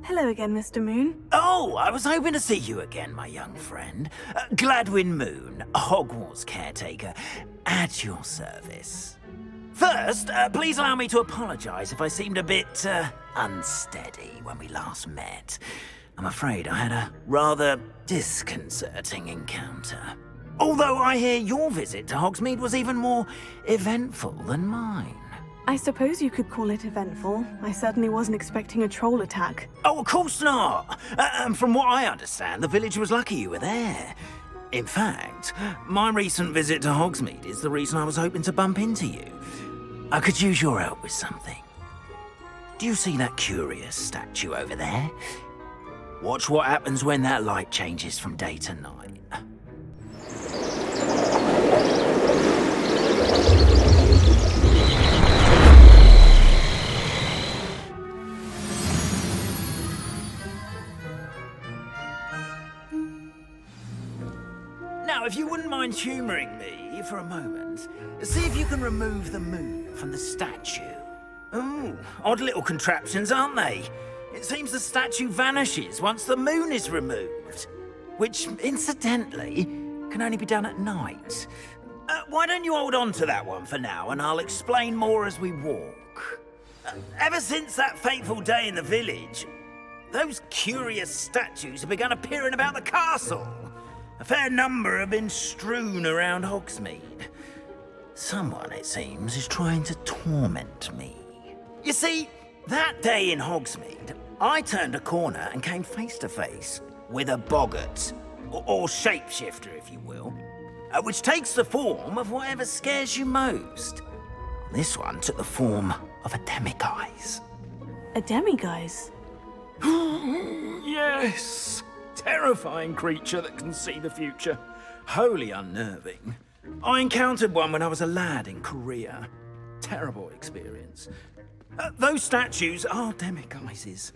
Hello again, Mr. Moon. Oh, I was hoping to see you again, my young friend. Gladwin Moon, Hogwarts caretaker, at your service. First, please allow me to apologize if I seemed a bit, unsteady when we last met. I'm afraid I had a rather disconcerting encounter. Although I hear your visit to Hogsmeade was even more eventful than mine. I suppose you could call it eventful. I certainly wasn't expecting a troll attack. Oh, of course not. From what I understand, the village was lucky you were there. In fact, my recent visit to Hogsmeade is the reason I was hoping to bump into you. I could use your help with something. Do you see that curious statue over there? Watch what happens when that light changes from day to night. Now, if you wouldn't mind humouring me for a moment, see if you can remove the moon from the statue. Ooh, odd little contraptions, aren't they? It seems the statue vanishes once the moon is removed, which, incidentally, can only be done at night. Why don't you hold on to that one for now, and I'll explain more as we walk. Ever since that fateful day in the village, those curious statues have begun appearing about the castle. A fair number have been strewn around Hogsmeade. Someone, it seems, is trying to torment me. You see, that day in Hogsmeade, I turned a corner and came face to face with a boggart, or shapeshifter, if you will, which takes the form of whatever scares you most. This one took the form of a demiguise. A demiguise? Yes! Terrifying creature that can see the future. Wholly unnerving. I encountered one when I was a lad in Korea. Terrible experience. Those statues are demiguises.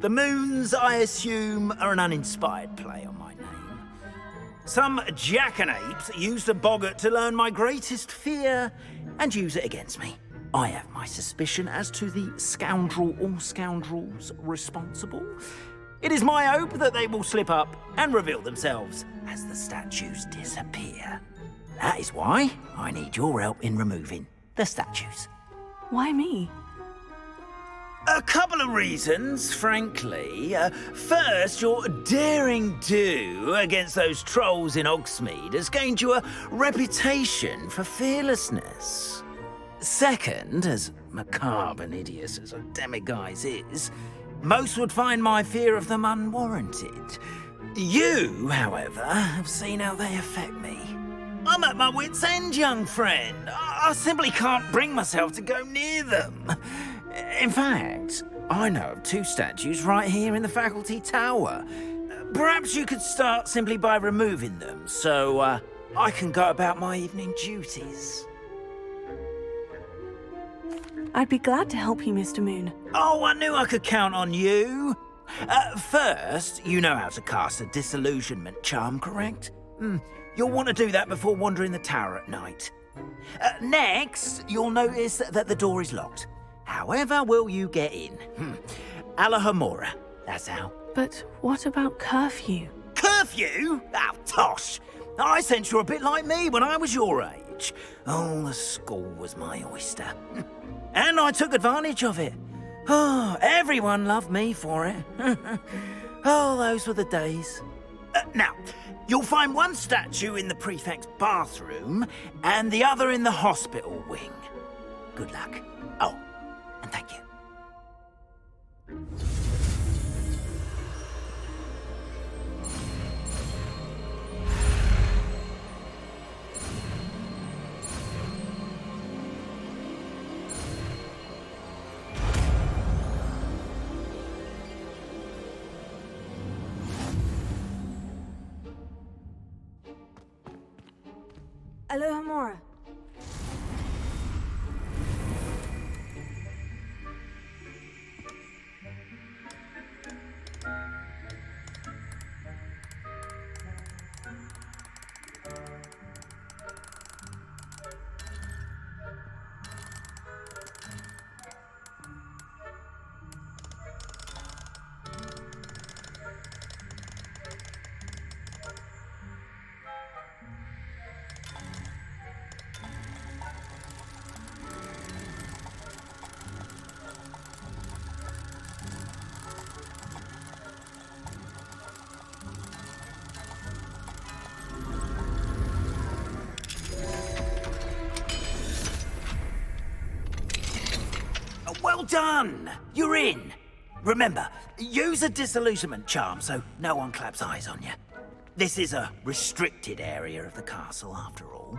The moons, I assume, are an uninspired play on my name. Some jackanapes used a boggart to learn my greatest fear and use it against me. I have my suspicion as to the scoundrel or scoundrels responsible. It is my hope that they will slip up and reveal themselves as the statues disappear. That is why I need your help in removing the statues. Why me? A couple of reasons, frankly. First, your daring do against those trolls in Hogsmeade has gained you a reputation for fearlessness. Second, as macabre and hideous as a demiguise is, most would find my fear of them unwarranted. You, however, have seen how they affect me. I'm at my wit's end, young friend. I simply can't bring myself to go near them. In fact, I know of two statues right here in the faculty tower. Perhaps you could start simply by removing them, so I can go about my evening duties. I'd be glad to help you, Mr. Moon. Oh, I knew I could count on you. First, you know how to cast a disillusionment charm, correct? You'll want to do that before wandering the tower at night. Next, you'll notice that the door is locked. However will you get in? Alahomora, that's how. But what about curfew? Curfew? Oh, tosh. I sense you're a bit like me when I was your age. Oh, the school was my oyster. And I took advantage of it. Oh, everyone loved me for it. Oh, those were the days. Now, you'll find one statue in the prefect's bathroom and the other in the hospital wing. Good luck. Oh, and thank you. Alohomora. done! You're in! Remember, use a disillusionment charm so no one claps eyes on you. This is a restricted area of the castle, after all.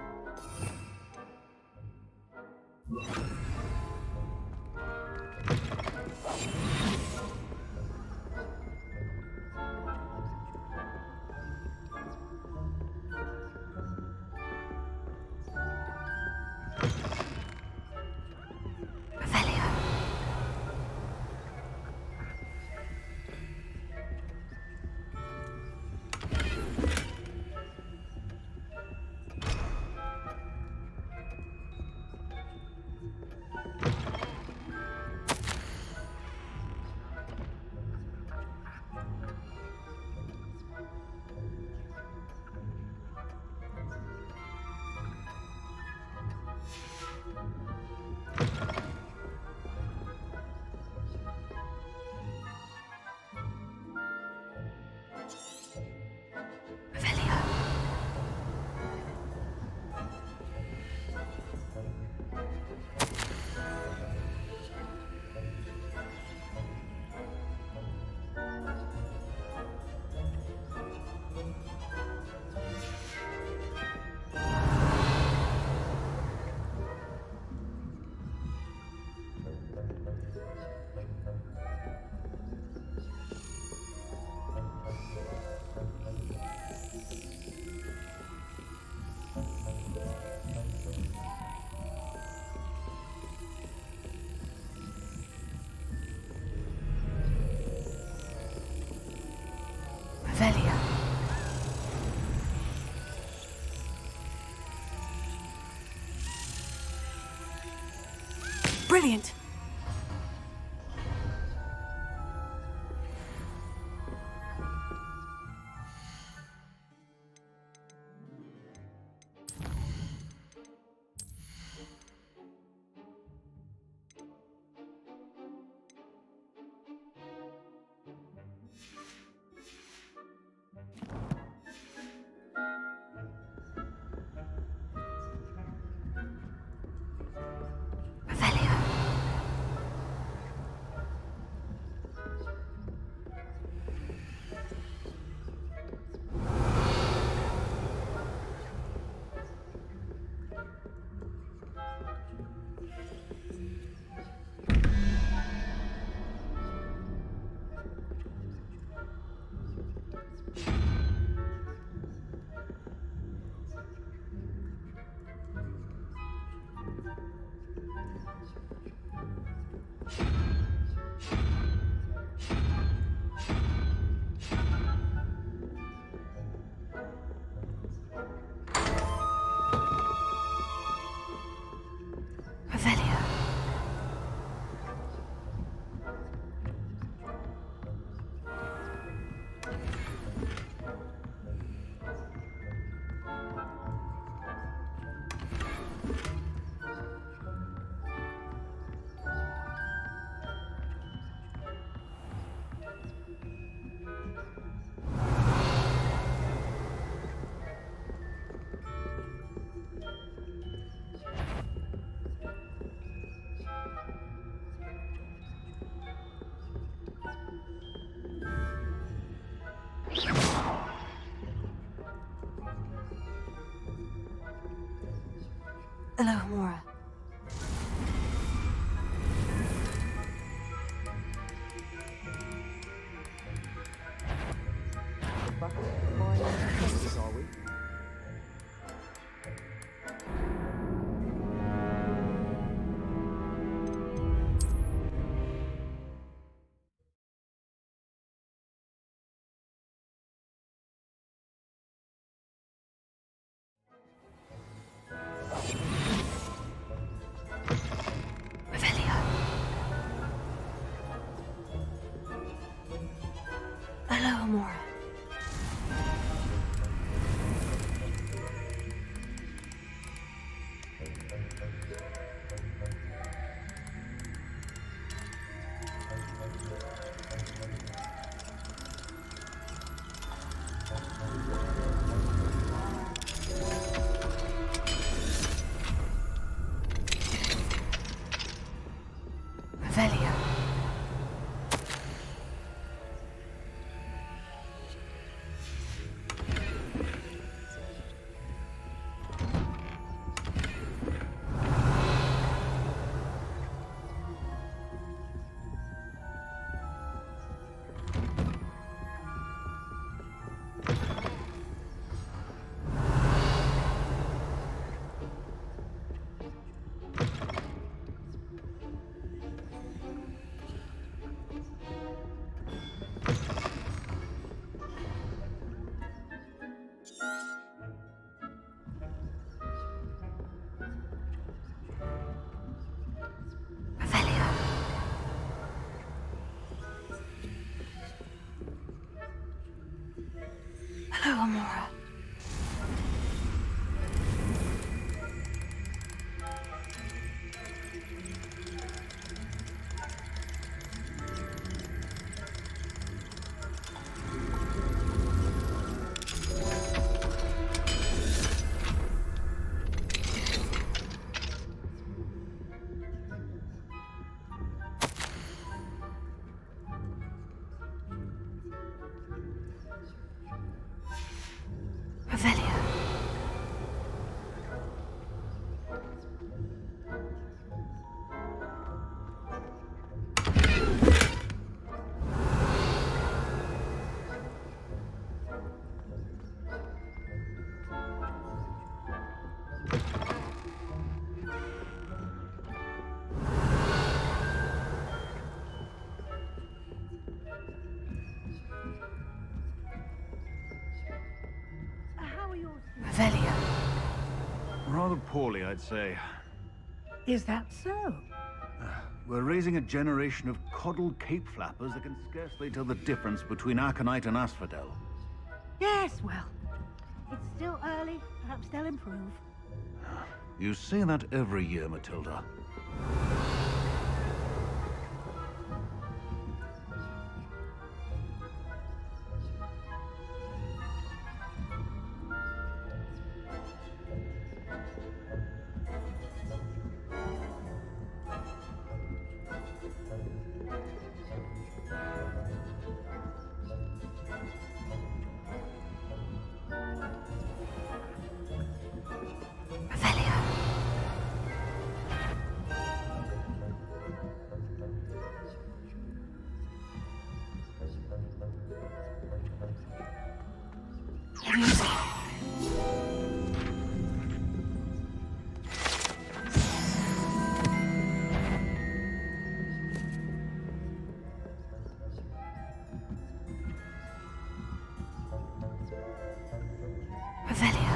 Brilliant. Alohomora. Alohomora. Revelio. Hello, Amora. Revelio. Revelio. Rather poorly, I'd say. Is that so? We're raising a generation of coddled cape flappers that can scarcely tell the difference between Aconite and Asphodel. Yes, well, it's still early. Perhaps they'll improve. You say that every year, Matilda. Revelio. Music. Revelio.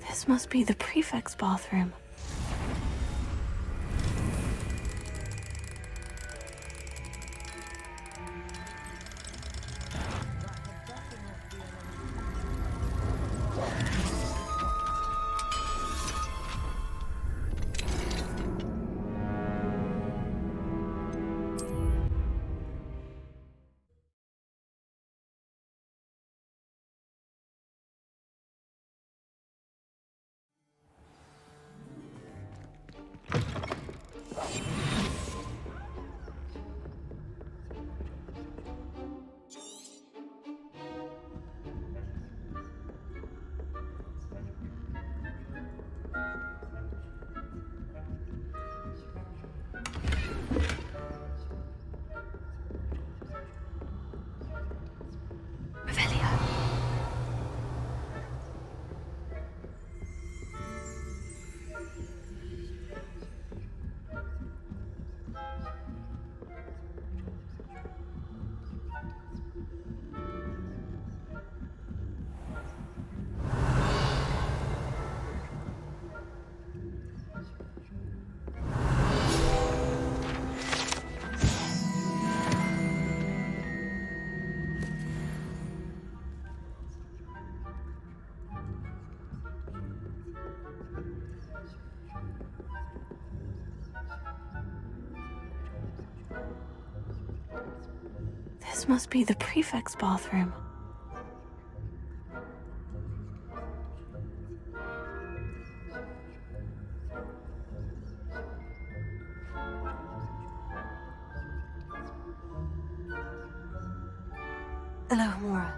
This must be the prefect's bathroom. Revelio. This must be the prefect's bathroom. Hello, Amora.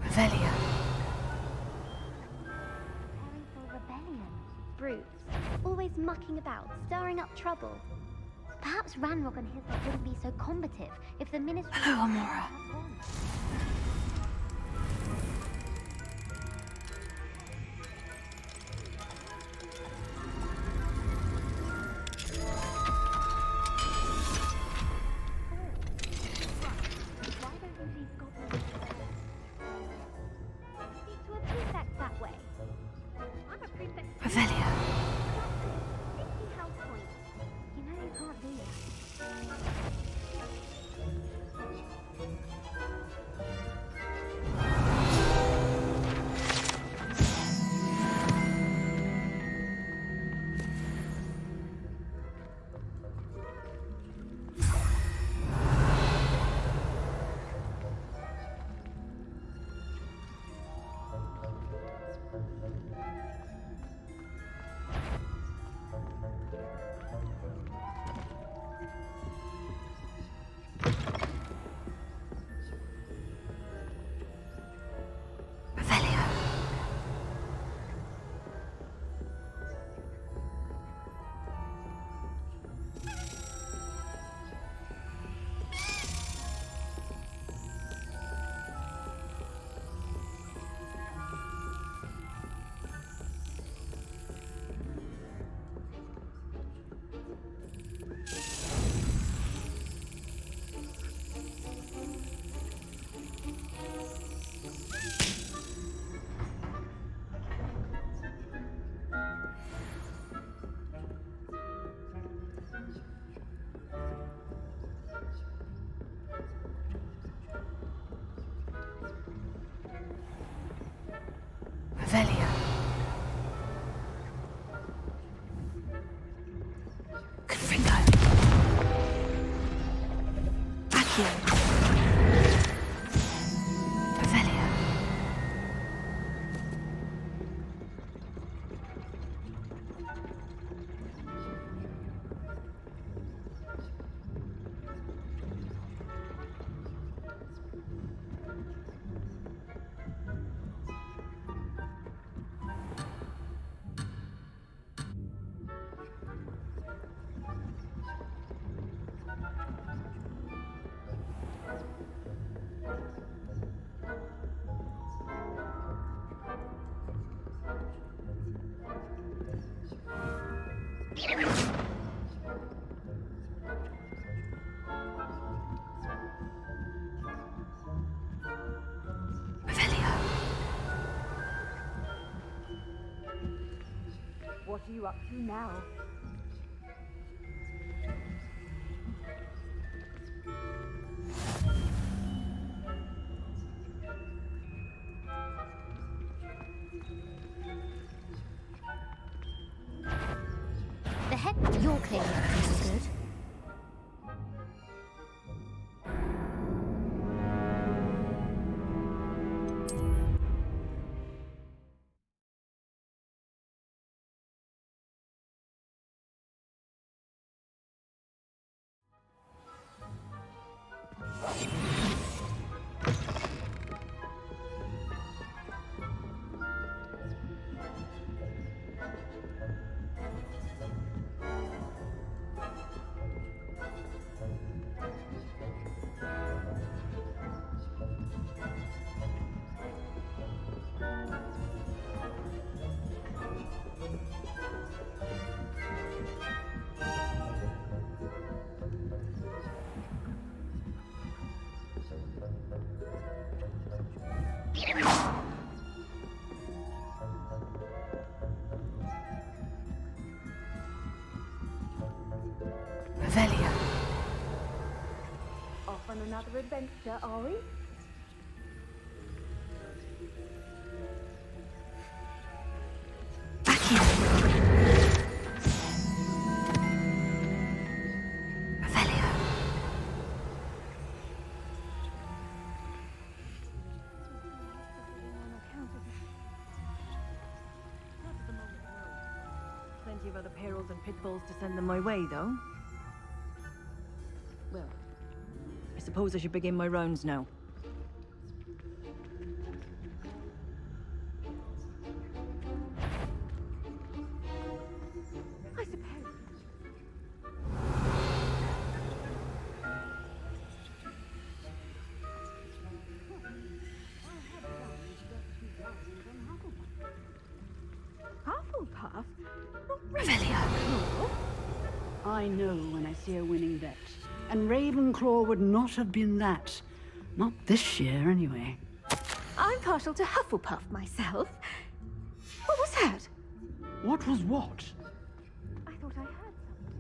Revelio. Preparing for rebellion. Brutes, always mucking about, stirring up trouble. Perhaps Ranrock and his lot wouldn't be so combative if the ministry... Hello, Amora. Revelio. 50 health points. You know you can't do that. Revelio. Confringo. Accio. Revelio. What are you up to now? The heck you're clearly up to no good. Revelio. Off on another adventure, are we? Accio. Revelio. Plenty of other perils and pitfalls to send them my way, though. Well, I suppose I should begin my rounds now. I suppose. Hufflepuff? Revelio. I know when I see a winning bet. And Ravenclaw would not have been that. Not this year, anyway. I'm partial to Hufflepuff myself. What was that? What What was what? I thought I heard something.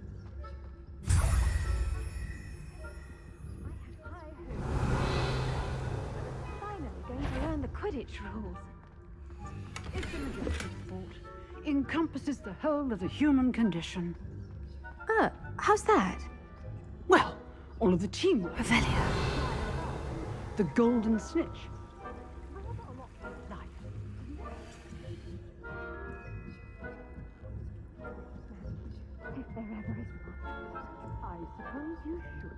I had high hopes. Finally going to learn the Quidditch rules. It's a majestic sport. Encompasses the whole of the human condition. How's that? Well, all of the teamwork. Revelio. The golden snitch. If there ever is one. I suppose you should.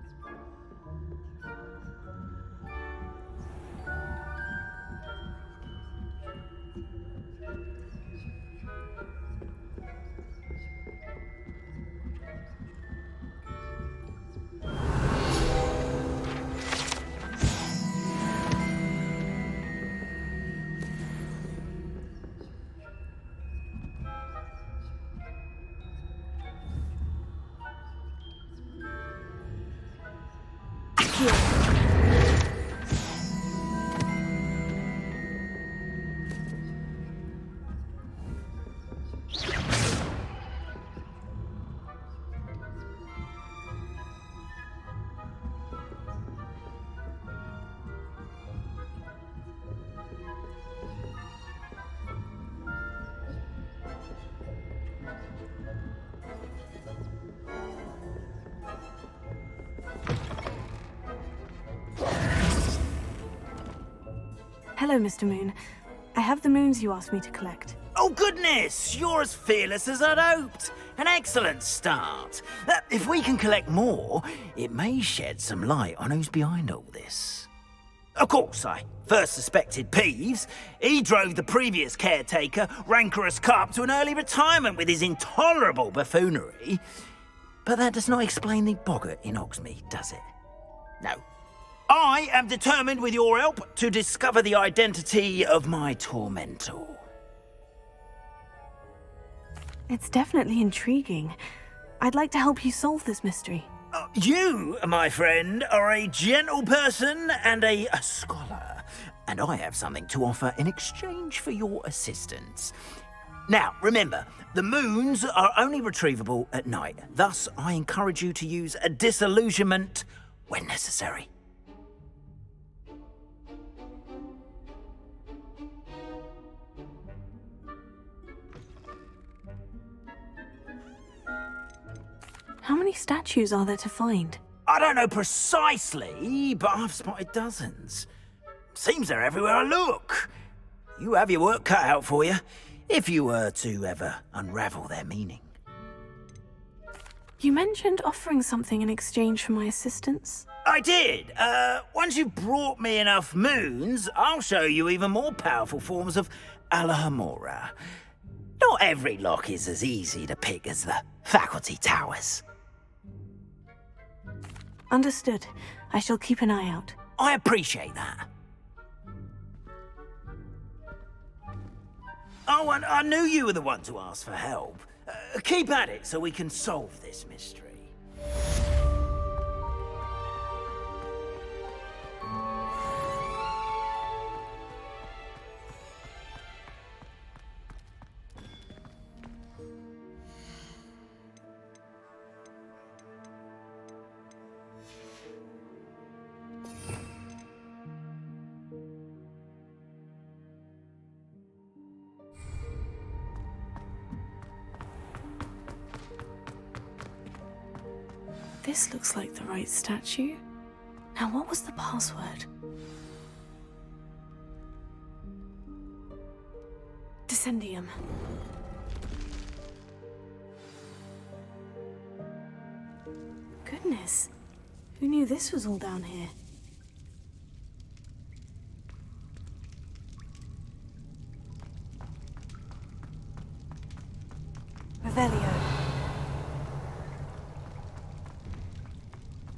Hello, Mr. Moon. I have the moons you asked me to collect. Oh, goodness! You're as fearless as I'd hoped. An excellent start. If we can collect more, it may shed some light on who's behind all this. Of course, I first suspected Peeves. He drove the previous caretaker, Rancorous Carp, to an early retirement with his intolerable buffoonery. But that does not explain the boggart in Hogsmeade, does it? No. I am determined, with your help, to discover the identity of my tormentor. It's definitely intriguing. I'd like to help you solve this mystery. You, my friend, are a gentle person and a scholar, and I have something to offer in exchange for your assistance. Now, remember, the moons are only retrievable at night. Thus, I encourage you to use a disillusionment when necessary. How many statues are there to find? I don't know precisely, but I've spotted dozens. Seems they're everywhere I look. You have your work cut out for you, if you were to ever unravel their meaning. You mentioned offering something in exchange for my assistance. I did. Once you've brought me enough moons, I'll show you even more powerful forms of Alohomora. Not every lock is as easy to pick as the faculty towers. Understood. I shall keep an eye out. I appreciate that. Oh, and I knew you were the one to ask for help. Keep at it so we can solve this mystery. This looks like the right statue. Now, what was the password? Descendium. Goodness. Who knew this was all down here? Revelio.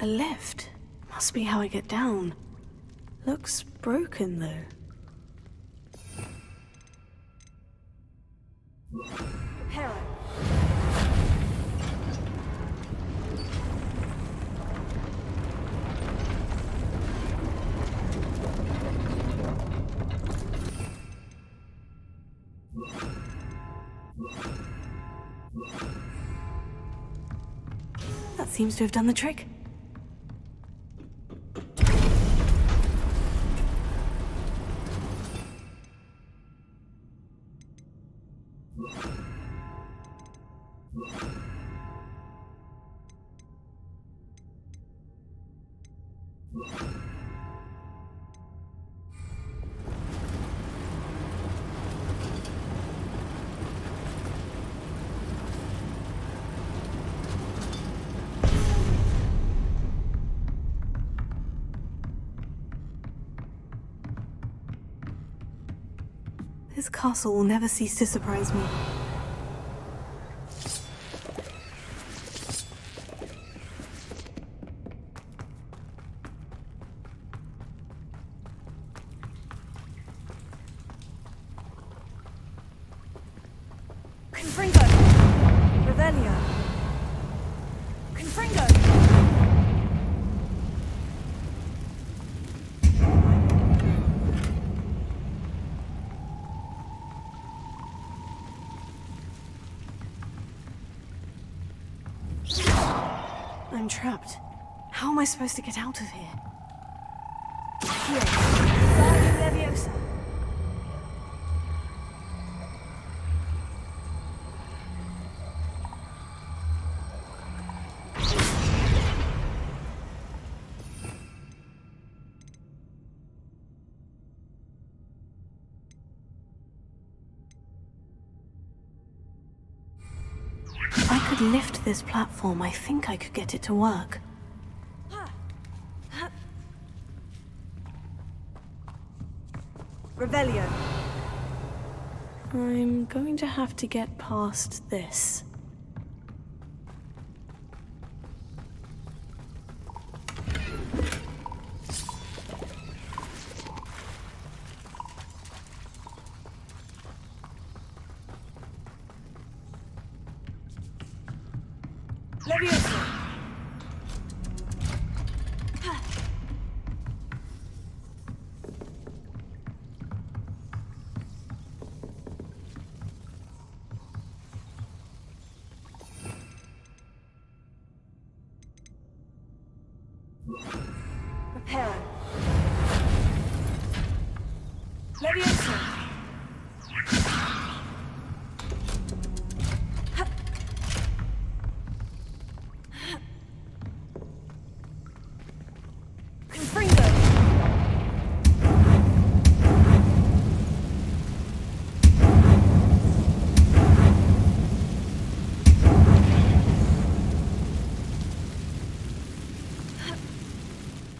A lift. Must be how I get down. Looks broken, though. Hera. That seems to have done the trick. This castle will never cease to surprise me. Confringo! Revelio! Confringo! I'm trapped. How am I supposed to get out of here? Here. Leviosa. If I could lift this platform, I think I could get it to work. Revelio! I'm going to have to get past this. Leviosa! Reparo. Leviosa! Confringo!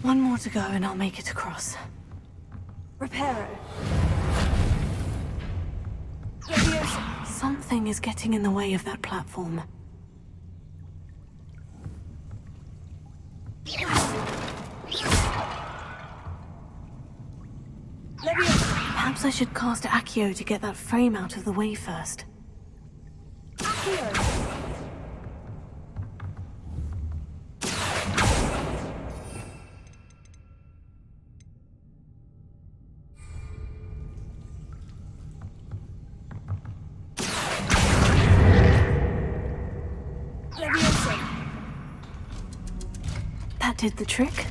One more to go and I'll make it across. Reparo. Leviosa! Something is getting in the way of that platform. Leviosa! Perhaps I should cast Accio to get that frame out of the way first. Accio! Leviosa! That did the trick.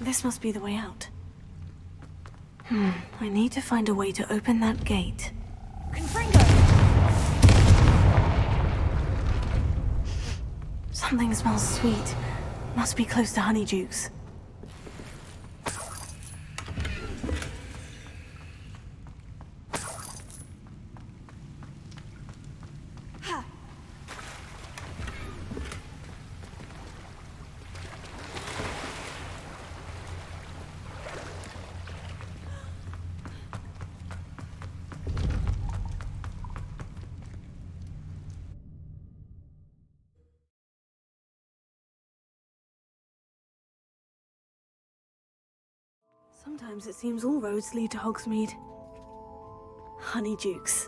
This must be the way out. I need to find a way to open that gate. Confringo! Something smells sweet. Must be close to Honeydukes. Sometimes it seems all roads lead to Hogsmeade. Honeydukes.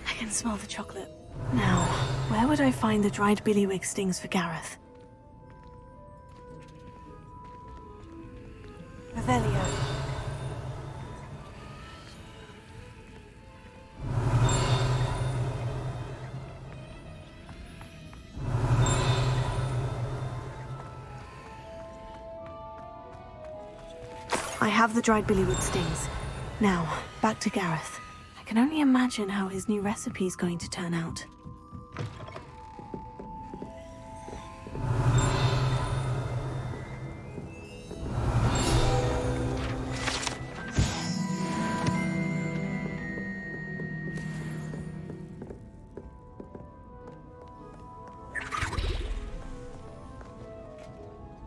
I can smell the chocolate. Now, where would I find the dried billywig stings for Gareth? Revelio. I have the dried billywood stings. Now, back to Gareth. I can only imagine how his new recipe's going to turn out.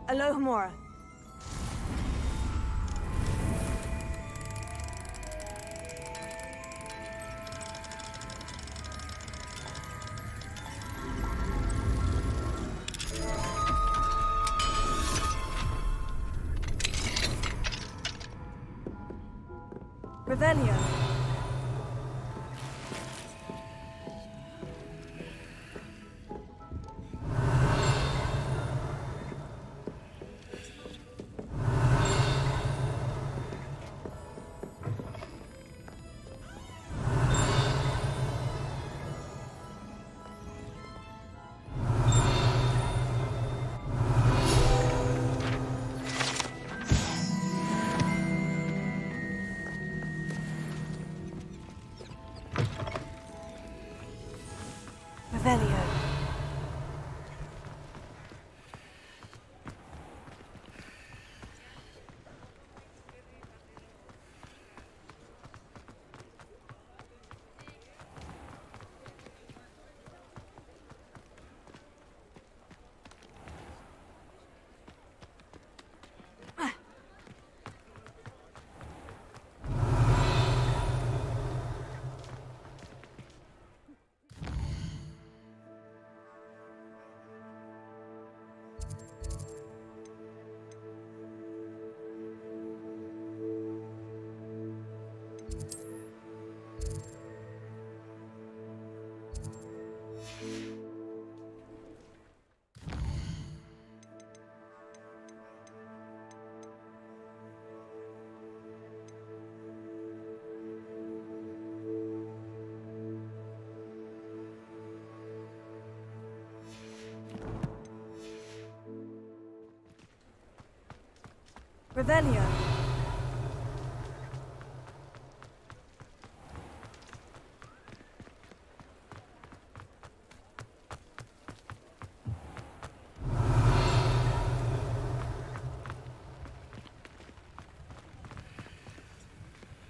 Alohomora. Revelio. Revelio. Revelio.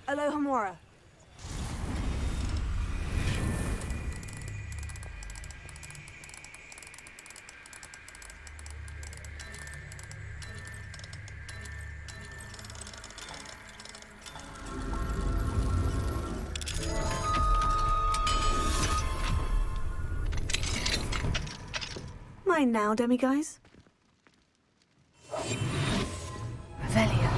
Alohomora. Mine now, demiguise. Revelio.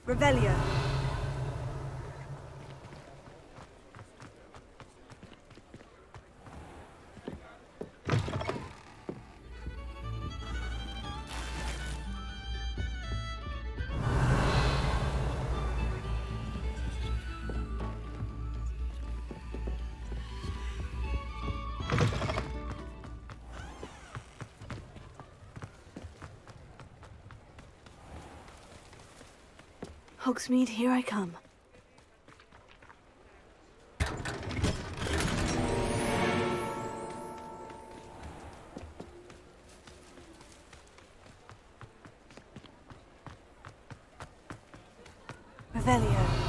Revelio. Hogsmeade, here I come. Revelio.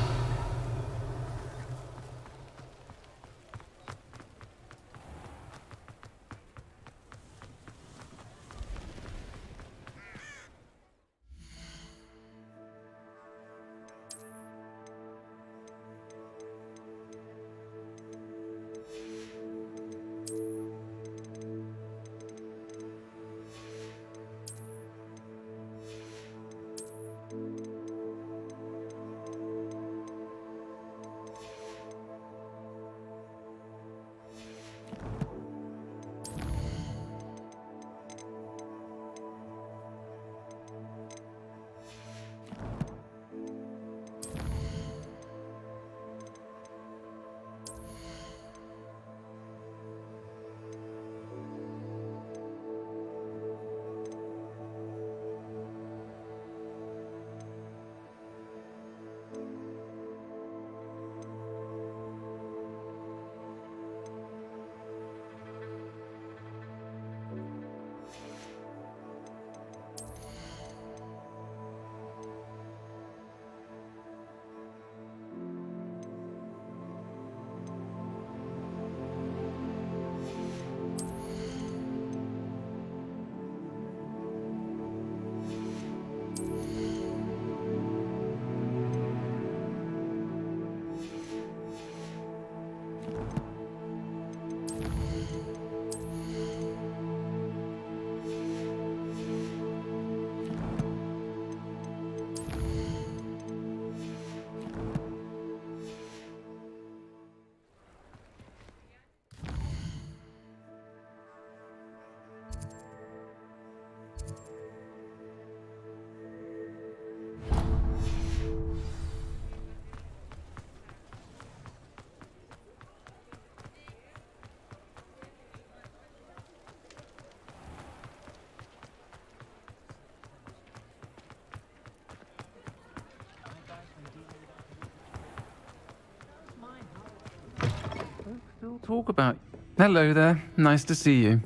Still talk about... Hello there. Nice to see you.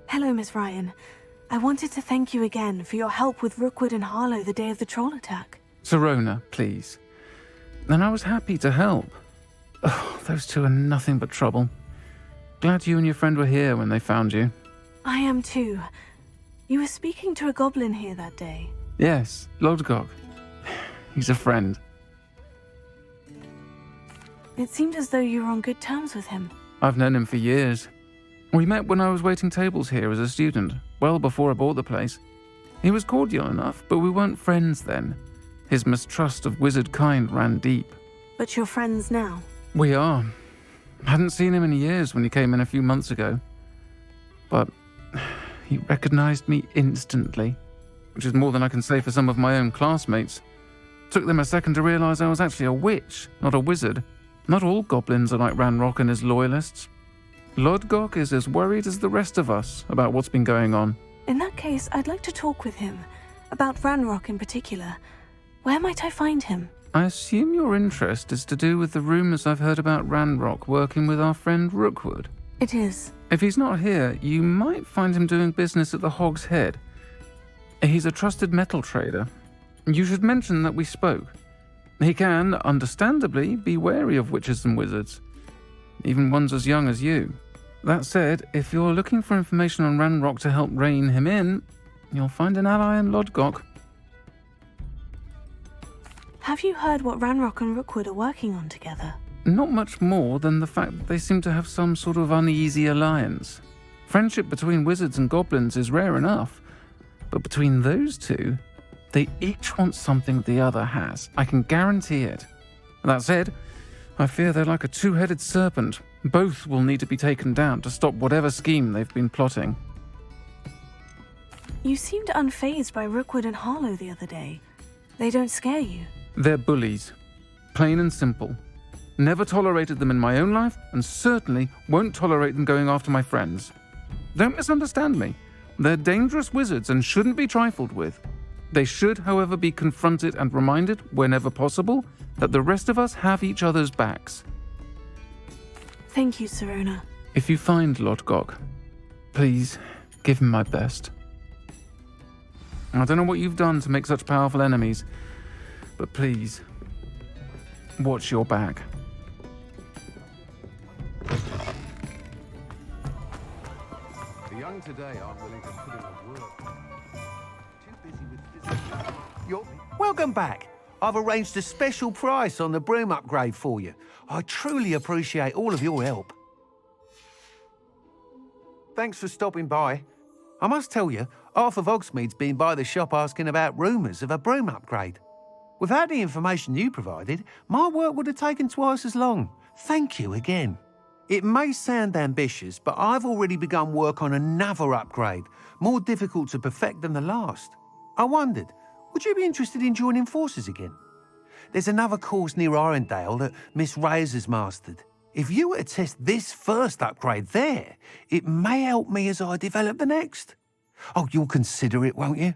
Hello, Miss Ryan. I wanted to thank you again for your help with Rookwood and Harlow the day of the troll attack. Sirona, please. And I was happy to help. Oh, those two are nothing but trouble. Glad you and your friend were here when they found you. I am too. You were speaking to a goblin here that day. Yes, Lodgok. He's a friend. It seemed as though you were on good terms with him. I've known him for years. We met when I was waiting tables here as a student, well before I bought the place. He was cordial enough, but we weren't friends then. His mistrust of wizard kind ran deep. But you're friends now. We are. Hadn't seen him in years when he came in a few months ago. But he recognized me instantly, which is more than I can say for some of my own classmates. Took them a second to realize I was actually a witch, not a wizard. Not all goblins are like Ranrock and his loyalists. Lodgok is as worried as the rest of us about what's been going on. In that case, I'd like to talk with him. About Ranrock in particular. Where might I find him? I assume your interest is to do with the rumors I've heard about Ranrock working with our friend Rookwood. It is. If he's not here, you might find him doing business at the Hog's Head. He's a trusted metal trader. You should mention that we spoke. He can, understandably, be wary of witches and wizards, even ones as young as you. That said, if you're looking for information on Ranrock to help rein him in, you'll find an ally in Lodgok. Have you heard what Ranrock and Rookwood are working on together? Not much more than the fact that they seem to have some sort of uneasy alliance. Friendship between wizards and goblins is rare enough, but between those two, they each want something the other has. I can guarantee it. That said, I fear they're like a two-headed serpent. Both will need to be taken down to stop whatever scheme they've been plotting. You seemed unfazed by Rookwood and Harlow the other day. They don't scare you. They're bullies. Plain and simple. Never tolerated them in my own life, and certainly won't tolerate them going after my friends. Don't misunderstand me. They're dangerous wizards and shouldn't be trifled with. They should, however, be confronted and reminded, whenever possible, that the rest of us have each other's backs. Thank you, Sirona. If you find Lodgok, please give him my best. I don't know what you've done to make such powerful enemies, but please, watch your back. The young today aren't willing to put in the work. Too busy with physical... Welcome back. I've arranged a special price on the broom upgrade for you. I truly appreciate all of your help. Thanks for stopping by. I must tell you, half of Hogsmeade's been by the shop asking about rumours of a broom upgrade. Without the information you provided, my work would have taken twice as long. Thank you again. It may sound ambitious, but I've already begun work on another upgrade, more difficult to perfect than the last. I wondered, would you be interested in joining forces again? There's another course near Irondale that Miss Reyes has mastered. If you were to test this first upgrade there, it may help me as I develop the next. Oh, you'll consider it, won't you?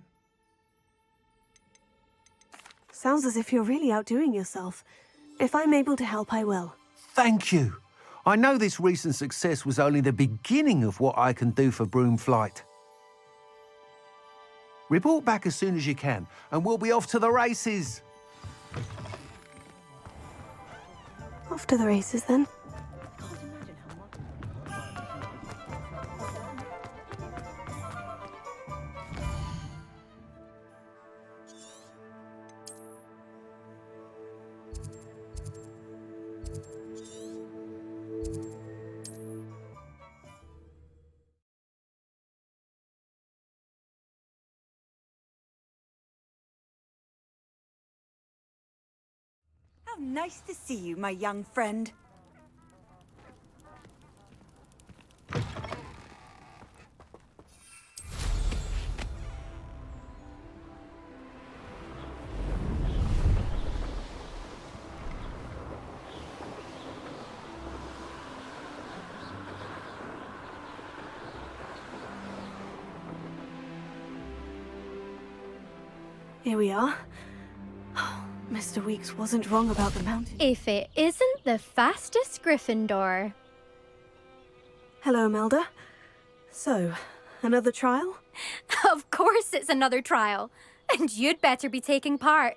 Sounds as if you're really outdoing yourself. If I'm able to help, I will. Thank you. I know this recent success was only the beginning of what I can do for Broomflight. Report back as soon as you can, and we'll be off to the races. Off to the races, then. Nice to see you, my young friend. Here we are. Mr. Weeks wasn't wrong about the mountain. If it isn't the fastest Gryffindor. Hello, Imelda. So, another trial? Of course it's another trial. And you'd better be taking part.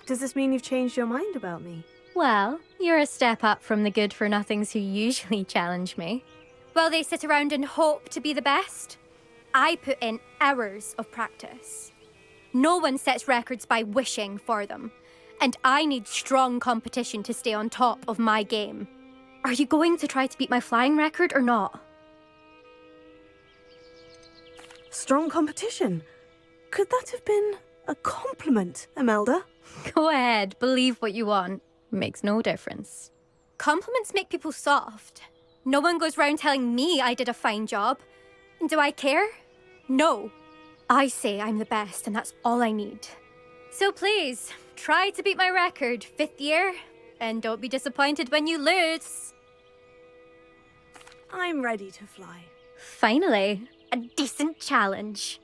Does this mean you've changed your mind about me? Well, you're a step up from the good-for-nothings who usually challenge me. While they sit around and hope to be the best, I put in hours of practice. No one sets records by wishing for them, and I need strong competition to stay on top of my game. Are you going to try to beat my flying record or not? Strong competition? Could that have been a compliment, Imelda? Go ahead, believe what you want. Makes no difference. Compliments make people soft. No one goes round telling me I did a fine job. Do I care? No. I say I'm the best, and that's all I need. So please, try to beat my record, 5th year, and don't be disappointed when you lose. I'm ready to fly. Finally, a decent challenge.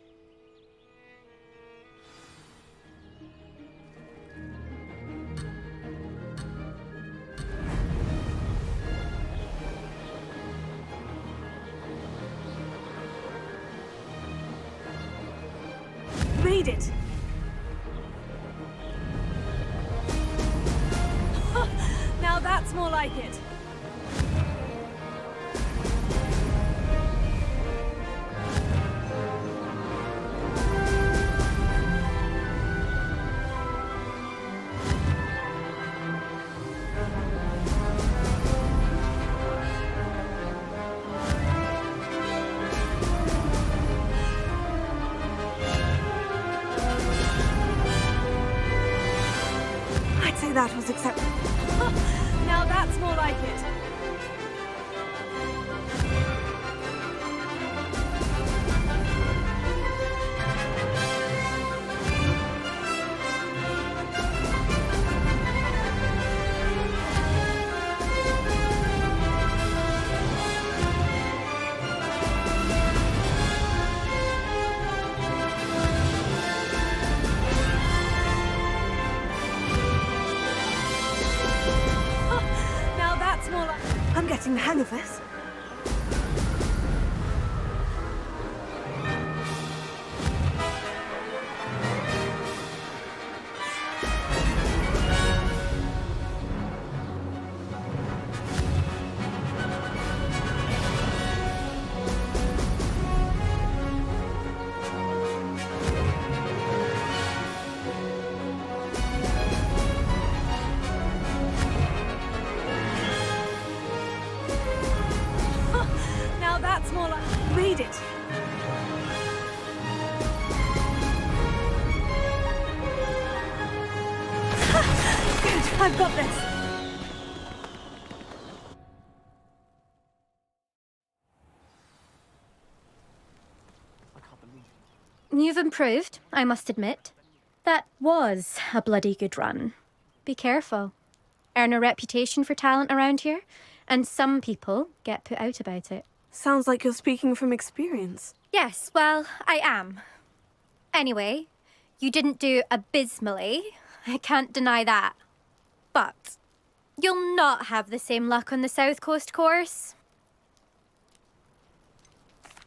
Made it! Now that's more like it. I'd say that was acceptable. Now that's more like it. Now that's more like... I'm getting the hang of this. Now that's more like... Read it. Good, I've got this. You've improved, I must admit. That was a bloody good run. Be careful. Earn a reputation for talent around here, and some people get put out about it. Sounds like you're speaking from experience. Yes, well, I am. Anyway, you didn't do abysmally. I can't deny that. But you'll not have the same luck on the South Coast course.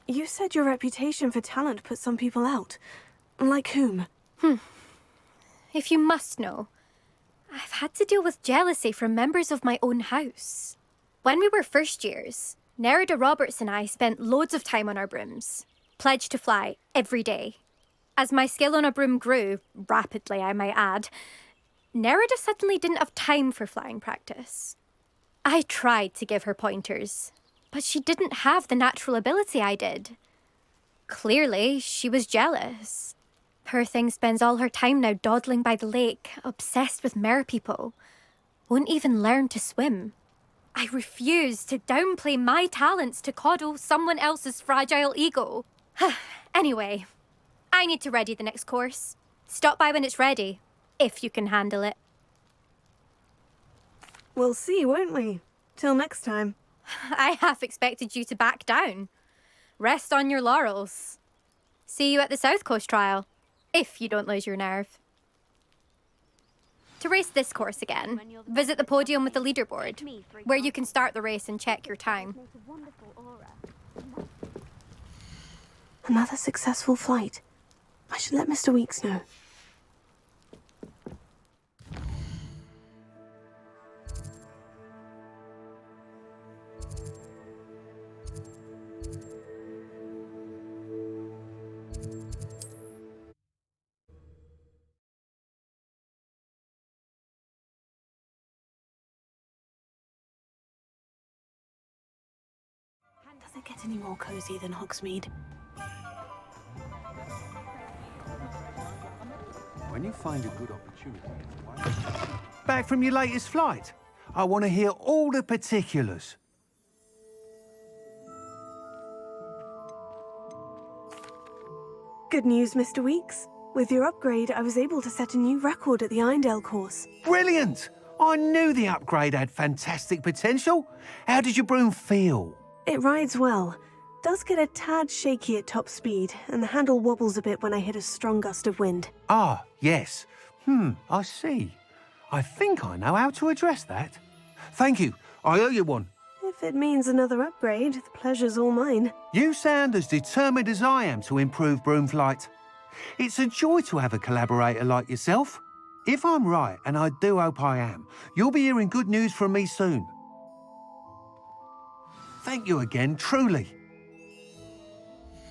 You said your reputation for talent put some people out. Like whom? If you must know, I've had to deal with jealousy from members of my own house. When we were first years, Nerida Roberts and I spent loads of time on our brooms, pledged to fly every day. As my skill on a broom grew, rapidly I might add, Nerida suddenly didn't have time for flying practice. I tried to give her pointers, but she didn't have the natural ability I did. Clearly, she was jealous. Poor thing spends all her time now dawdling by the lake, obsessed with merpeople. Won't even learn to swim. I refuse to downplay my talents to coddle someone else's fragile ego. Anyway, I need to ready the next course. Stop by when it's ready, if you can handle it. We'll see, won't we? Till next time. I half expected you to back down. Rest on your laurels. See you at the South Coast trial, if you don't lose your nerve. To race this course again, visit the podium with the leaderboard, where you can start the race and check your time. Another successful flight. I should let Mr. Weeks know. Does it get any more cozy than Hogsmeade? When you find a good opportunity, Back from your latest flight? I want to hear all the particulars. Good news, Mr. Weeks. With your upgrade, I was able to set a new record at the Irondale course. Brilliant! I knew the upgrade had fantastic potential. How did your broom feel? It rides well. Does get a tad shaky at top speed, and the handle wobbles a bit when I hit a strong gust of wind. Ah, yes. I see. I think I know how to address that. Thank you. I owe you one. If it means another upgrade, the pleasure's all mine. You sound as determined as I am to improve broom flight. It's a joy to have a collaborator like yourself. If I'm right, and I do hope I am, you'll be hearing good news from me soon. Thank you again, truly.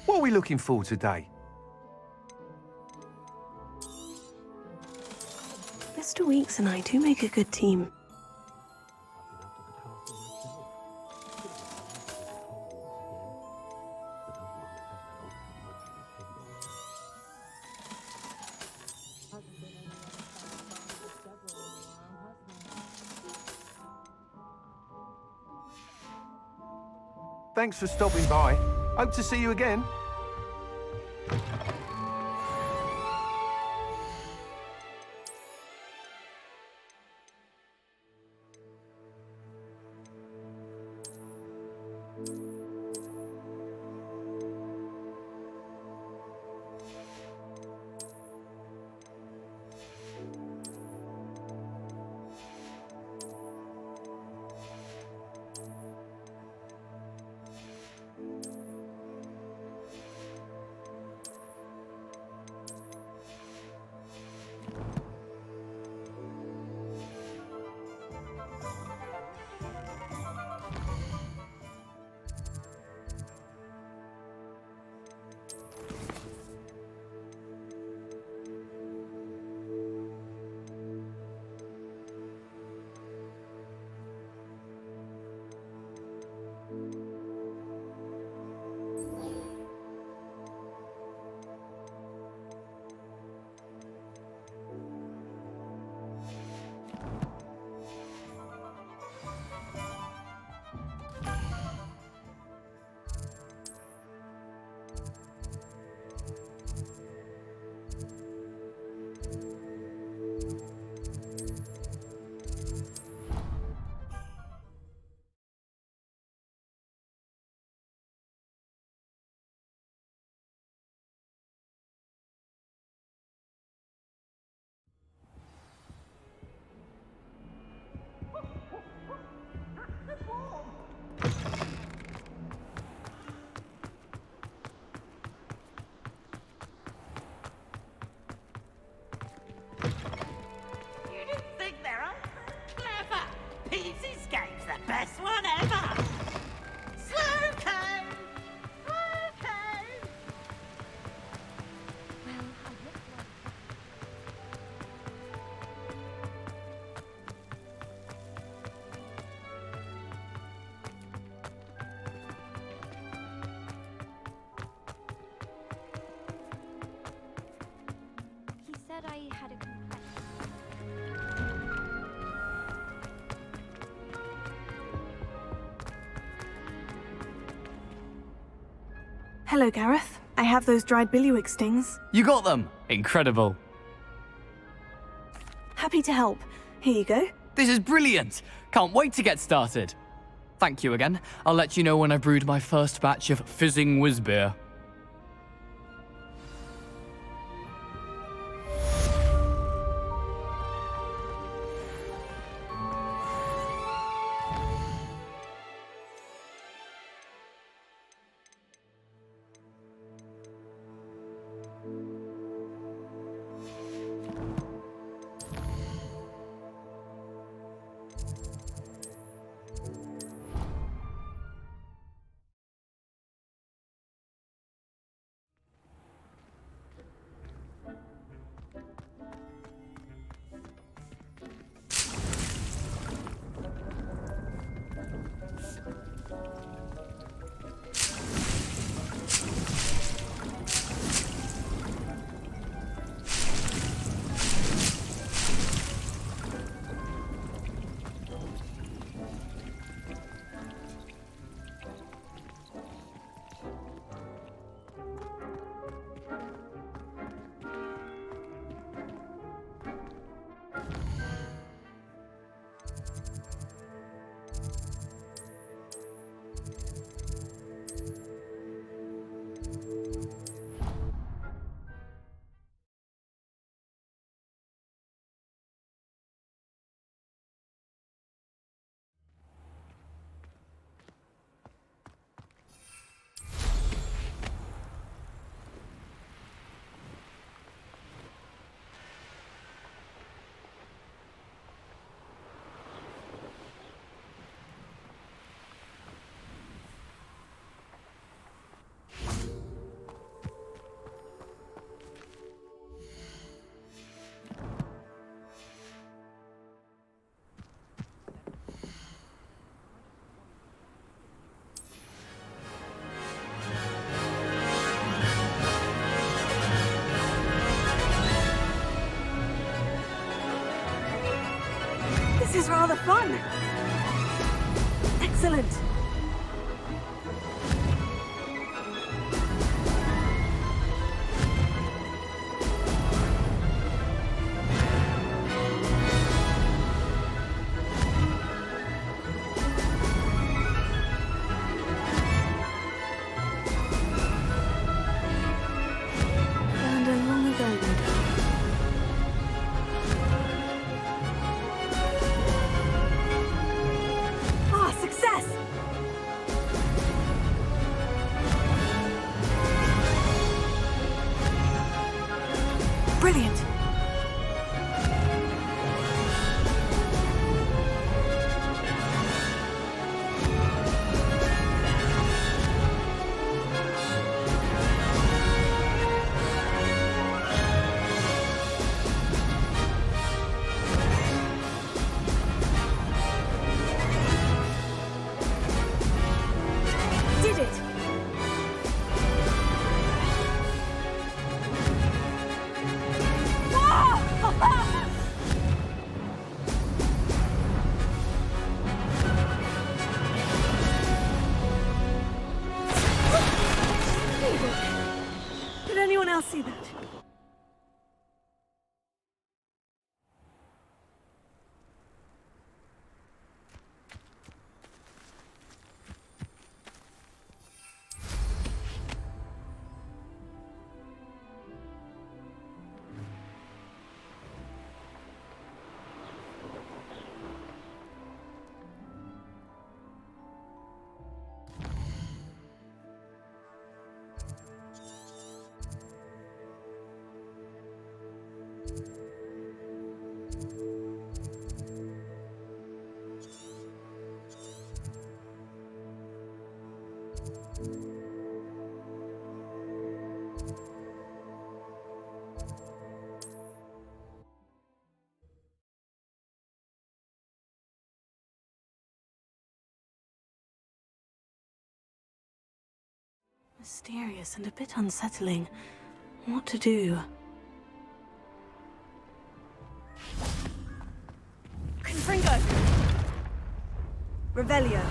What are we looking for today? Mr. Weeks and I do make a good team. Thanks for stopping by. Hope to see you again. Hello, Gareth. I have those dried billywig stings. You got them! Incredible. Happy to help. Here you go. This is brilliant! Can't wait to get started. Thank you again. I'll let you know when I've brewed my first batch of fizzing whiz beer. This is rather fun. Excellent. Learned a long ago, no doubt. Ah, success! Brilliant. Did it! Ah! Did anyone else see that? Mysterious and a bit unsettling. What to do? Confringo! Revelio.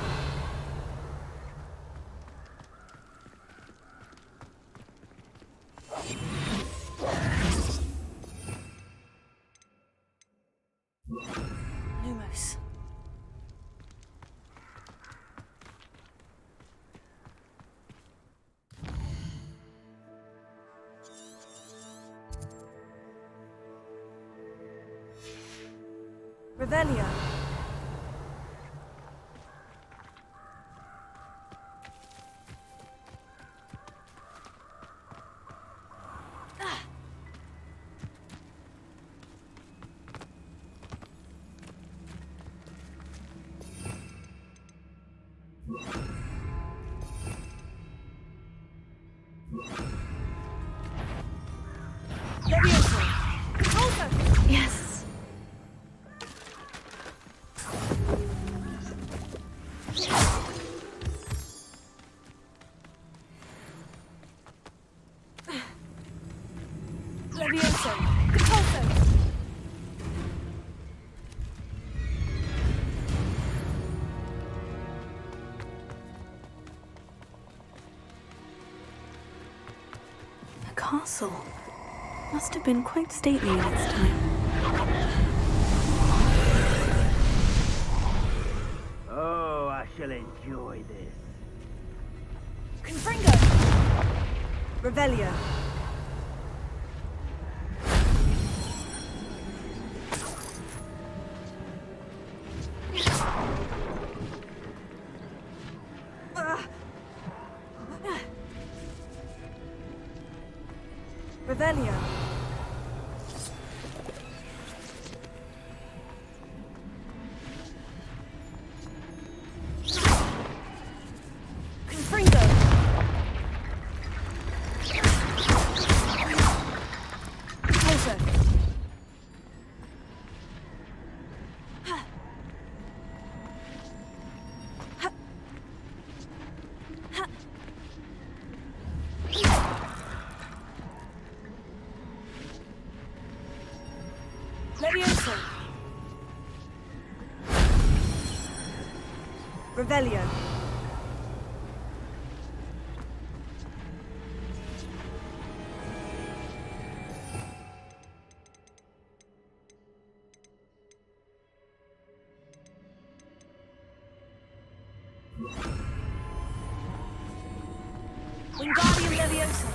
Revelio. Yes. Levioso. Repulso. The castle must have been quite stately in its time. Oh, I shall enjoy this. Confringo! Revelio. Revelio. Confringo. Repulso. Levioso. Revelio. Wingardium Levioso.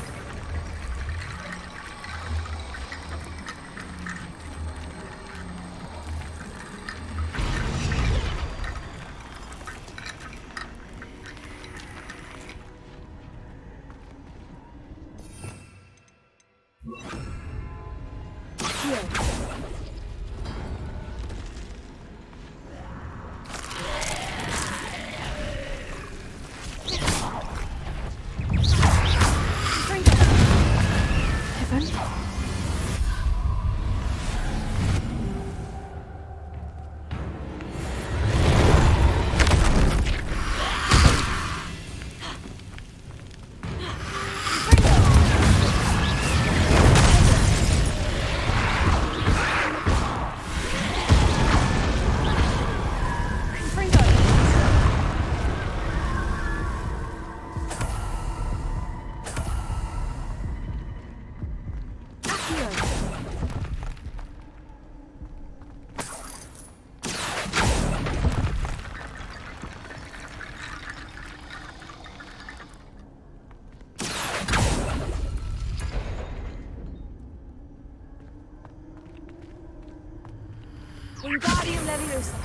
Wingardium Leviosa.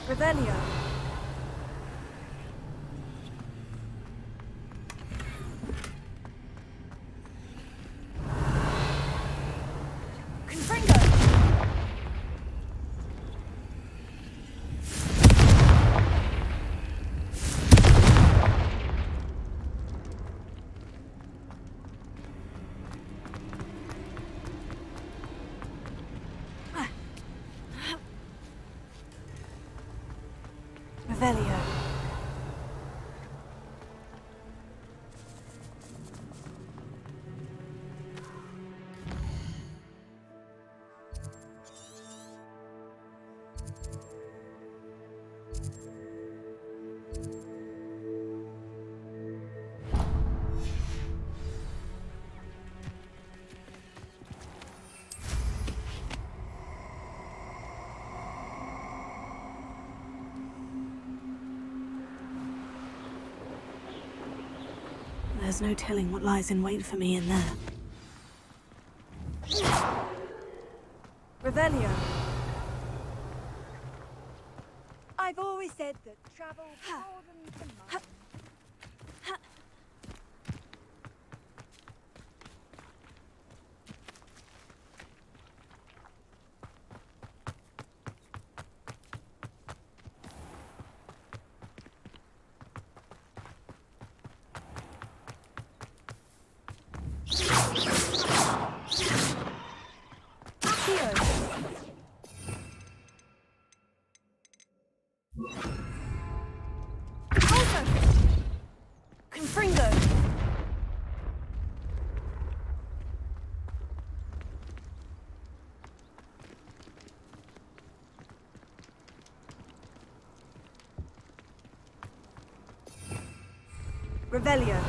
Revelio. Confringo. Revelio. There's no telling what lies in wait for me in there. Revelio. I've always said that travel broadens the mind. Confringo! Revelio.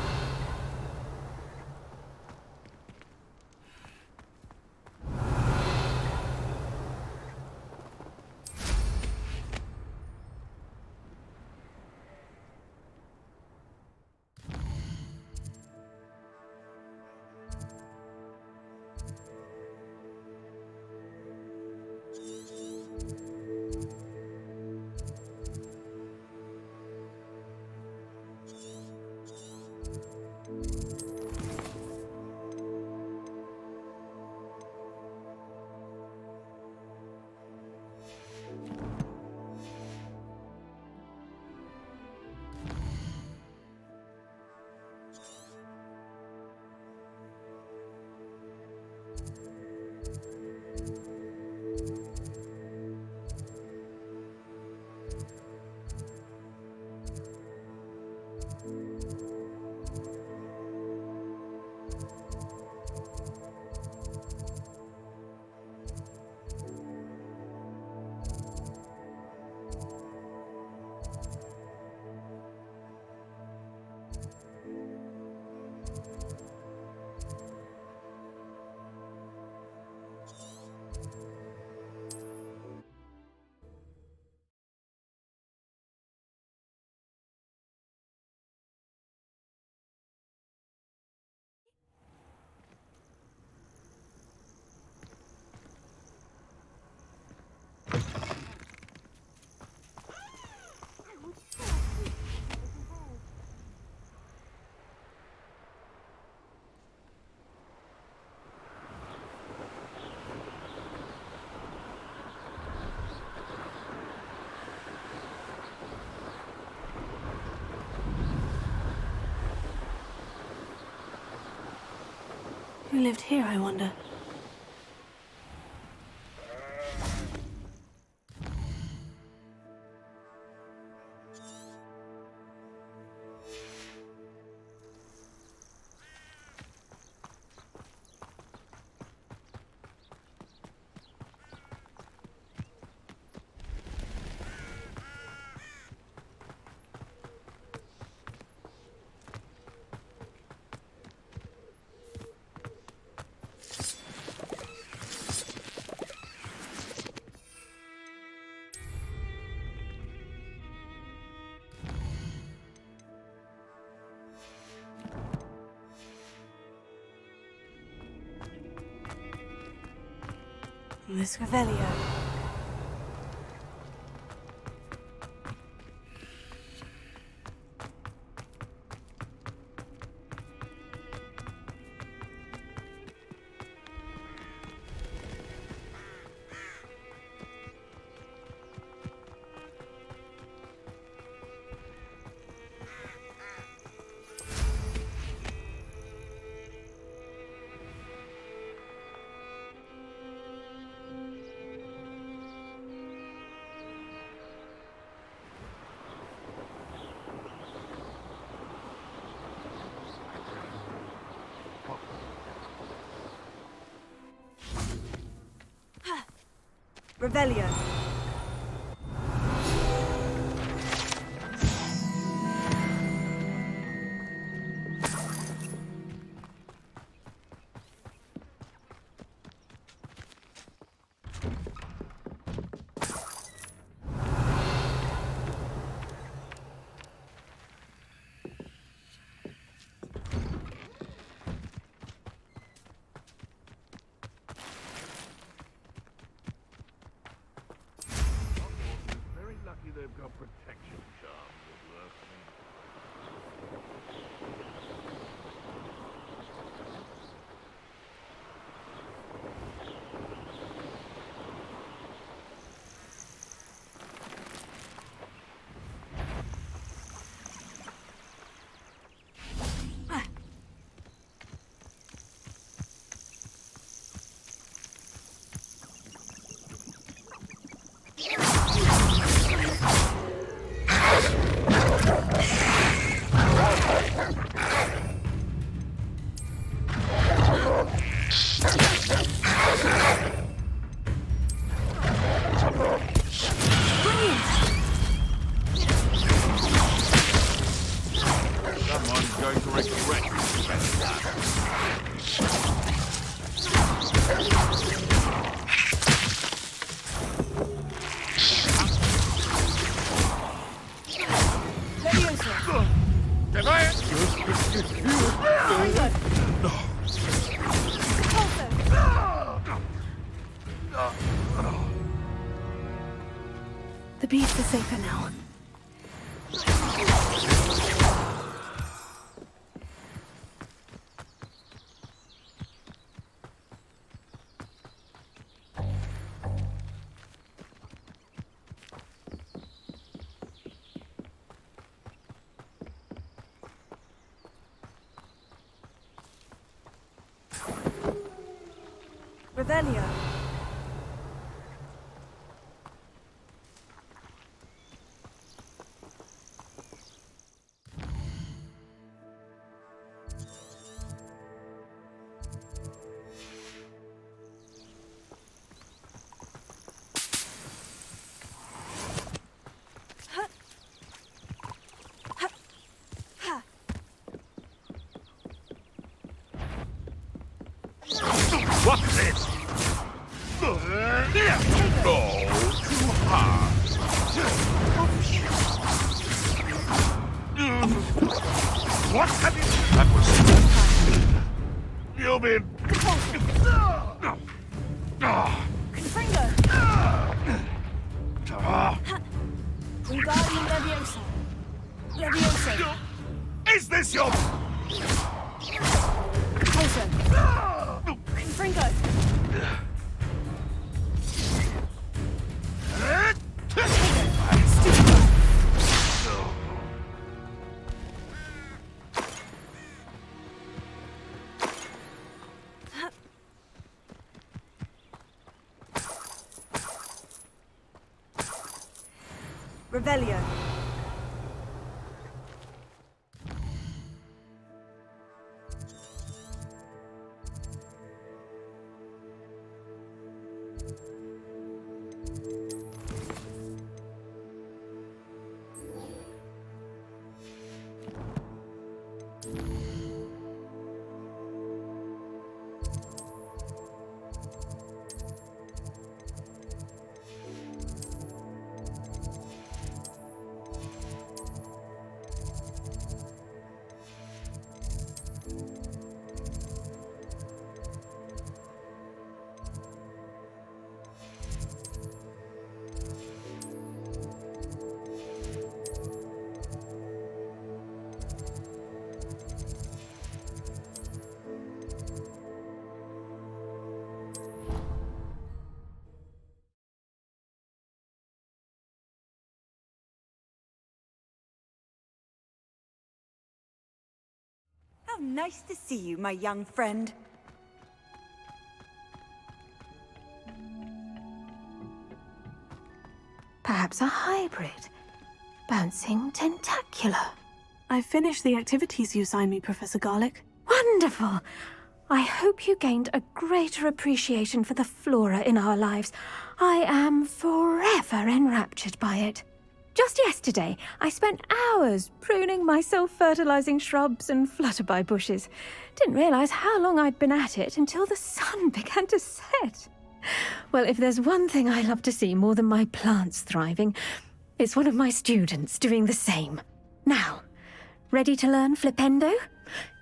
Who lived here, I wonder? Miss Revelio. Revelio. your protection charm would work. Someone's going to regret The beast is safer now. Revelio. What's this? Oh, too hard. What have you... That was... You've been... Confringo. Wingardium Leviosa. Leviosa. Is this your... Closer. Confringo. Revelio. How nice to see you, my young friend. Perhaps a hybrid. Bouncing tentacular. I finished the activities you assigned me, Professor Garlick. Wonderful! I hope you gained a greater appreciation for the flora in our lives. I am forever enraptured by it. Just yesterday, I spent hours pruning my self-fertilizing shrubs and flutterby bushes. Didn't realize how long I'd been at it until the sun began to set. Well, if there's one thing I love to see more than my plants thriving, it's one of my students doing the same. Now, ready to learn Flipendo?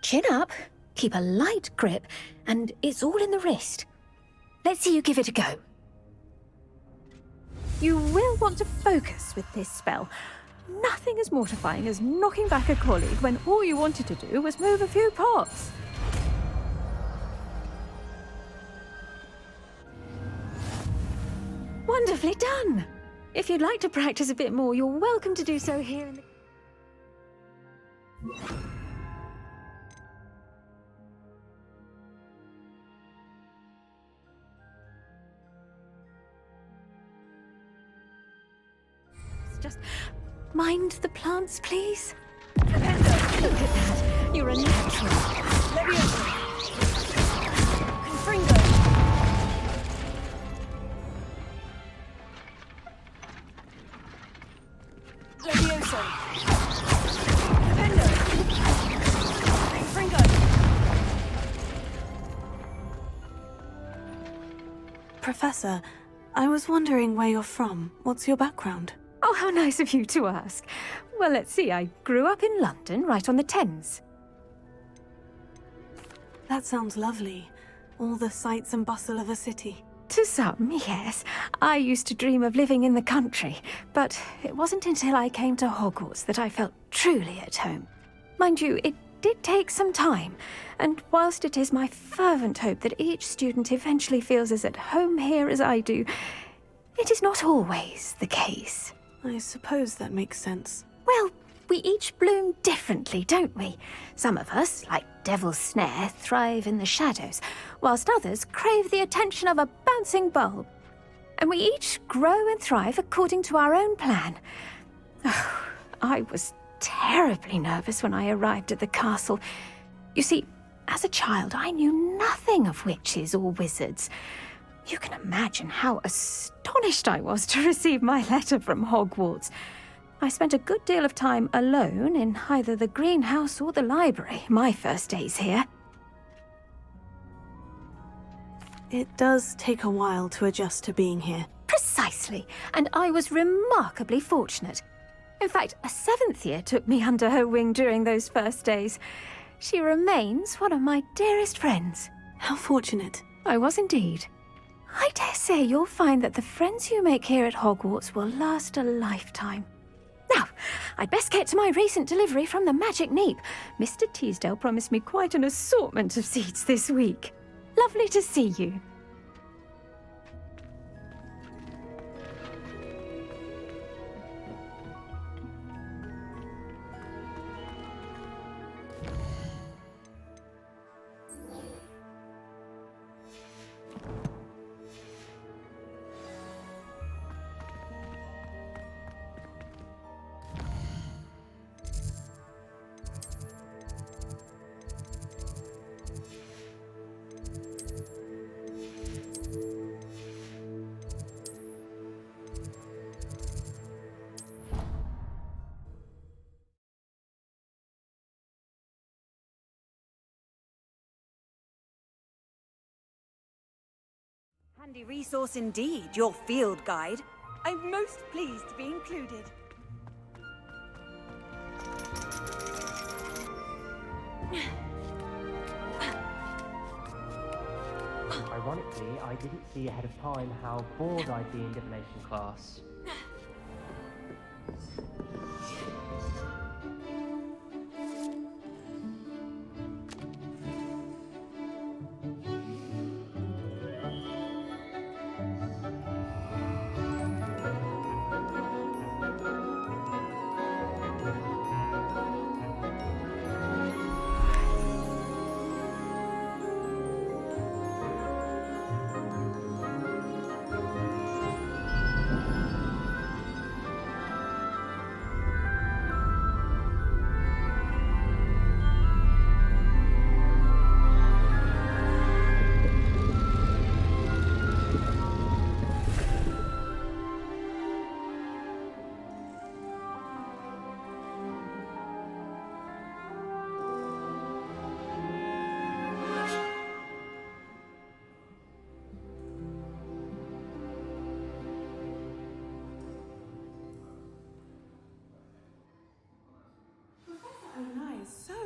Chin up, keep a light grip, and it's all in the wrist. Let's see you give it a go. You will want to focus with this spell. Nothing as mortifying as knocking back a colleague when all you wanted to do was move a few pots. Wonderfully done! If you'd like to practice a bit more, you're welcome to do so here in the... Just mind the plants, please. Look at that. You're a natural. Leviosa. Confringo. Leviosa. Defendo. Confringo. Professor, I was wondering where you're from. What's your background? Oh, how nice of you to ask. Well, let's see. I grew up in London, right on the Thames. That sounds lovely. All the sights and bustle of a city. To some, yes. I used to dream of living in the country, but it wasn't until I came to Hogwarts that I felt truly at home. Mind you, it did take some time, and whilst it is my fervent hope that each student eventually feels as at home here as I do, it is not always the case. I suppose that makes sense. Well, we each bloom differently, don't we? Some of us, like Devil's Snare, thrive in the shadows, whilst others crave the attention of a bouncing bulb. And we each grow and thrive according to our own plan. Oh, I was terribly nervous when I arrived at the castle. You see, as a child, I knew nothing of witches or wizards. You can imagine how astonished I was to receive my letter from Hogwarts. I spent a good deal of time alone in either the greenhouse or the library my first days here. It does take a while to adjust to being here. Precisely, and I was remarkably fortunate. In fact, a 7th year took me under her wing during those first days. She remains one of my dearest friends. How fortunate. I was indeed. I dare say you'll find that the friends you make here at Hogwarts will last a lifetime. Now, I'd best get to my recent delivery from the Magic Neep. Mr. Teasdale promised me quite an assortment of seeds this week. Lovely to see you. Handy resource indeed, your field guide. I'm most pleased to be included. Ironically, I didn't see ahead of time how bored I'd be in divination class.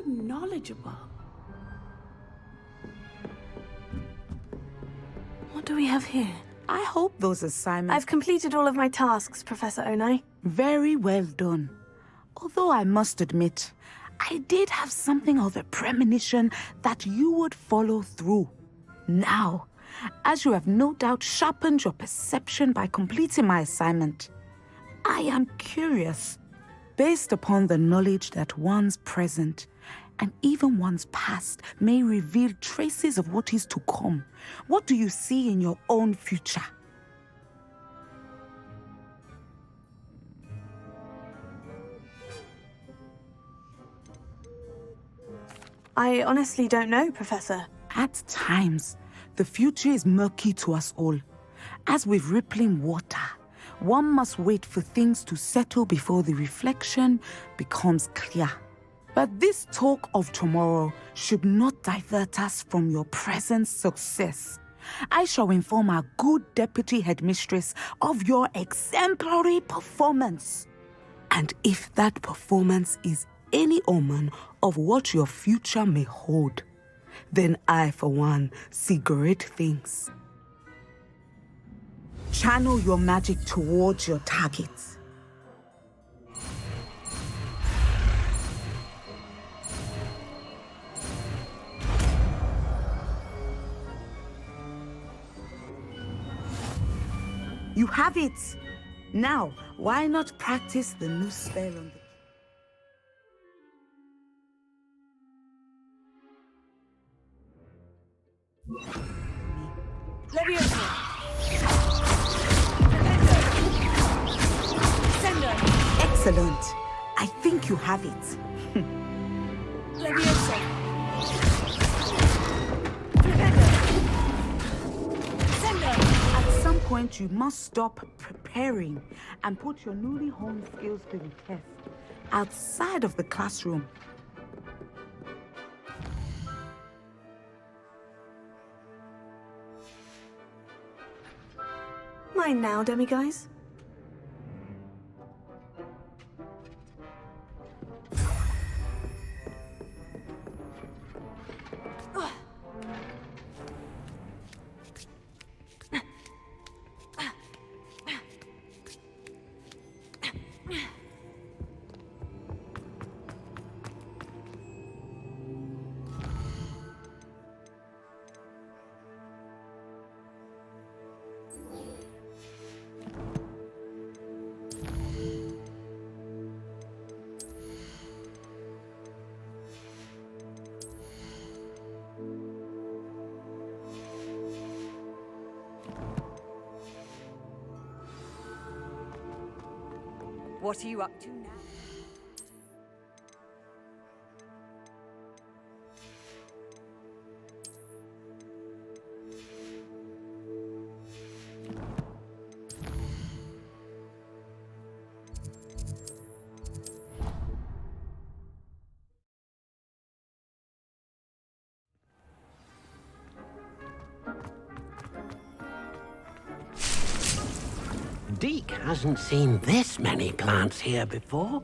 Knowledgeable. What do we have here? I hope those assignments... I've completed all of my tasks, Professor Onai. Very well done. Although I must admit, I did have something of a premonition that you would follow through. Now, as you have no doubt sharpened your perception by completing my assignment, I am curious, based upon the knowledge that one's present and even one's past may reveal traces of what is to come. What do you see in your own future? I honestly don't know, Professor. At times, the future is murky to us all. As with rippling water, one must wait for things to settle before the reflection becomes clear. But this talk of tomorrow should not divert us from your present success. I shall inform our good deputy headmistress of your exemplary performance. And if that performance is any omen of what your future may hold, then I, for one, see great things. Channel your magic towards your targets. You have it! Now, why not practice the new spell on the... Leviosa! Excellent. I think you have it. Leviosa! At some point, you must stop preparing and put your newly honed skills to the test outside of the classroom. Mine now, demiguise. What are you up to now? Deke hasn't seen this many plants here before.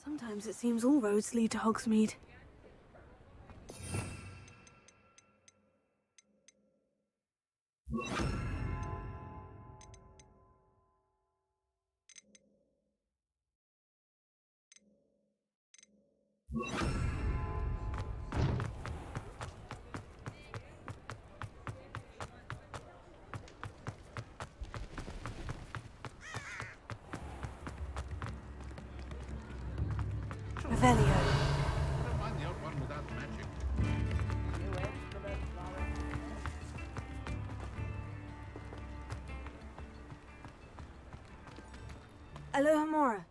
Sometimes it seems all roads lead to Hogsmeade. Revelio. Aloha Mora.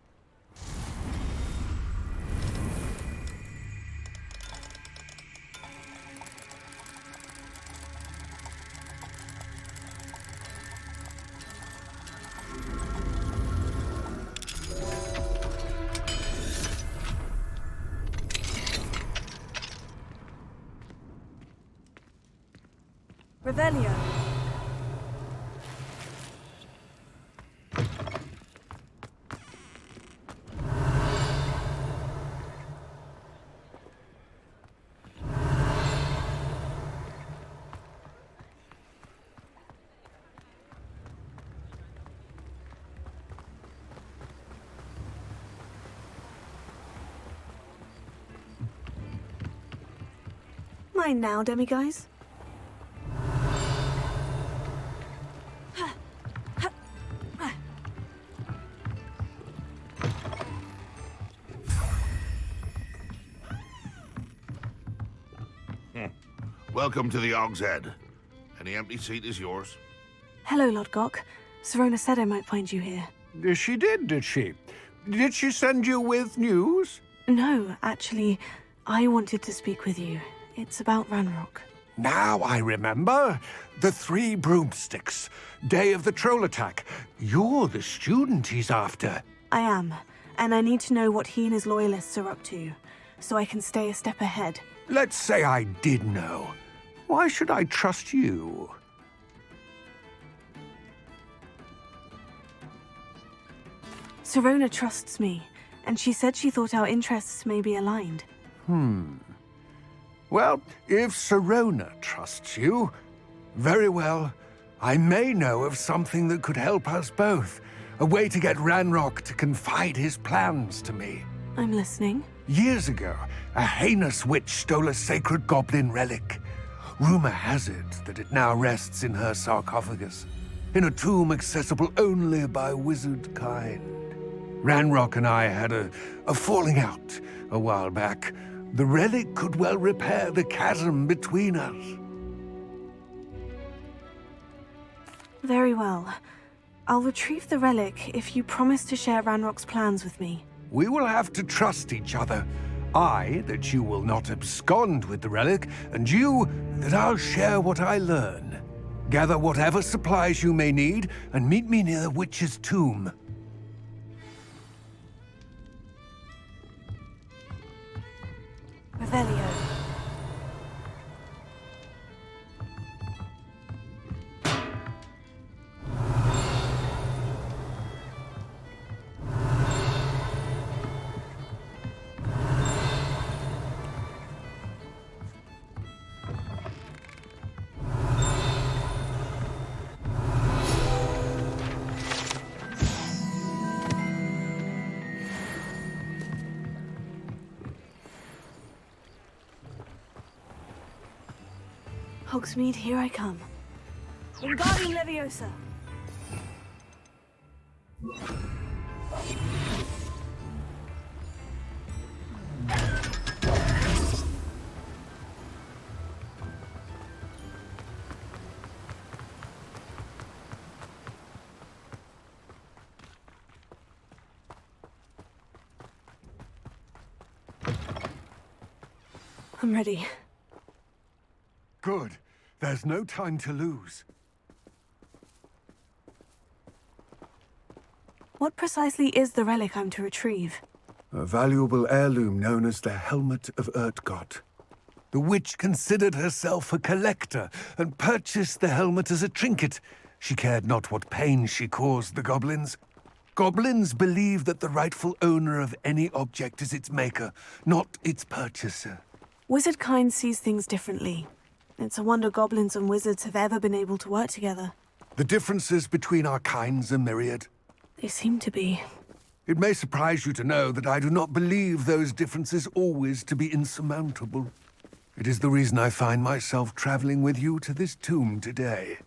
Revelio. Mine now, demiguise. Welcome to the Og's Head. Any empty seat is yours. Hello, Lodgok. Serona said I might find you here. She did she? Did she send you with news? No, actually, I wanted to speak with you. It's about Ranrock. Now I remember. The 3 broomsticks. Day of the troll attack. You're the student he's after. I am, and I need to know what he and his loyalists are up to, so I can stay a step ahead. Let's say I did know. Why should I trust you? Serona trusts me, and she said she thought our interests may be aligned. Well, if Serona trusts you, very well. I may know of something that could help us both. A way to get Ranrock to confide his plans to me. I'm listening. Years ago, a heinous witch stole a sacred goblin relic. Rumor has it that it now rests in her sarcophagus, in a tomb accessible only by wizard kind. Ranrock and I had a falling out a while back. The relic could well repair the chasm between us. Very well. I'll retrieve the relic if you promise to share Ranrock's plans with me. We will have to trust each other. I, that you will not abscond with the relic, and you, that I'll share what I learn. Gather whatever supplies you may need, and meet me near the witch's tomb. Revelio. Hogsmeade, here I come. Wingardium Leviosa! I'm ready. Good. There's no time to lose. What precisely is the relic I'm to retrieve? A valuable heirloom known as the Helmet of Urtgott. The witch considered herself a collector and purchased the helmet as a trinket. She cared not what pain she caused the goblins. Goblins believe that the rightful owner of any object is its maker, not its purchaser. Wizard kind sees things differently. It's a wonder goblins and wizards have ever been able to work together. The differences between our kinds are myriad. They seem to be. It may surprise you to know that I do not believe those differences always to be insurmountable. It is the reason I find myself traveling with you to this tomb today.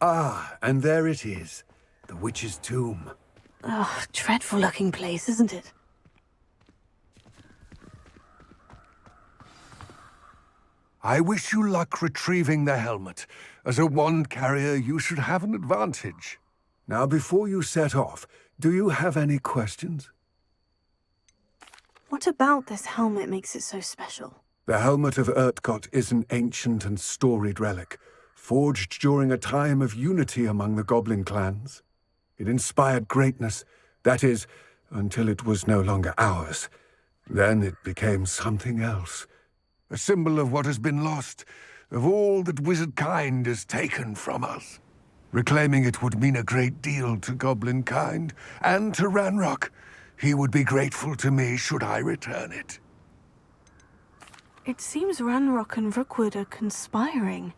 Ah, and there it is. The witch's tomb. Oh, dreadful looking place, isn't it? I wish you luck retrieving the helmet. As a wand carrier, you should have an advantage. Now, before you set off, do you have any questions? What about this helmet makes it so special? The Helmet of Urtgott is an ancient and storied relic, forged during a time of unity among the goblin clans. It inspired greatness, that is, until it was no longer ours. Then it became something else. A symbol of what has been lost, of all that wizard kind has taken from us. Reclaiming it would mean a great deal to goblin kind, and to Ranrock. He would be grateful to me should I return it. It seems Ranrock and Rookwood are conspiring.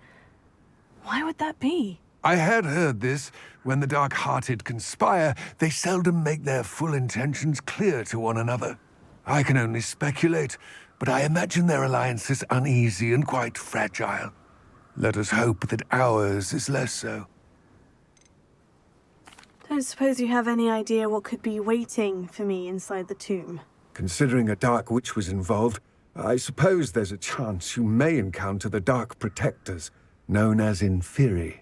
Why would that be? I had heard this. When the dark-hearted conspire, they seldom make their full intentions clear to one another. I can only speculate, but I imagine their alliance is uneasy and quite fragile. Let us hope that ours is less so. Don't suppose you have any idea what could be waiting for me inside the tomb? Considering a dark witch was involved, I suppose there's a chance you may encounter the Dark Protectors, known as Inferi.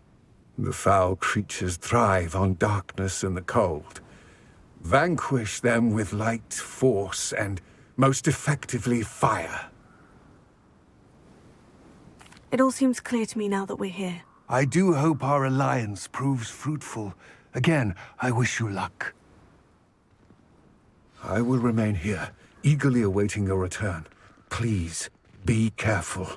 The foul creatures thrive on darkness and the cold. Vanquish them with light, force, and, most effectively, fire. It all seems clear to me now that we're here. I do hope our alliance proves fruitful. Again, I wish you luck. I will remain here, eagerly awaiting your return. Please, be careful.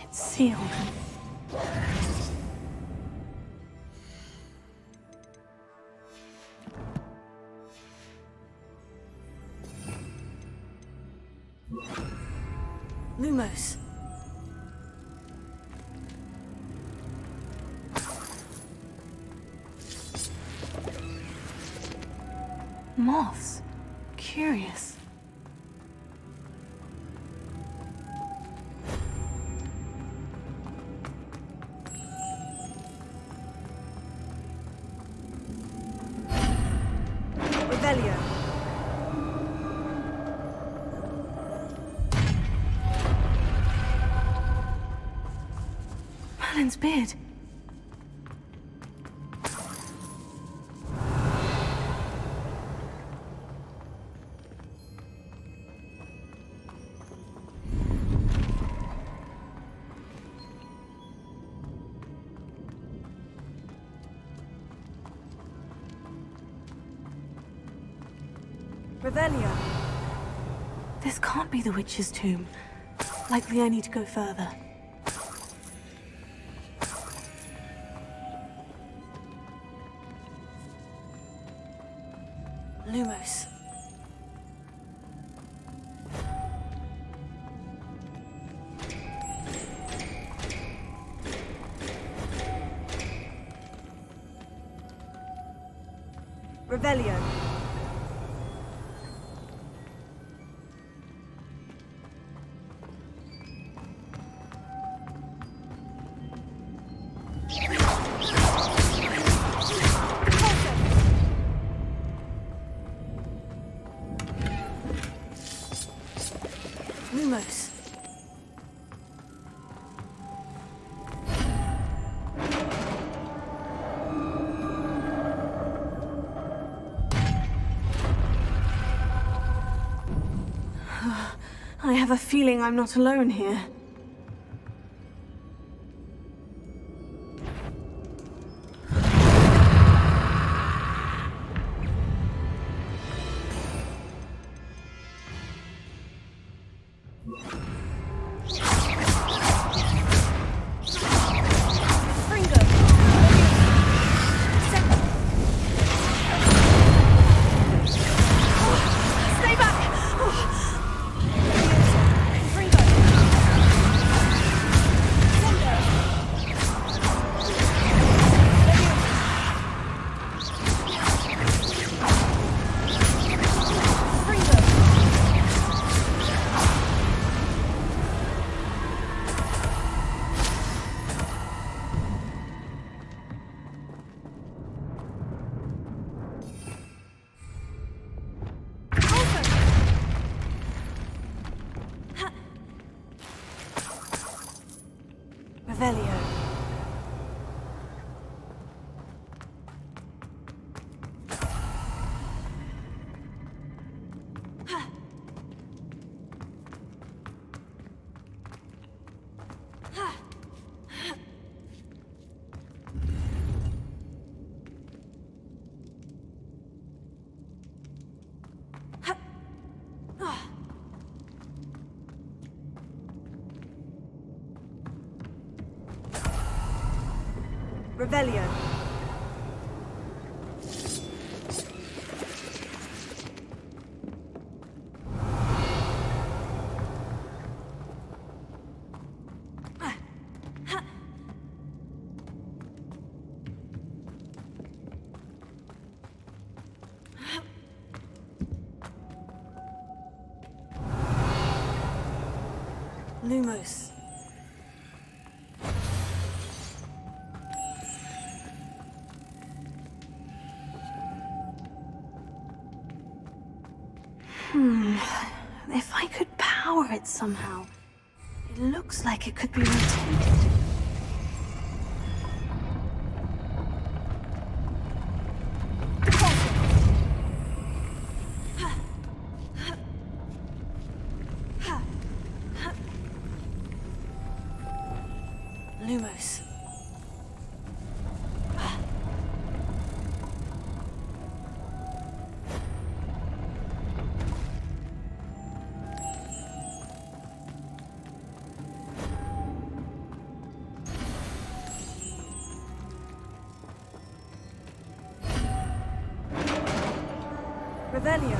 It's sealed. Lumos. Moths. Curious. Merlin's beard. Revelio. This can't be the witch's tomb. Likely I need to go further. Lumos. Revelio. Lumos. I have a feeling I'm not alone here. Revelio. Revelio. Lumos. If I could power it somehow, it looks like it could be rotated. Lumos. Revelio.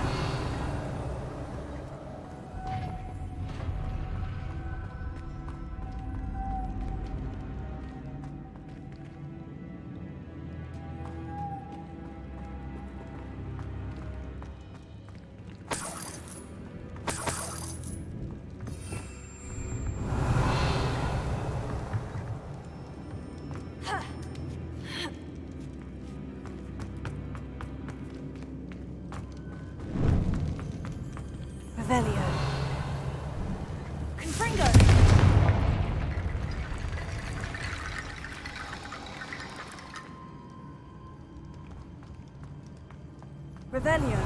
Revelio.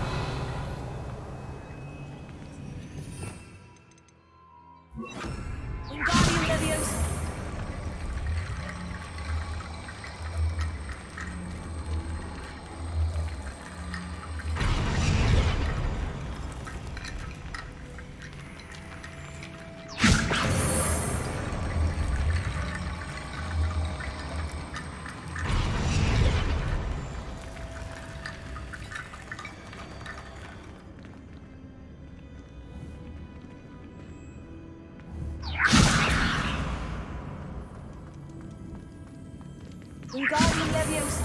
Wingardium Leviosa. Wingardium Leviosa.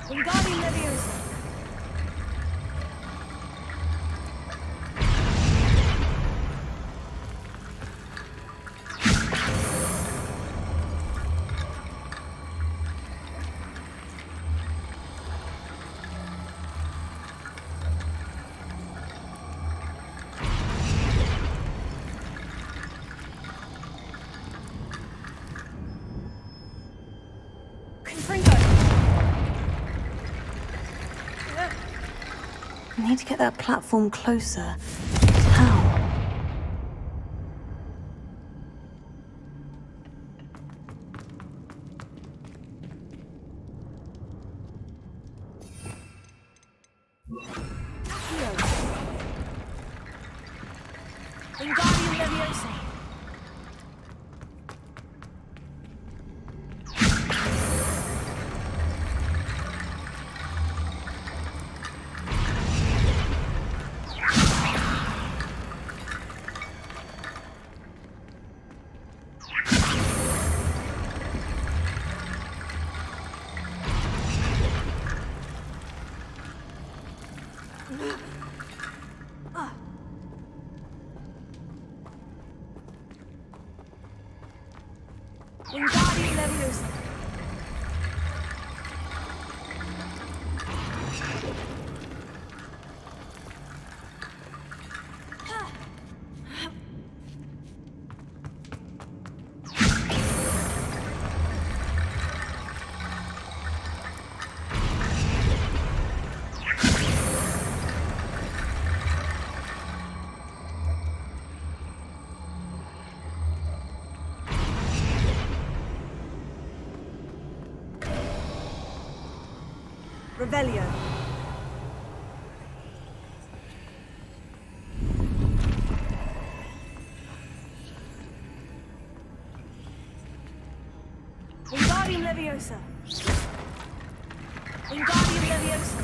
Wingardium Leviosa. I need to get that platform closer. How? Wingardium Leviosa. Wingardium Leviosa. Revelio. Wingardium Leviosa. Wingardium Leviosa.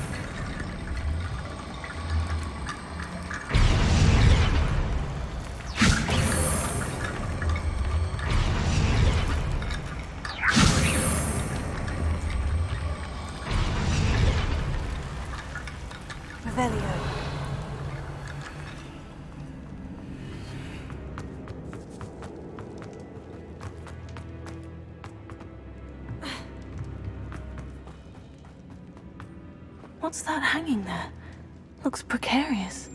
Revelio. What's that hanging there? Looks precarious.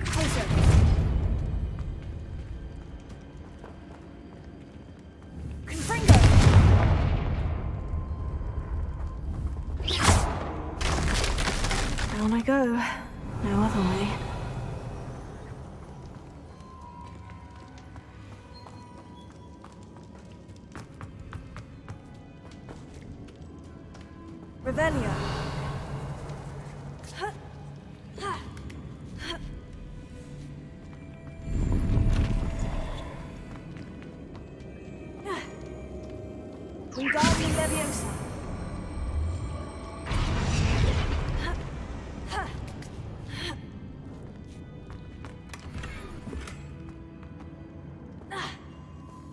Closer. Confringo. Down I go. No other way. Revelio. Wingardium Leviosa.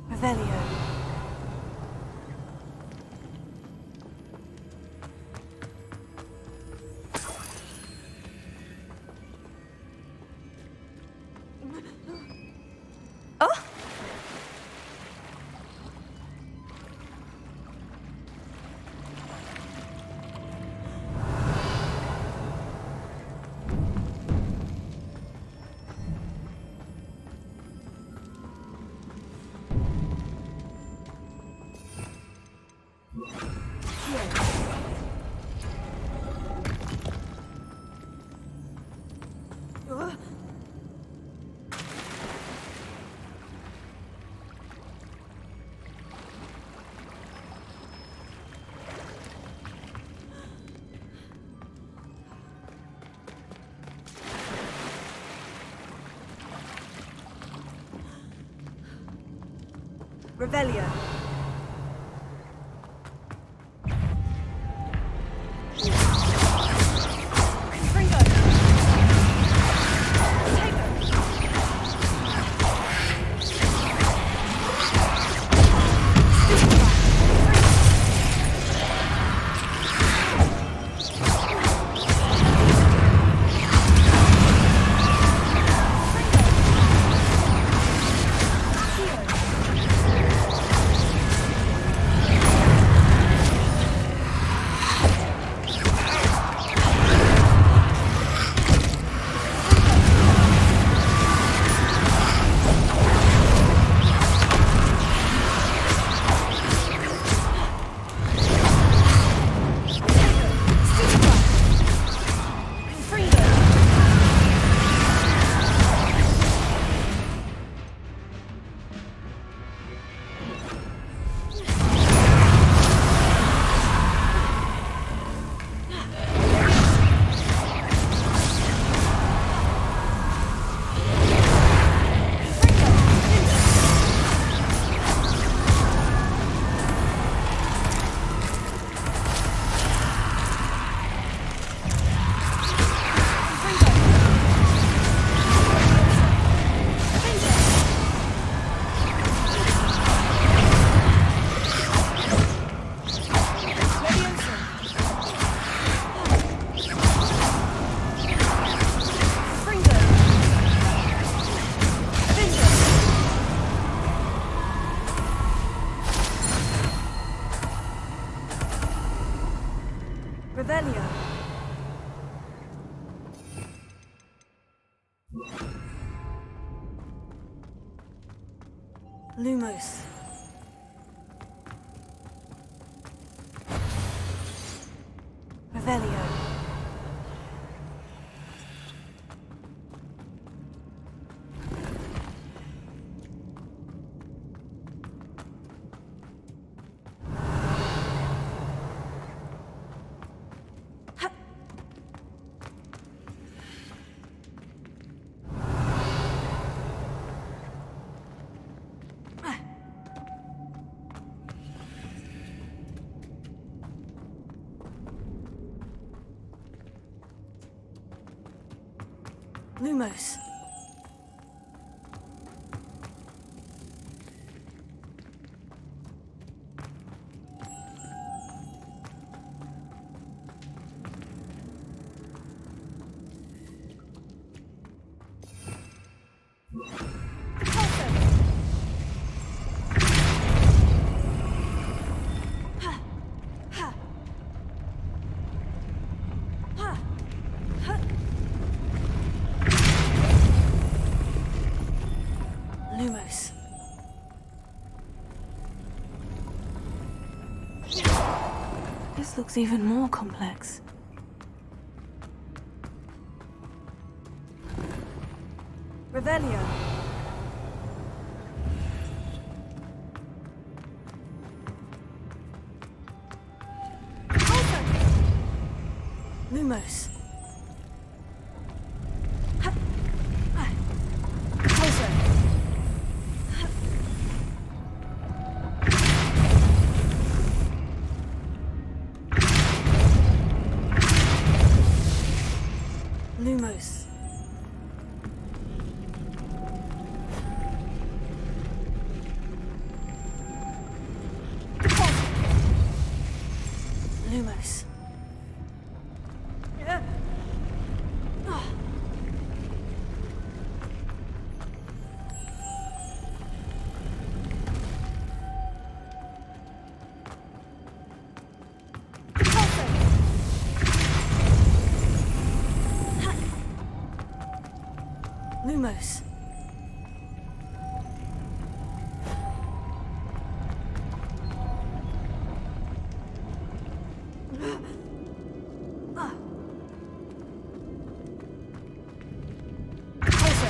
Revelio. Revelio. Revelio. Lumos. Revelio. Lumos. Lumos. This looks even more complex. Revelio. Lumos. Lumos. Lumos. Lumos. Also,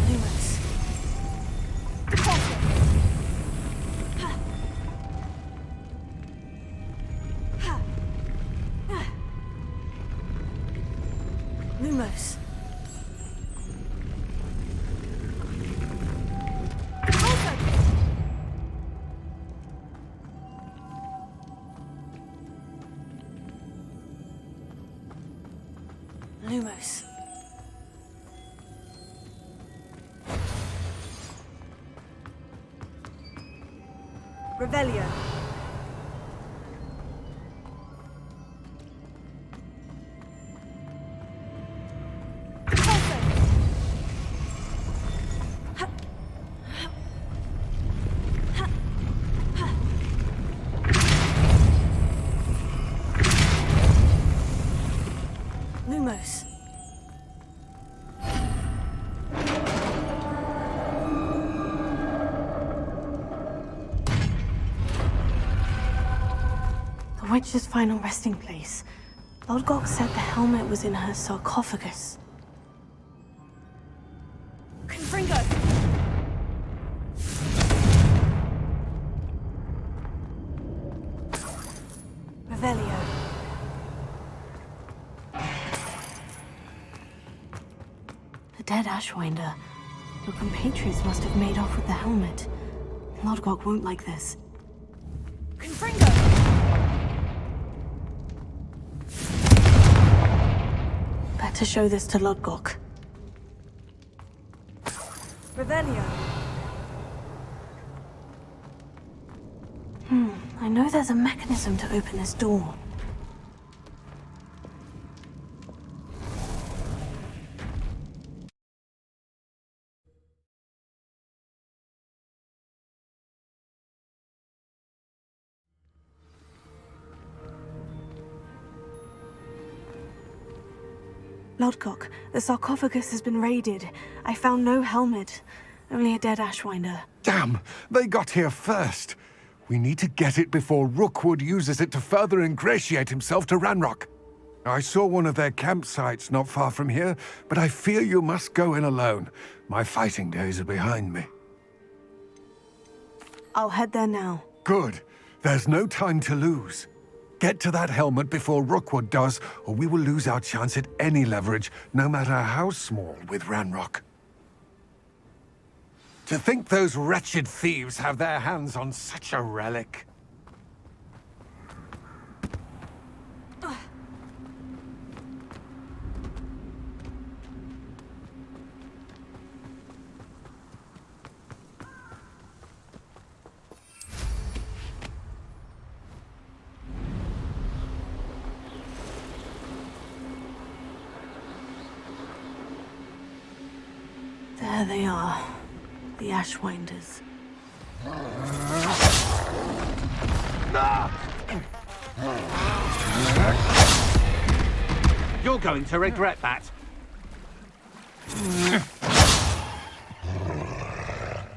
Lumos. Lumos. Lumos. Revelio. Lumos. The witch's final resting place. Lodgok said the helmet was in her sarcophagus. Confringo! Revelio. The dead Ashwinder. Your compatriots must have made off with the helmet. Lodgok won't like this. Confringo! Better show this to Lodgok. Revelio. I know there's a mechanism to open this door. Lodgok, the sarcophagus has been raided. I found no helmet, only a dead Ashwinder. Damn! They got here first. We need to get it before Rookwood uses it to further ingratiate himself to Ranrock. I saw one of their campsites not far from here, but I fear you must go in alone. My fighting days are behind me. I'll head there now. Good. There's no time to lose. Get to that helmet before Rookwood does, or we will lose our chance at any leverage, no matter how small, with Ranrock. To think those wretched thieves have their hands on such a relic. There they are, the Ashwinders. You're going to regret that.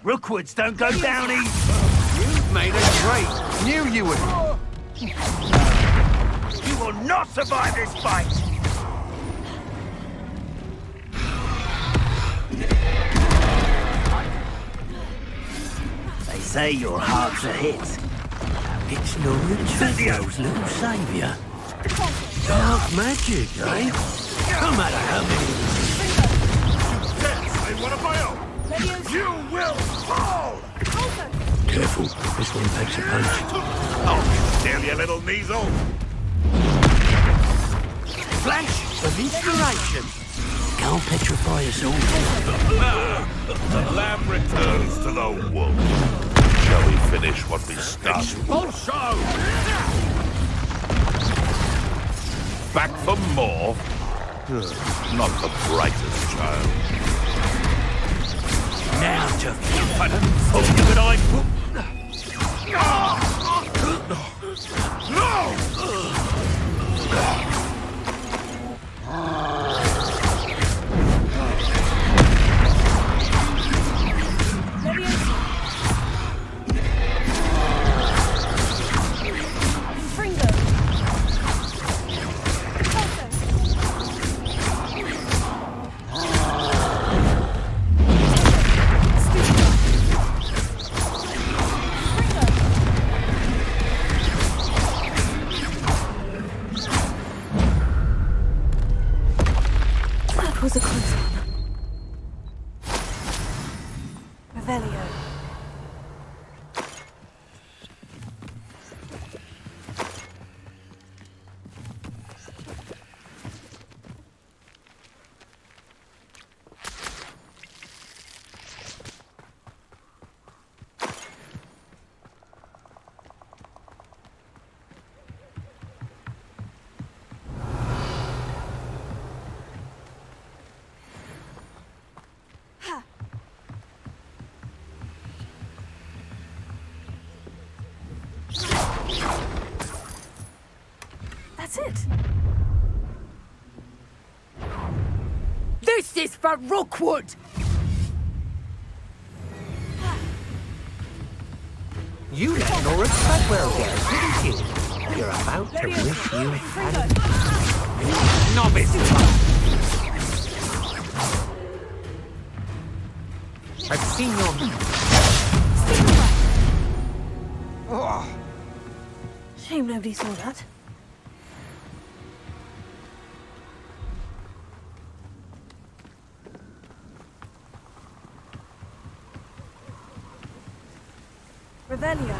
Rookwoods don't go down easy. You've made a trade. Knew you would. You will not survive this fight. They say your heart's a hit. It's Norwich little saviour. Dark magic, eh? No matter how many... Yes, I want to fail! You will fall! Careful, this one takes a punch. Oh, still, you little measle! Flash of inspiration! Can't petrify us all. The lamb returns to the wolf. Shall we finish what we started? Expulso! Back for more? Not the brightest child. Now to oh, you and I. was a close one. Revelio. That's it. This is for Rookwood! You let Laura Treadwell go, didn't you? You're about to wish you had... Novice! I've seen your... Oh. Shame nobody saw that. Revelio.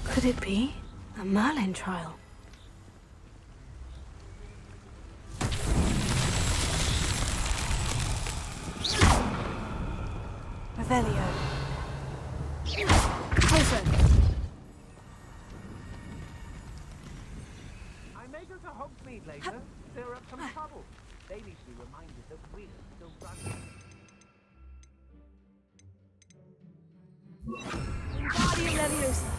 Could it be a Merlin trial? Revelio. Closer. I may go to Hogsmeade later, stir up some trouble. They need to be reminded that we're still running. Wingardium Leviosa.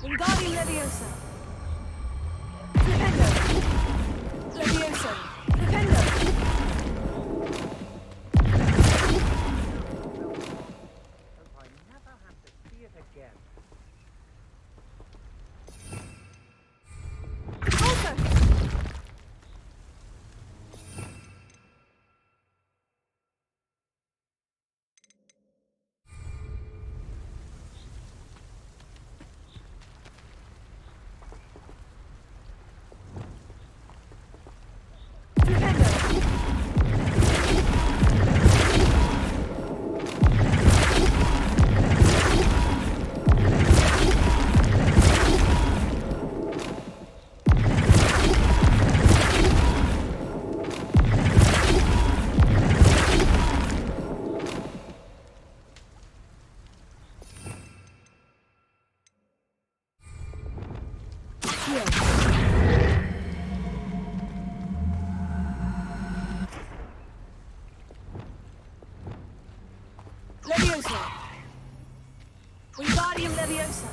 Wingardium Leviosa. Flipendo. Leviosa. Flipendo. I never have to see it again. Closer. Leviosa. Wingardium Leviosa.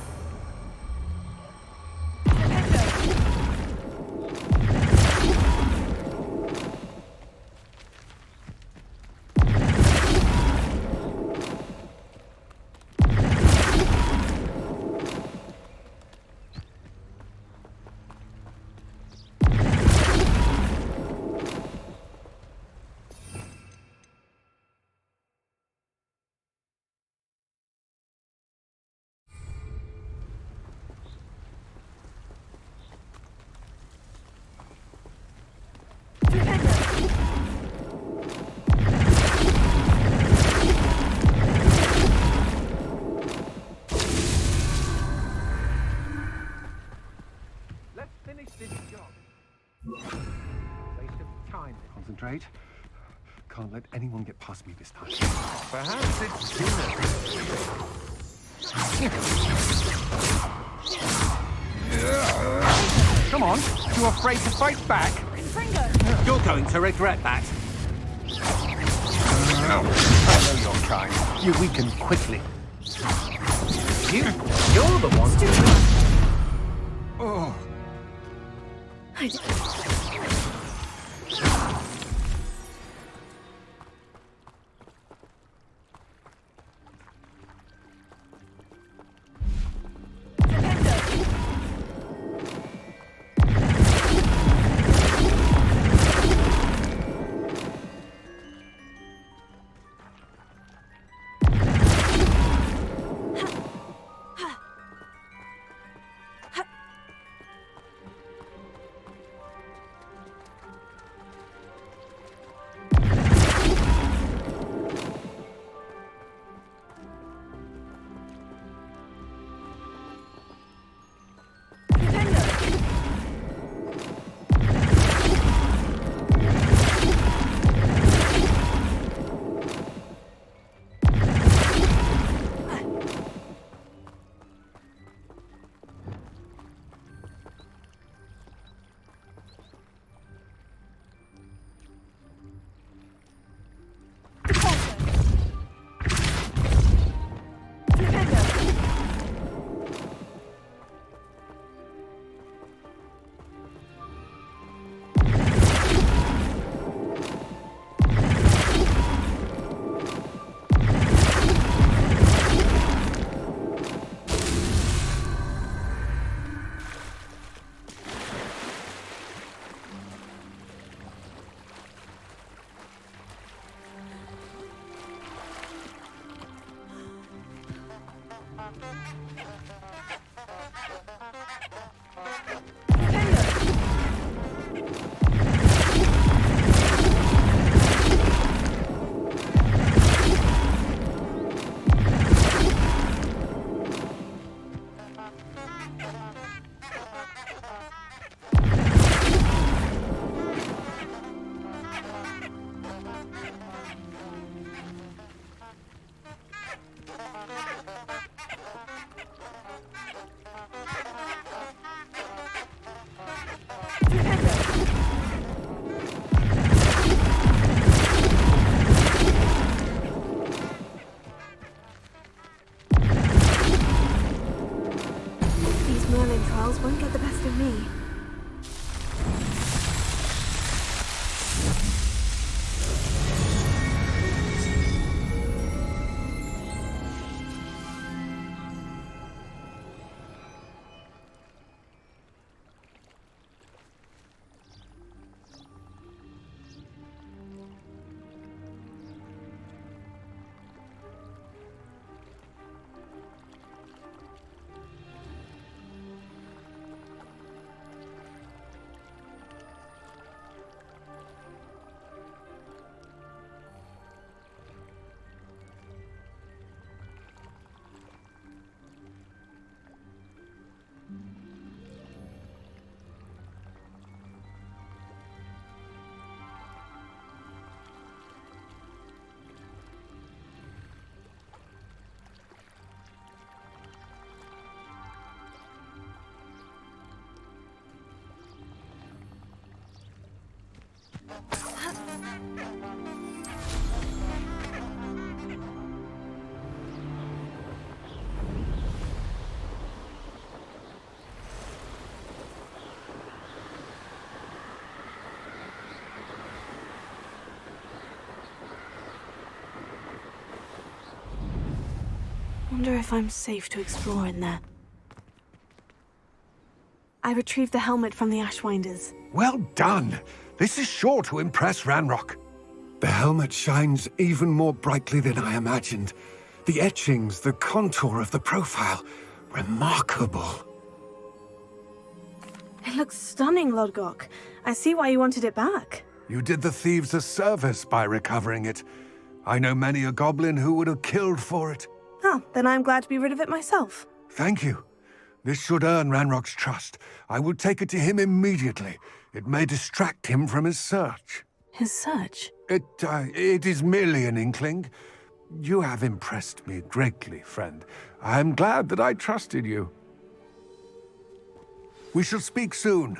right. Can't let anyone get past me this time. Perhaps it's dinner. Come on, you afraid to fight back? You're going to regret that. I know your kind. You weaken quickly. You're the one. Oh. Won't get the best of me. Wonder if I'm safe to explore in there. I retrieved the helmet from the Ashwinders. Well done! This is sure to impress Ranrock. The helmet shines even more brightly than I imagined. The etchings, the contour of the profile. Remarkable. It looks stunning, Lodgok. I see why you wanted it back. You did the thieves a service by recovering it. I know many a goblin who would have killed for it. Oh, then I'm glad to be rid of it myself. Thank you. This should earn Ranrock's trust. I will take it to him immediately. It may distract him from his search. His search? It is merely an inkling. You have impressed me greatly, friend. I am glad that I trusted you. We shall speak soon.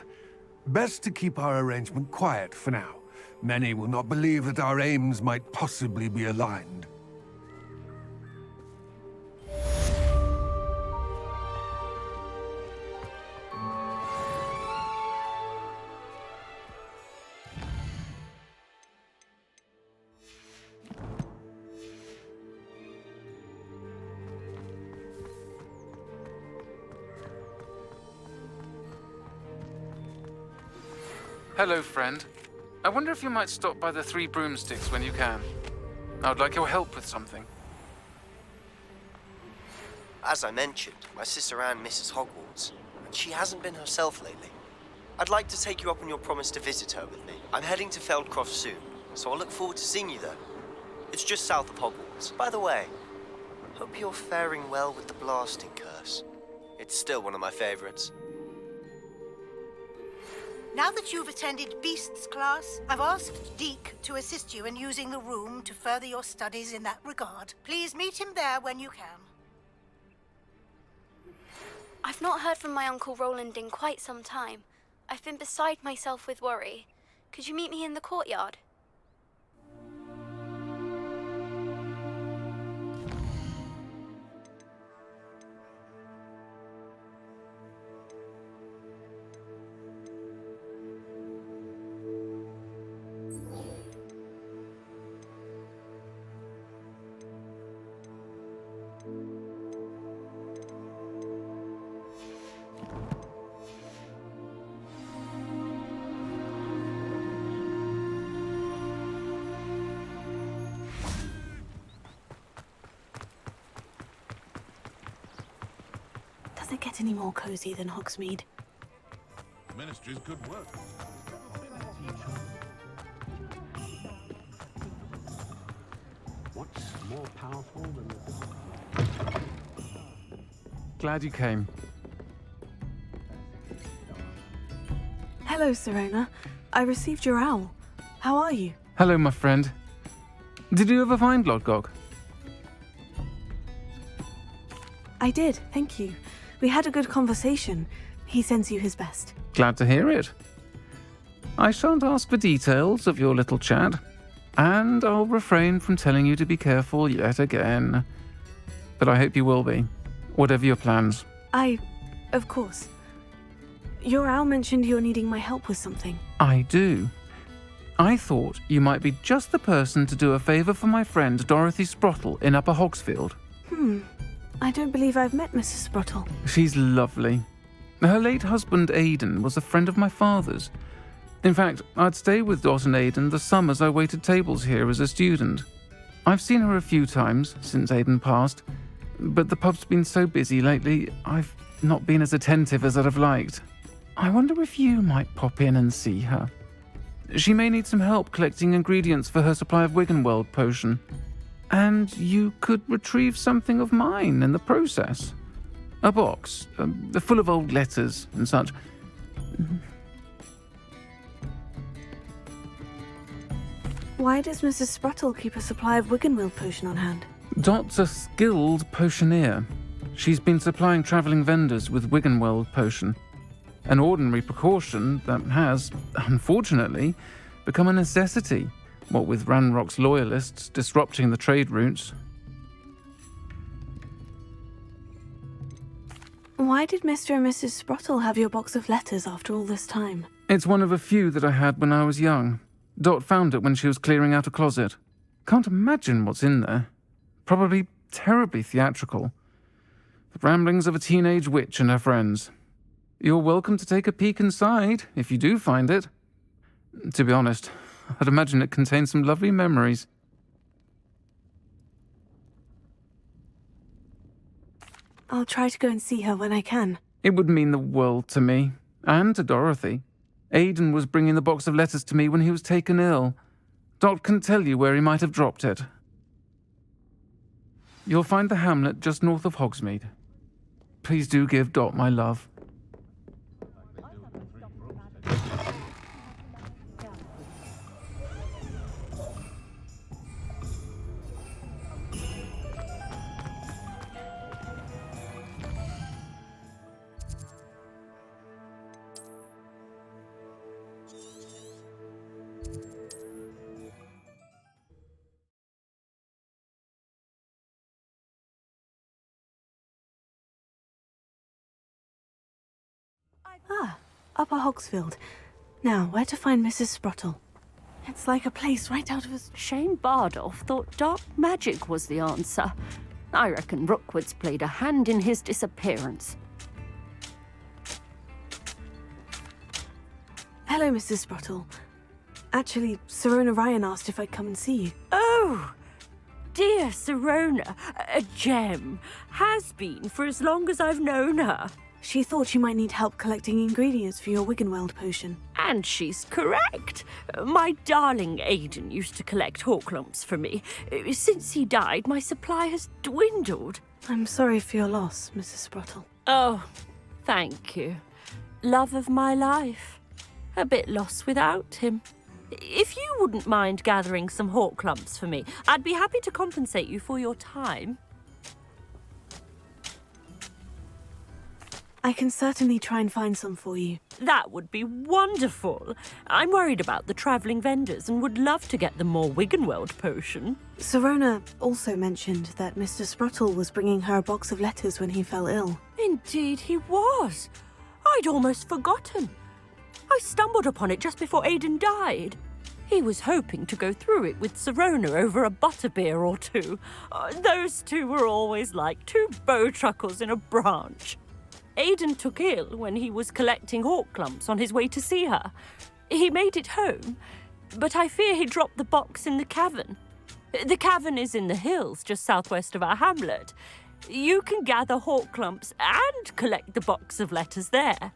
Best to keep our arrangement quiet for now. Many will not believe that our aims might possibly be aligned. Hello, friend. I wonder if you might stop by the Three Broomsticks when you can. I would like your help with something. As I mentioned, my sister Anne misses Hogwarts, and she hasn't been herself lately. I'd like to take you up on your promise to visit her with me. I'm heading to Feldcroft soon, so I'll look forward to seeing you there. It's just south of Hogwarts. By the way, hope you're faring well with the blasting curse. It's still one of my favorites. Now that you've attended Beasts class, I've asked Deke to assist you in using the room to further your studies in that regard. Please meet him there when you can. I've not heard from my Uncle Roland in quite some time. I've been beside myself with worry. Could you meet me in the courtyard? Does it get any more cozy than Hogsmeade? Ministry's good work. What's more powerful than Glad you came. Hello, Serena. I received your owl. How are you? Hello, my friend. Did you ever find Lodgok? I did, thank you. We had a good conversation. He sends you his best. Glad to hear it. I shan't ask for details of your little chat, and I'll refrain from telling you to be careful yet again. But I hope you will be, whatever your plans. Of course. Your owl mentioned you're needing my help with something. I do. I thought you might be just the person to do a favour for my friend Dorothy Sprottle in Upper Hogsfield. I don't believe I've met Mrs. Sprottle. She's lovely. Her late husband Aidan was a friend of my father's. In fact, I'd stay with Dot and Aidan the summers I waited tables here as a student. I've seen her a few times since Aidan passed, but the pub's been so busy lately, I've not been as attentive as I'd have liked. I wonder if you might pop in and see her. She may need some help collecting ingredients for her supply of Wiggenweld potion. And you could retrieve something of mine in the process. A box, full of old letters and such. Why does Mrs. Sprottle keep a supply of Wiggenweld potion on hand? Dot's a skilled potioneer. She's been supplying travelling vendors with Wiggenweld potion. An ordinary precaution that has, unfortunately, become a necessity, what with Ranrock's loyalists disrupting the trade routes. Why did Mr. and Mrs. Sprottle have your box of letters after all this time? It's one of a few that I had when I was young. Dot found it when she was clearing out a closet. Can't imagine what's in there. Probably terribly theatrical. The ramblings of a teenage witch and her friends. You're welcome to take a peek inside, if you do find it. To be honest, I'd imagine it contains some lovely memories. I'll try to go and see her when I can. It would mean the world to me, and to Dorothy. Aidan was bringing the box of letters to me when he was taken ill. Dot can tell you where he might have dropped it. You'll find the hamlet just north of Hogsmeade. Please do give Dot my love. Ah, Upper Hogsfield. Now, where to find Mrs. Sprottle? It's like a place right out of a... Shane Bardolph thought dark magic was the answer. I reckon Rookwood's played a hand in his disappearance. Hello, Mrs. Sprottle. Actually, Sirona Ryan asked if I'd come and see you. Oh! Dear Sirona, a gem. Has been for as long as I've known her. She thought you might need help collecting ingredients for your Wiggenweld potion. And she's correct. My darling Aidan used to collect hawk lumps for me. Since he died, my supply has dwindled. I'm sorry for your loss, Mrs. Sprottle. Oh, thank you. Love of my life. A bit lost without him. If you wouldn't mind gathering some hawk lumps for me, I'd be happy to compensate you for your time. I can certainly try and find some for you. That would be wonderful. I'm worried about the travelling vendors and would love to get them more Wiggenweld potion. Sirona also mentioned that Mr. Sprottle was bringing her a box of letters when he fell ill. Indeed he was. I'd almost forgotten. I stumbled upon it just before Aidan died. He was hoping to go through it with Sirona over a butterbeer or two. Those two were always like two bowtruckles in a branch. Aidan took ill when he was collecting hawk lumps on his way to see her. He made it home, but I fear he dropped the box in the cavern. The cavern is in the hills just southwest of our hamlet. You can gather hawk lumps and collect the box of letters there.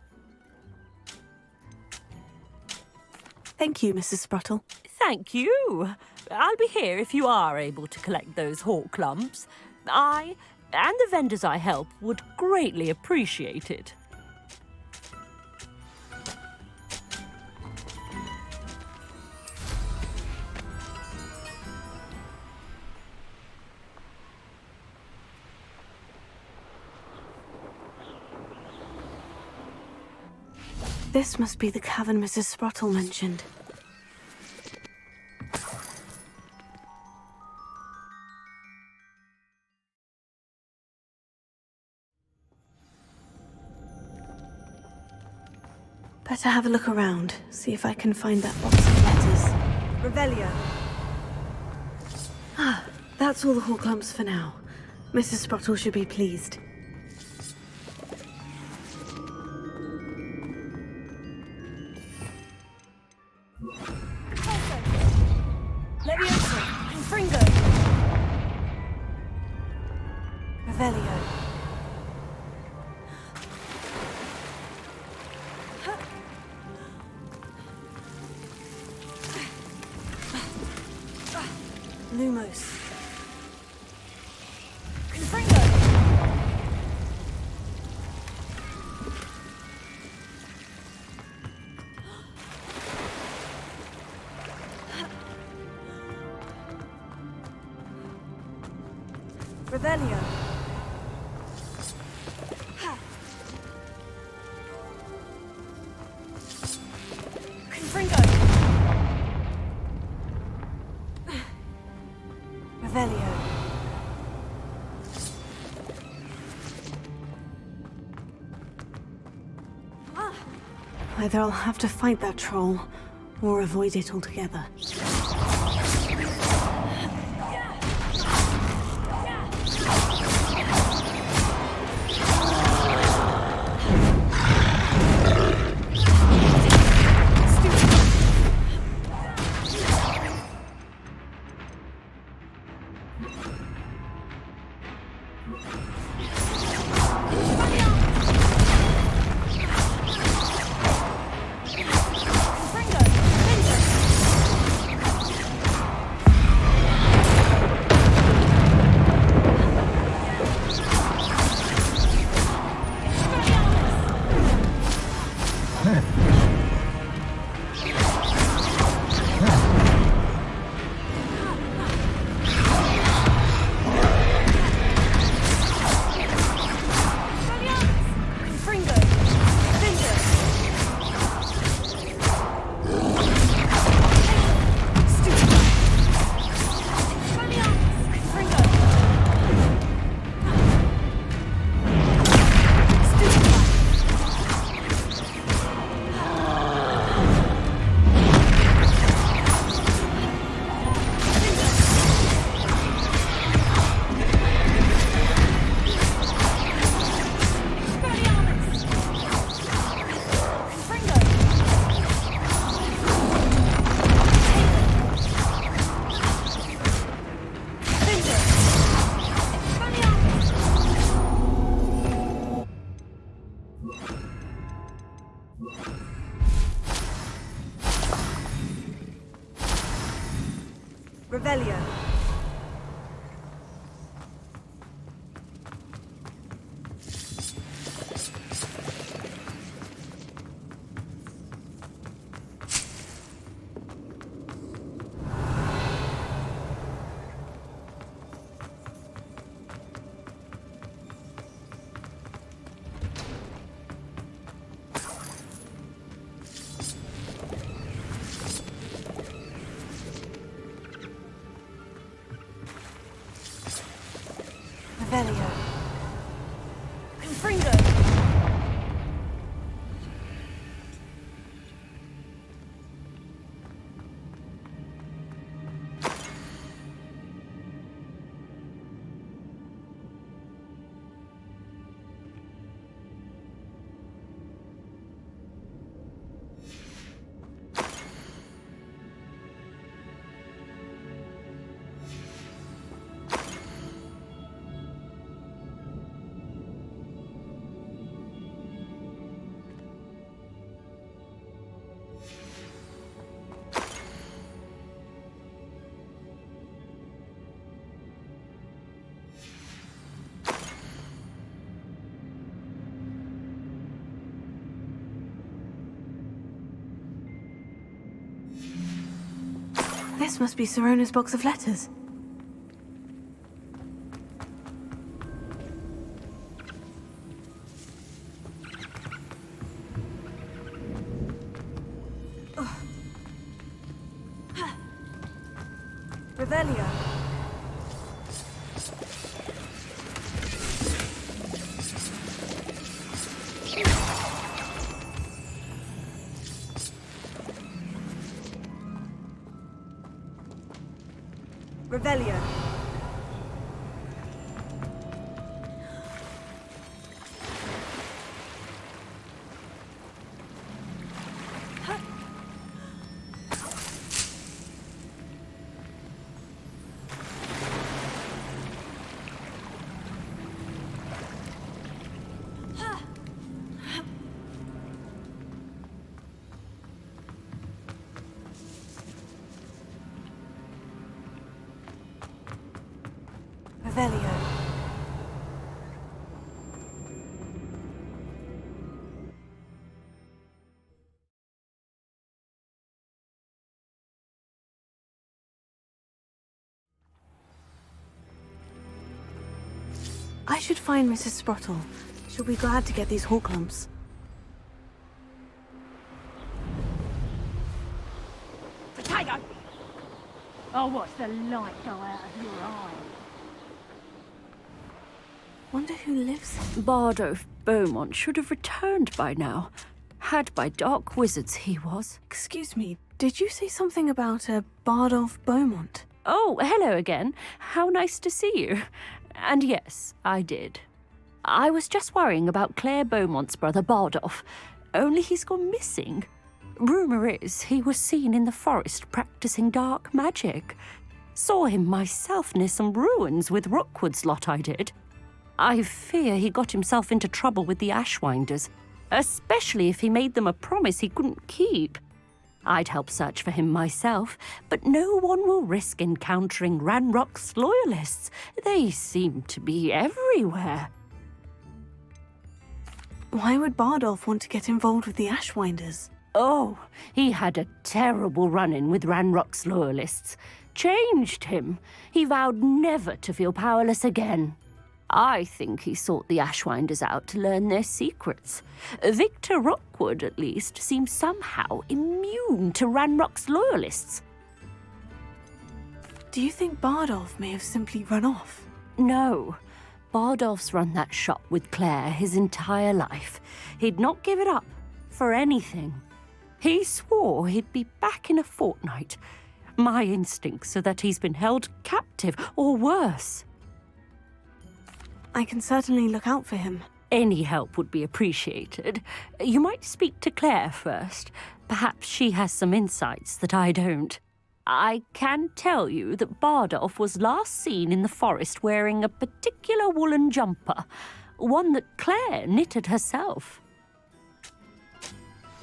Thank you, Mrs. Sprottle. Thank you. I'll be here if you are able to collect those hawk lumps. I and the vendors I help would greatly appreciate it. This must be the cavern Mrs. Sprottle mentioned. Better have a look around, see if I can find that box of letters. Revelio. Ah, that's all the hawk lumps for now. Mrs. Sprottle should be pleased. Leviosa. Confringo. Revelio. Lumos. Confringo. Revelio. Confringo. Revelio. Either I'll have to fight that troll, or avoid it altogether. Revelio. Revelio. Confringo. This must be Sirona's box of letters. Revelio. Revelio. Revelio. I should find Mrs. Sprottle. She'll be glad to get these hawk lumps. Potato! Oh, watch the light go out of your eye. Wonder who lives here. Bardolph Beaumont should have returned by now. Had by dark wizards, he was. Excuse me, did you say something about a Bardolph Beaumont? Oh, hello again. How nice to see you. And yes, I did. I was just worrying about Claire Beaumont's brother Bardolph. Only he's gone missing. Rumour is he was seen in the forest practicing dark magic. Saw him myself near some ruins with Rookwood's lot, I did. I fear he got himself into trouble with the Ashwinders, especially if he made them a promise he couldn't keep. I'd help search for him myself, but no one will risk encountering Ranrock's loyalists. They seem to be everywhere. Why would Bardolph want to get involved with the Ashwinders? Oh, he had a terrible run-in with Ranrock's loyalists. Changed him. He vowed never to feel powerless again. I think he sought the Ashwinders out to learn their secrets. Victor Rookwood, at least, seems somehow immune to Ranrock's loyalists. Do you think Bardolph may have simply run off? No. Bardolph's run that shop with Claire his entire life. He'd not give it up for anything. He swore he'd be back in a fortnight. My instincts are that he's been held captive, or worse. I can certainly look out for him. Any help would be appreciated. You might speak to Claire first. Perhaps she has some insights that I don't. I can tell you that Bardolph was last seen in the forest wearing a particular woolen jumper, one that Claire knitted herself.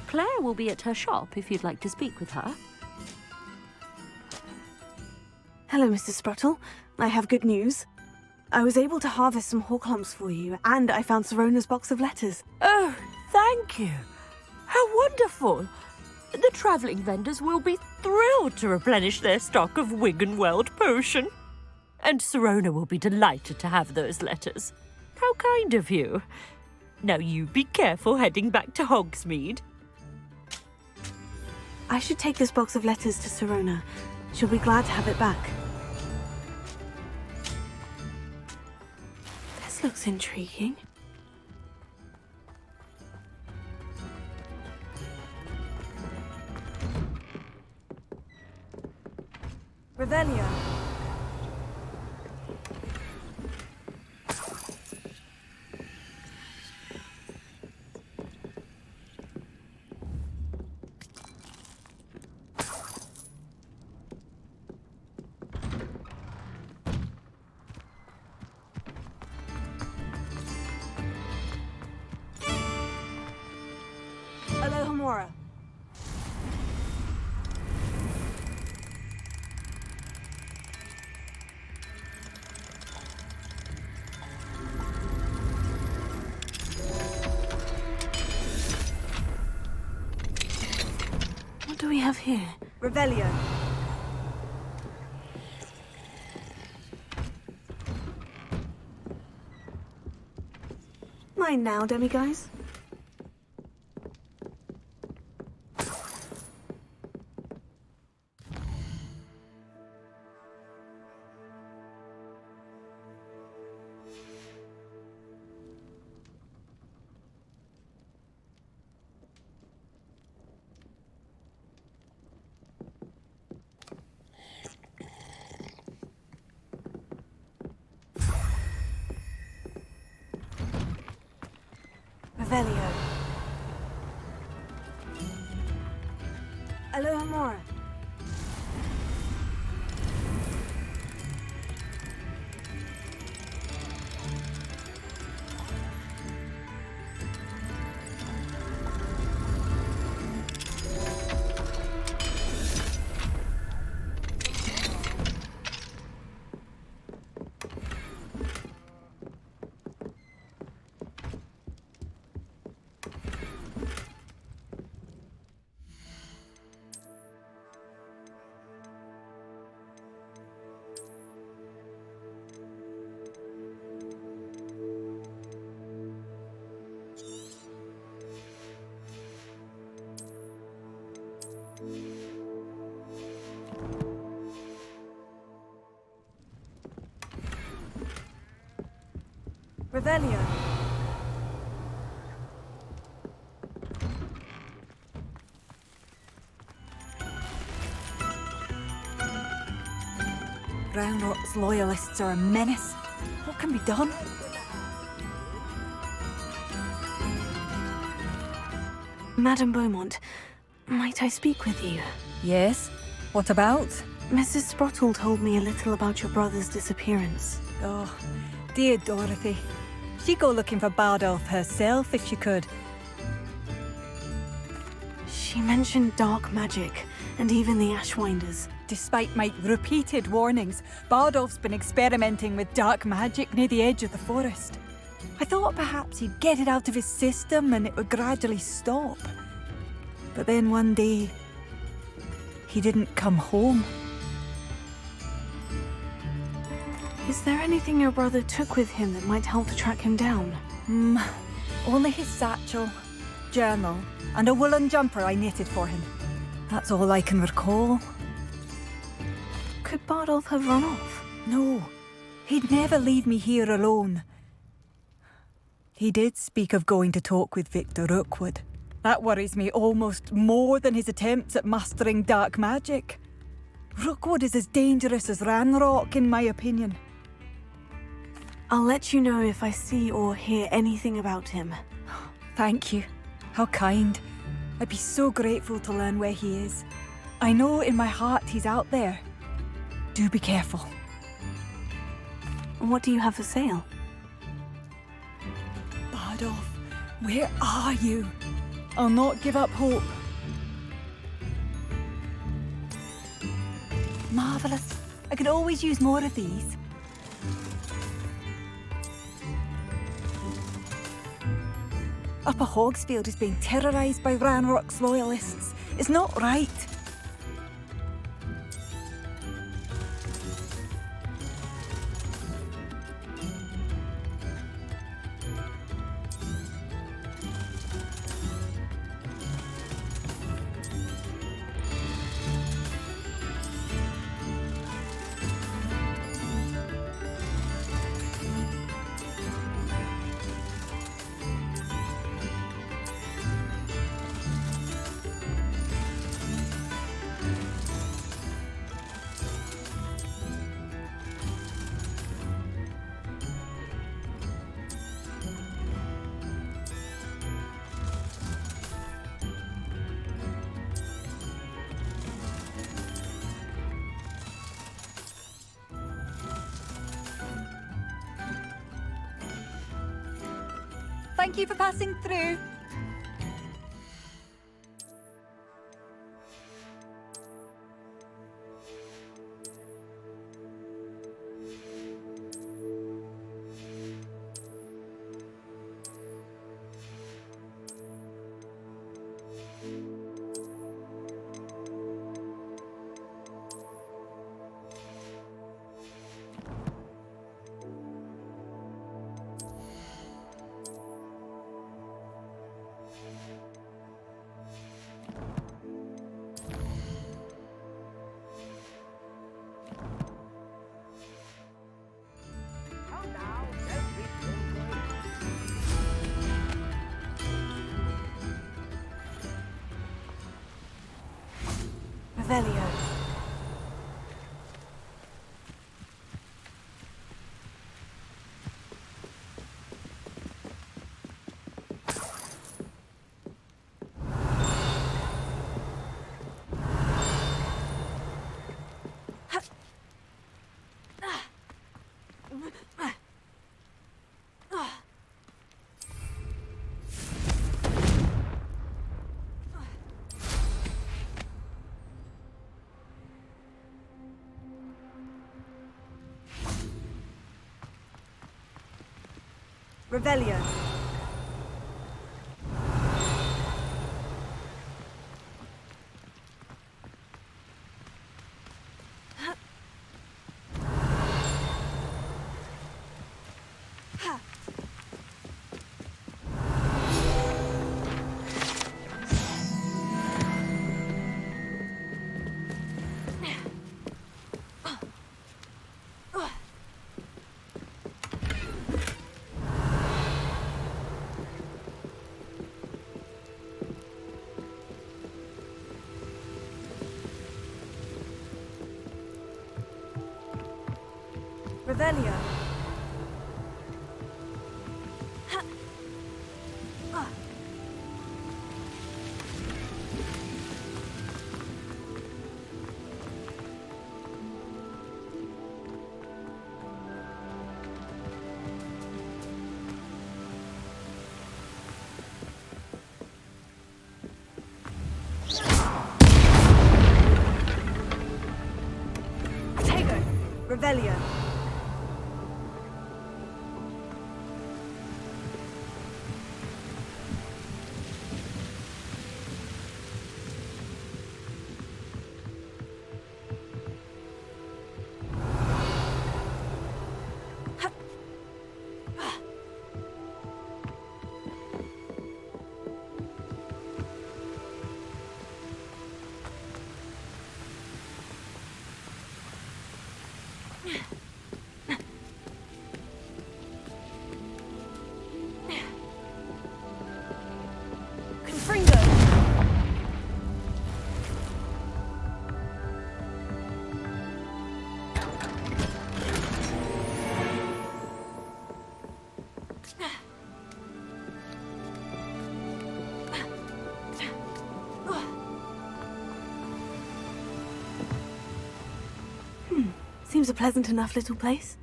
Claire will be at her shop if you'd like to speak with her. Hello, Mr. Spruttle. I have good news. I was able to harvest some horklumps for you, and I found Sirona's box of letters. Oh, thank you. How wonderful. The travelling vendors will be thrilled to replenish their stock of Wiggenweld potion. And Sirona will be delighted to have those letters. How kind of you. Now you be careful heading back to Hogsmeade. I should take this box of letters to Sirona. She'll be glad to have it back. This looks intriguing. Revelio. Alohomora. What do we have here? Revelio. Mine now, demiguise. Revelio. Alohomora. Revelio. Roundrock's loyalists are a menace. What can be done? Madame Beaumont, might I speak with you? Yes? What about? Mrs. Sprottle told me a little about your brother's disappearance. Oh, dear Dorothy. She'd go looking for Bardolph herself if she could. She mentioned dark magic, and even the Ashwinders. Despite my repeated warnings, Bardolph's been experimenting with dark magic near the edge of the forest. I thought perhaps he'd get it out of his system and it would gradually stop. But then one day, he didn't come home. Is there anything your brother took with him that might help to track him down? Only his satchel, journal, and a woolen jumper I knitted for him. That's all I can recall. Could Bardolph have run off? No, he'd never leave me here alone. He did speak of going to talk with Victor Rookwood. That worries me almost more than his attempts at mastering dark magic. Rookwood is as dangerous as Ranrock, in my opinion. I'll let you know if I see or hear anything about him. Thank you. How kind. I'd be so grateful to learn where he is. I know in my heart he's out there. Do be careful. What do you have for sale? Bardolph, where are you? I'll not give up hope. Marvellous. I could always use more of these. Upper Hogsfield is being terrorised by Ranrock's loyalists. It's not right. Thank you for passing through. Revelio. Revelio. Revelio. Revelio. Seems a pleasant enough little place.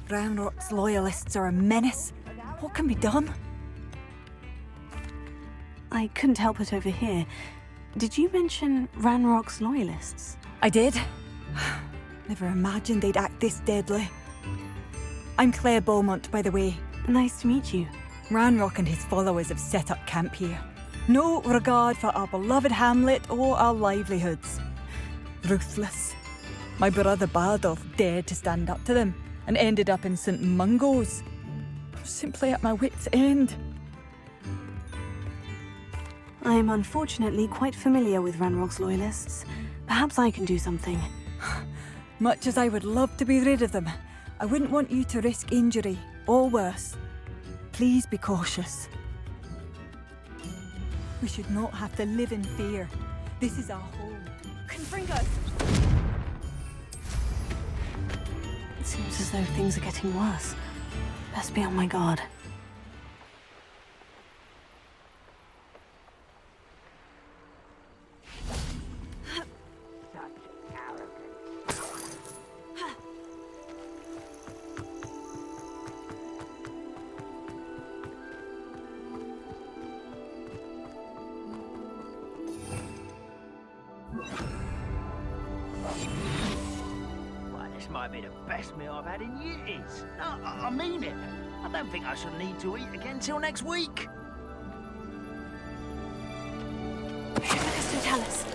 Ranrock's loyalists are a menace. What can be done? I couldn't help but overhear. Did you mention Ranrock's loyalists? I did. Never imagined they'd act this deadly. I'm Claire Beaumont, by the way. Nice to meet you. Ranrock and his followers have set up camp here. No regard for our beloved hamlet or our livelihoods. Ruthless. My brother Bardolph dared to stand up to them and ended up in St. Mungo's. I'm simply at my wit's end. I am unfortunately quite familiar with Ranrock's loyalists. Perhaps I can do something. Much as I would love to be rid of them, I wouldn't want you to risk injury, or worse. Please be cautious. We should not have to live in fear. This is our home. Confringo! It seems as though things are getting worse. Best be on my guard. Might be the best meal I've had in years. No, I mean it. I don't think I shall need to eat again till next week. Tellus.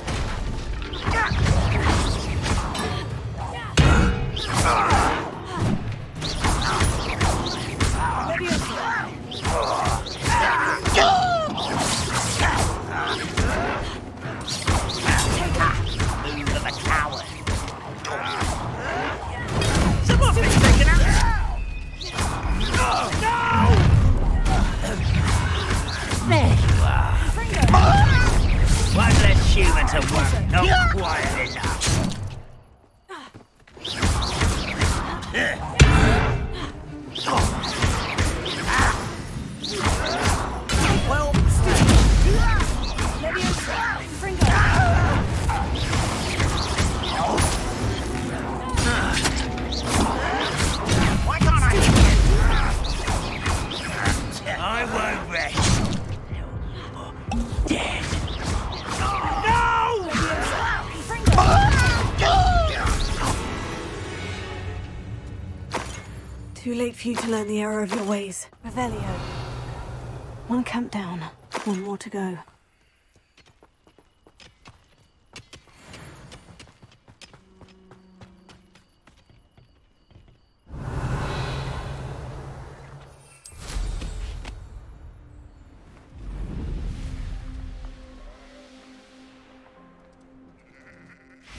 Human to work, not quiet enough. Well, why can't I won't rest. Dead. Too late for you to learn the error of your ways. Revelio. One camp down, one more to go.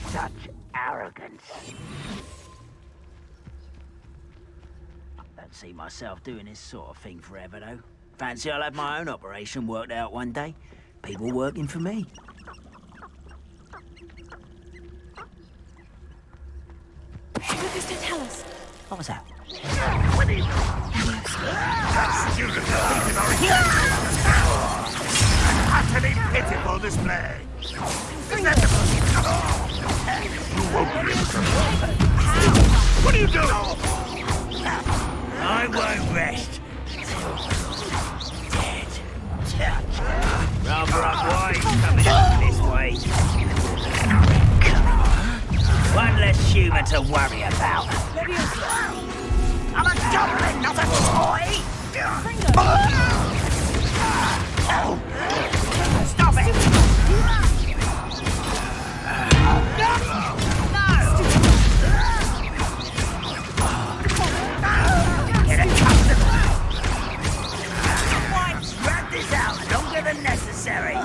Such arrogance. Don't see myself doing this sort of thing forever, though. Fancy I'll have my own operation worked out one day. People working for me. What does that tell us? What was that? What is utterly pitiful display. You won't be able to. What are you doing? I won't rest. Dead. Rather unwise coming up this way. One less human to worry about. I'm a goblin, not a toy! Stop it! Drag this out longer than necessary.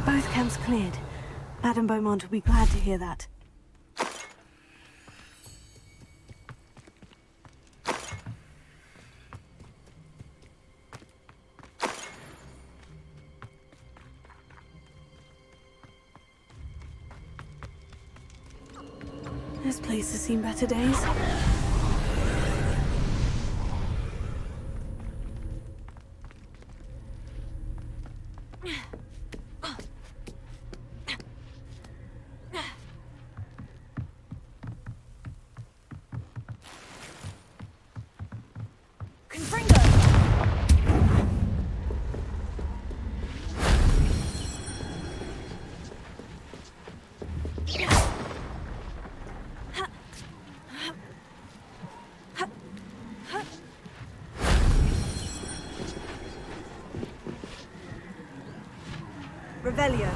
Both camps cleared. Madame Beaumont will be glad to hear that. This place has seen better days. Revelio.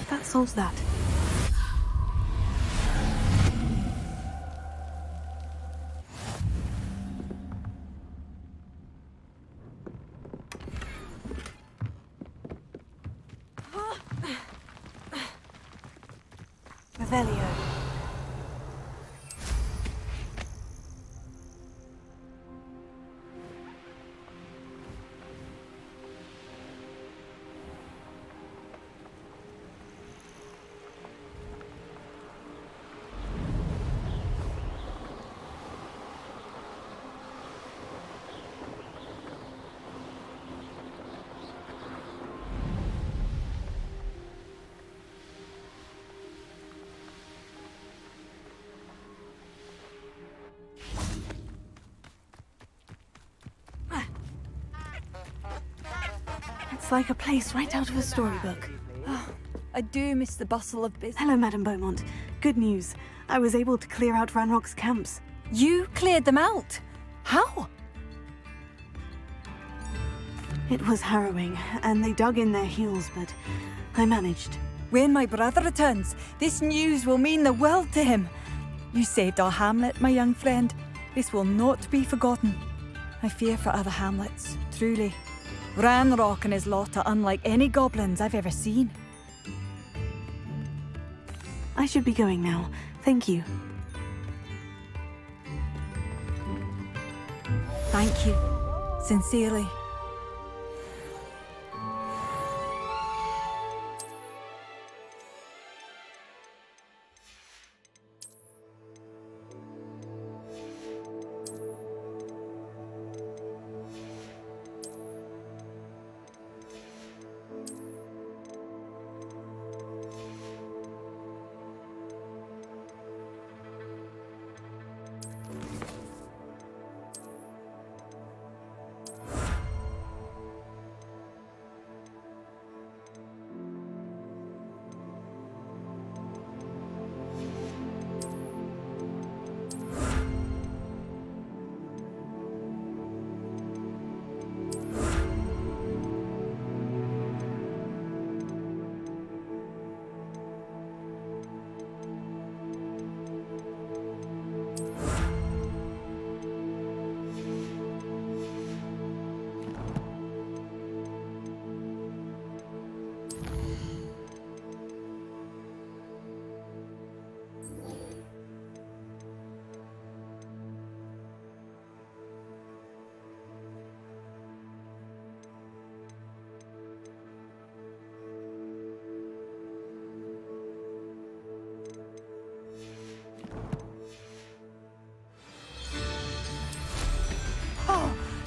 That solves that. Revelio. It's like a place right out of a storybook. Oh, I do miss the bustle of business. Hello, Madame Beaumont. Good news. I was able to clear out Ranrock's camps. You cleared them out? How? It was harrowing, and they dug in their heels, but I managed. When my brother returns, this news will mean the world to him. You saved our hamlet, my young friend. This will not be forgotten. I fear for other hamlets, truly. Ranrock and his lot are unlike any goblins I've ever seen. I should be going now. Thank you. Thank you. Sincerely.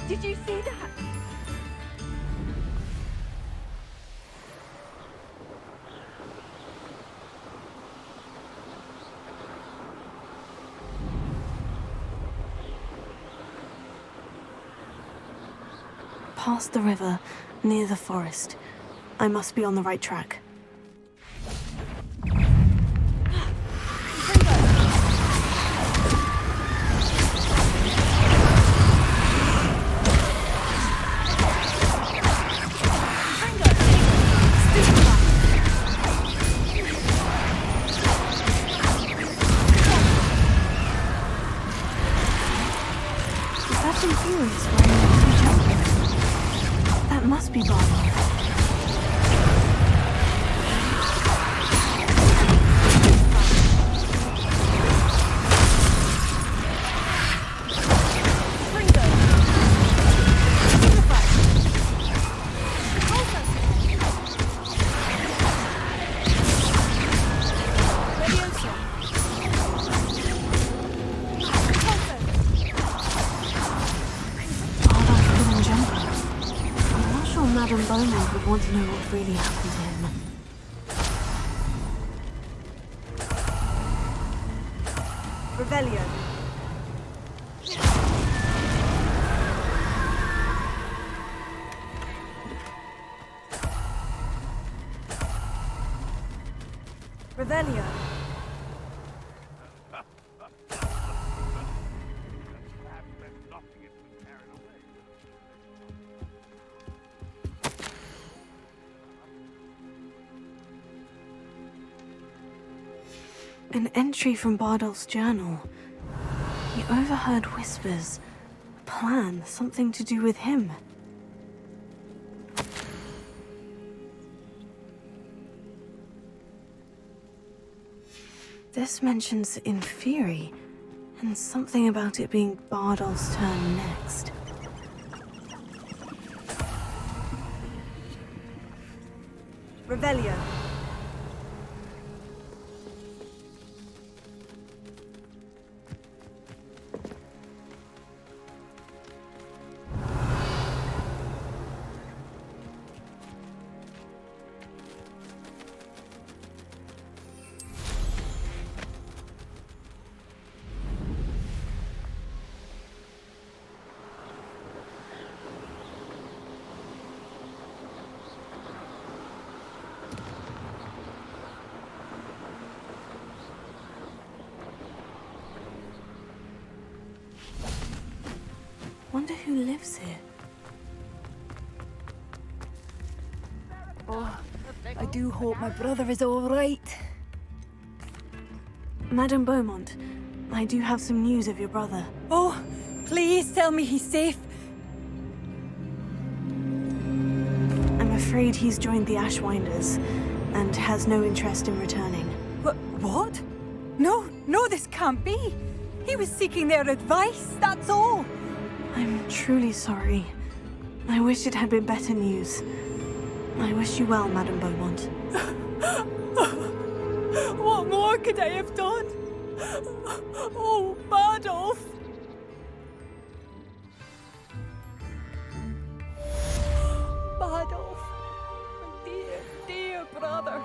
Did you see that? Past the river, near the forest. I must be on the right track. That must be Bob. Madame Beaumont would want to know what really happened to him. Revelio. Revelio. An entry from Bardolph's journal. He overheard whispers. A plan, something to do with him. This mentions Inferi, and something about it being Bardolph's turn next. Revelio. Wonder who lives here. Oh, I do hope my brother is all right. Madame Beaumont, I do have some news of your brother. Oh, please tell me he's safe. I'm afraid he's joined the Ashwinders and has no interest in returning. What? No, this can't be. He was seeking their advice, that's all. I'm truly sorry. I wish it had been better news. I wish you well, Madame Beaumont. What more could I have done? Oh, Bardolph! Bardolph, my dear, dear brother.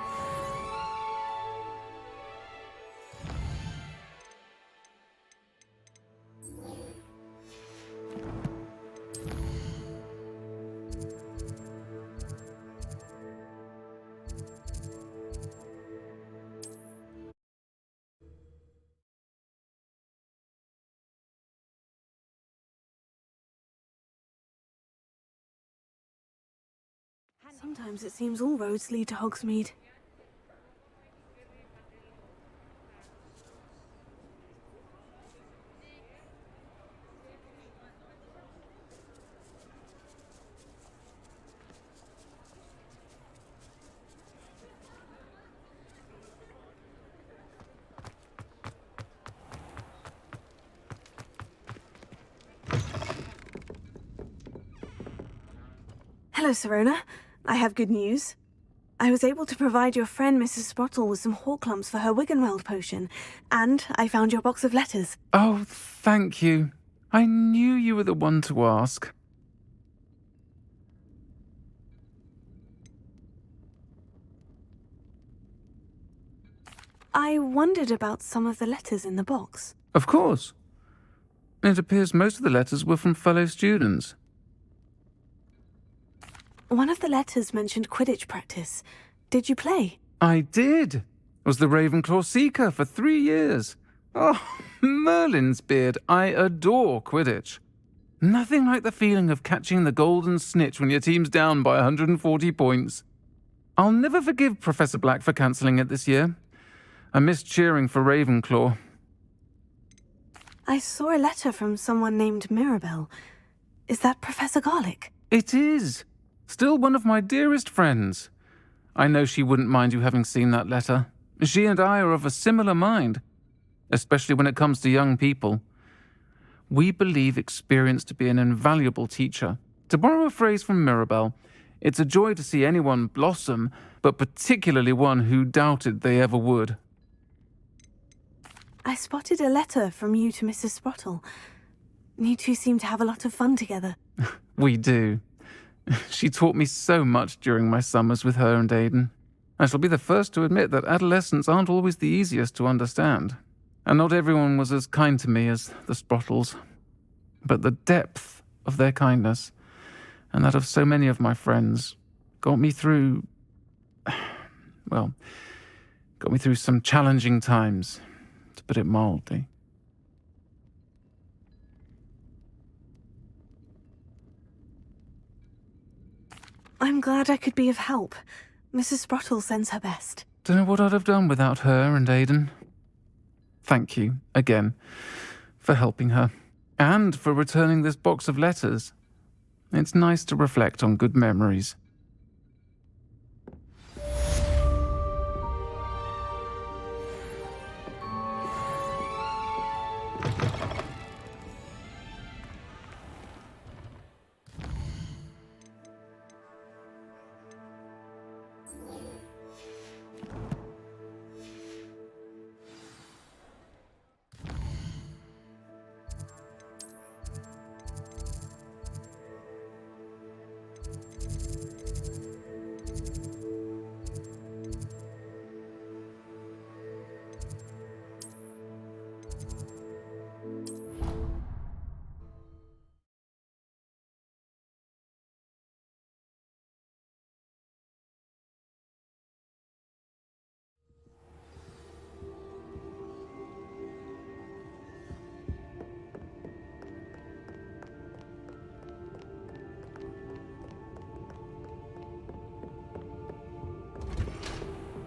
Sometimes it seems all roads lead to Hogsmeade. Hello, Serona. I have good news. I was able to provide your friend Mrs. Sprottle with some Horklumps for her Wiggenweld potion, and I found your box of letters. Oh, thank you. I knew you were the one to ask. I wondered about some of the letters in the box. Of course. It appears most of the letters were from fellow students. One of the letters mentioned Quidditch practice. Did you play? I did. Was the Ravenclaw Seeker for 3 years. Oh, Merlin's beard. I adore Quidditch. Nothing like the feeling of catching the golden snitch when your team's down by 140 points. I'll never forgive Professor Black for cancelling it this year. I missed cheering for Ravenclaw. I saw a letter from someone named Mirabelle. Is that Professor Garlick? It is. Still one of my dearest friends. I know she wouldn't mind you having seen that letter. She and I are of a similar mind, especially when it comes to young people. We believe experience to be an invaluable teacher. To borrow a phrase from Mirabelle, it's a joy to see anyone blossom, but particularly one who doubted they ever would. I spotted a letter from you to Mrs. Sprottle. You two seem to have a lot of fun together. We do. She taught me so much during my summers with her and Aidan. I shall be the first to admit that adolescents aren't always the easiest to understand. And not everyone was as kind to me as the Sprottles. But the depth of their kindness, and that of so many of my friends, got me through... well, Got me through some challenging times, to put it mildly. I'm glad I could be of help. Mrs. Sprottle sends her best. Don't know what I'd have done without her and Aidan. Thank you, again, for helping her, and for returning this box of letters. It's nice to reflect on good memories.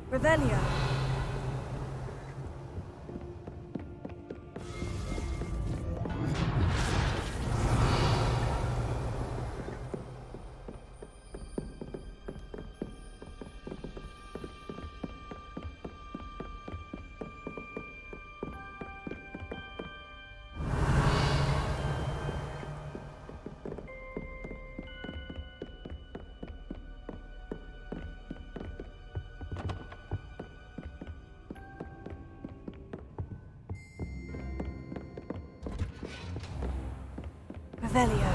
Revelio. Revelio.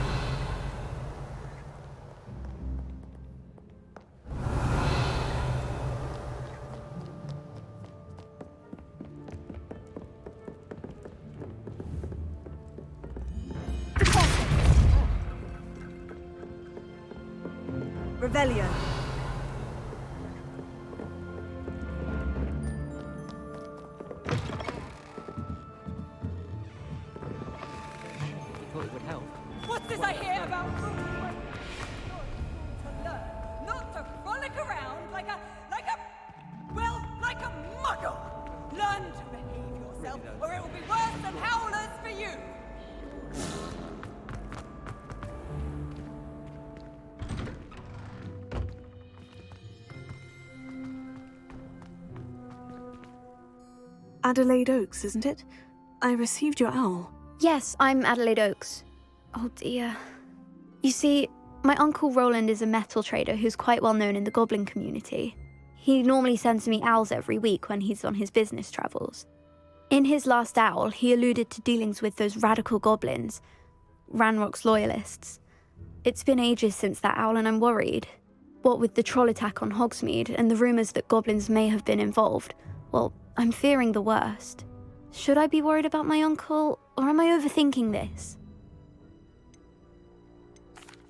Revelio. Thought it would help. What's this I hear about rules to learn, not to frolic around like a muggle? Learn to behave yourself, or it will be worse than howlers for you. Adelaide Oaks, isn't it? I received your owl. Yes, I'm Adelaide Oaks. Oh dear. You see, my Uncle Roland is a metal trader who's quite well known in the goblin community. He normally sends me owls every week when he's on his business travels. In his last owl, he alluded to dealings with those radical goblins, Ranrock's loyalists. It's been ages since that owl and I'm worried. What with the troll attack on Hogsmeade and the rumours that goblins may have been involved, well, I'm fearing the worst. Should I be worried about my uncle, or am I overthinking this?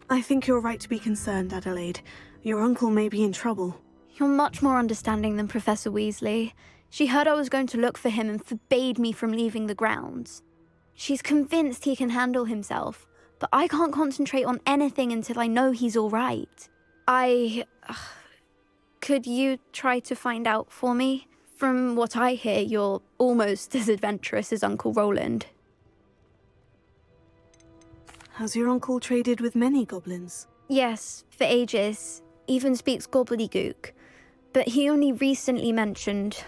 I think you're right to be concerned, Adelaide. Your uncle may be in trouble. You're much more understanding than Professor Weasley. She heard I was going to look for him and forbade me from leaving the grounds. She's convinced he can handle himself, but I can't concentrate on anything until I know he's all right. Could you try to find out for me? From what I hear, you're almost as adventurous as Uncle Roland. Has your uncle traded with many goblins? Yes, for ages. Even speaks gobbledygook. But he only recently mentioned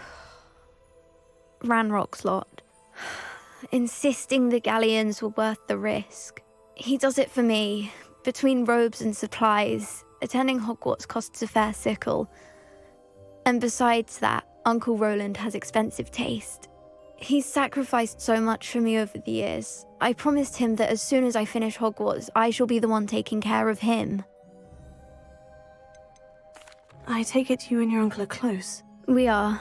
Ranrock's lot, insisting the galleons were worth the risk. He does it for me. Between robes and supplies, attending Hogwarts costs a fair sickle. And besides that, Uncle Roland has expensive taste. He's sacrificed so much for me over the years. I promised him that as soon as I finish Hogwarts, I shall be the one taking care of him. I take it you and your uncle are close. We are.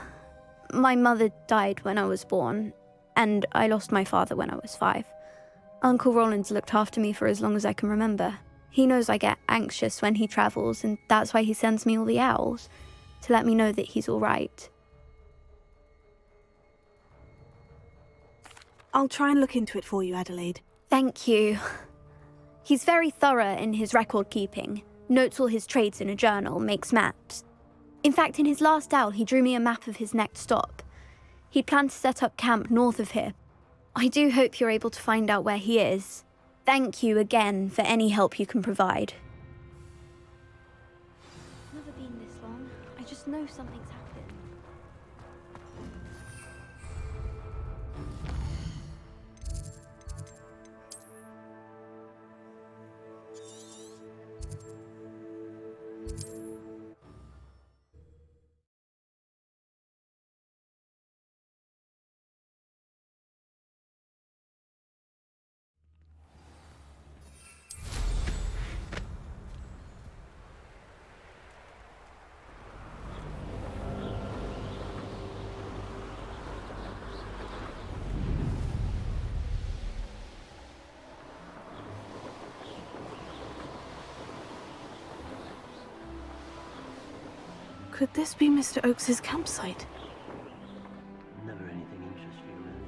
My mother died when I was born, and I lost my father when I was 5. Uncle Roland's looked after me for as long as I can remember. He knows I get anxious when he travels, and that's why he sends me all the owls, to let me know that he's all right. I'll try and look into it for you, Adelaide. Thank you. He's very thorough in his record keeping, notes all his trades in a journal, makes maps. In fact, in his last owl, he drew me a map of his next stop. He planned to set up camp north of here. I do hope you're able to find out where he is. Thank you again for any help you can provide. Never been this long. I just know something's happened. Could this be Mr. Oakes's campsite? Never anything interests you around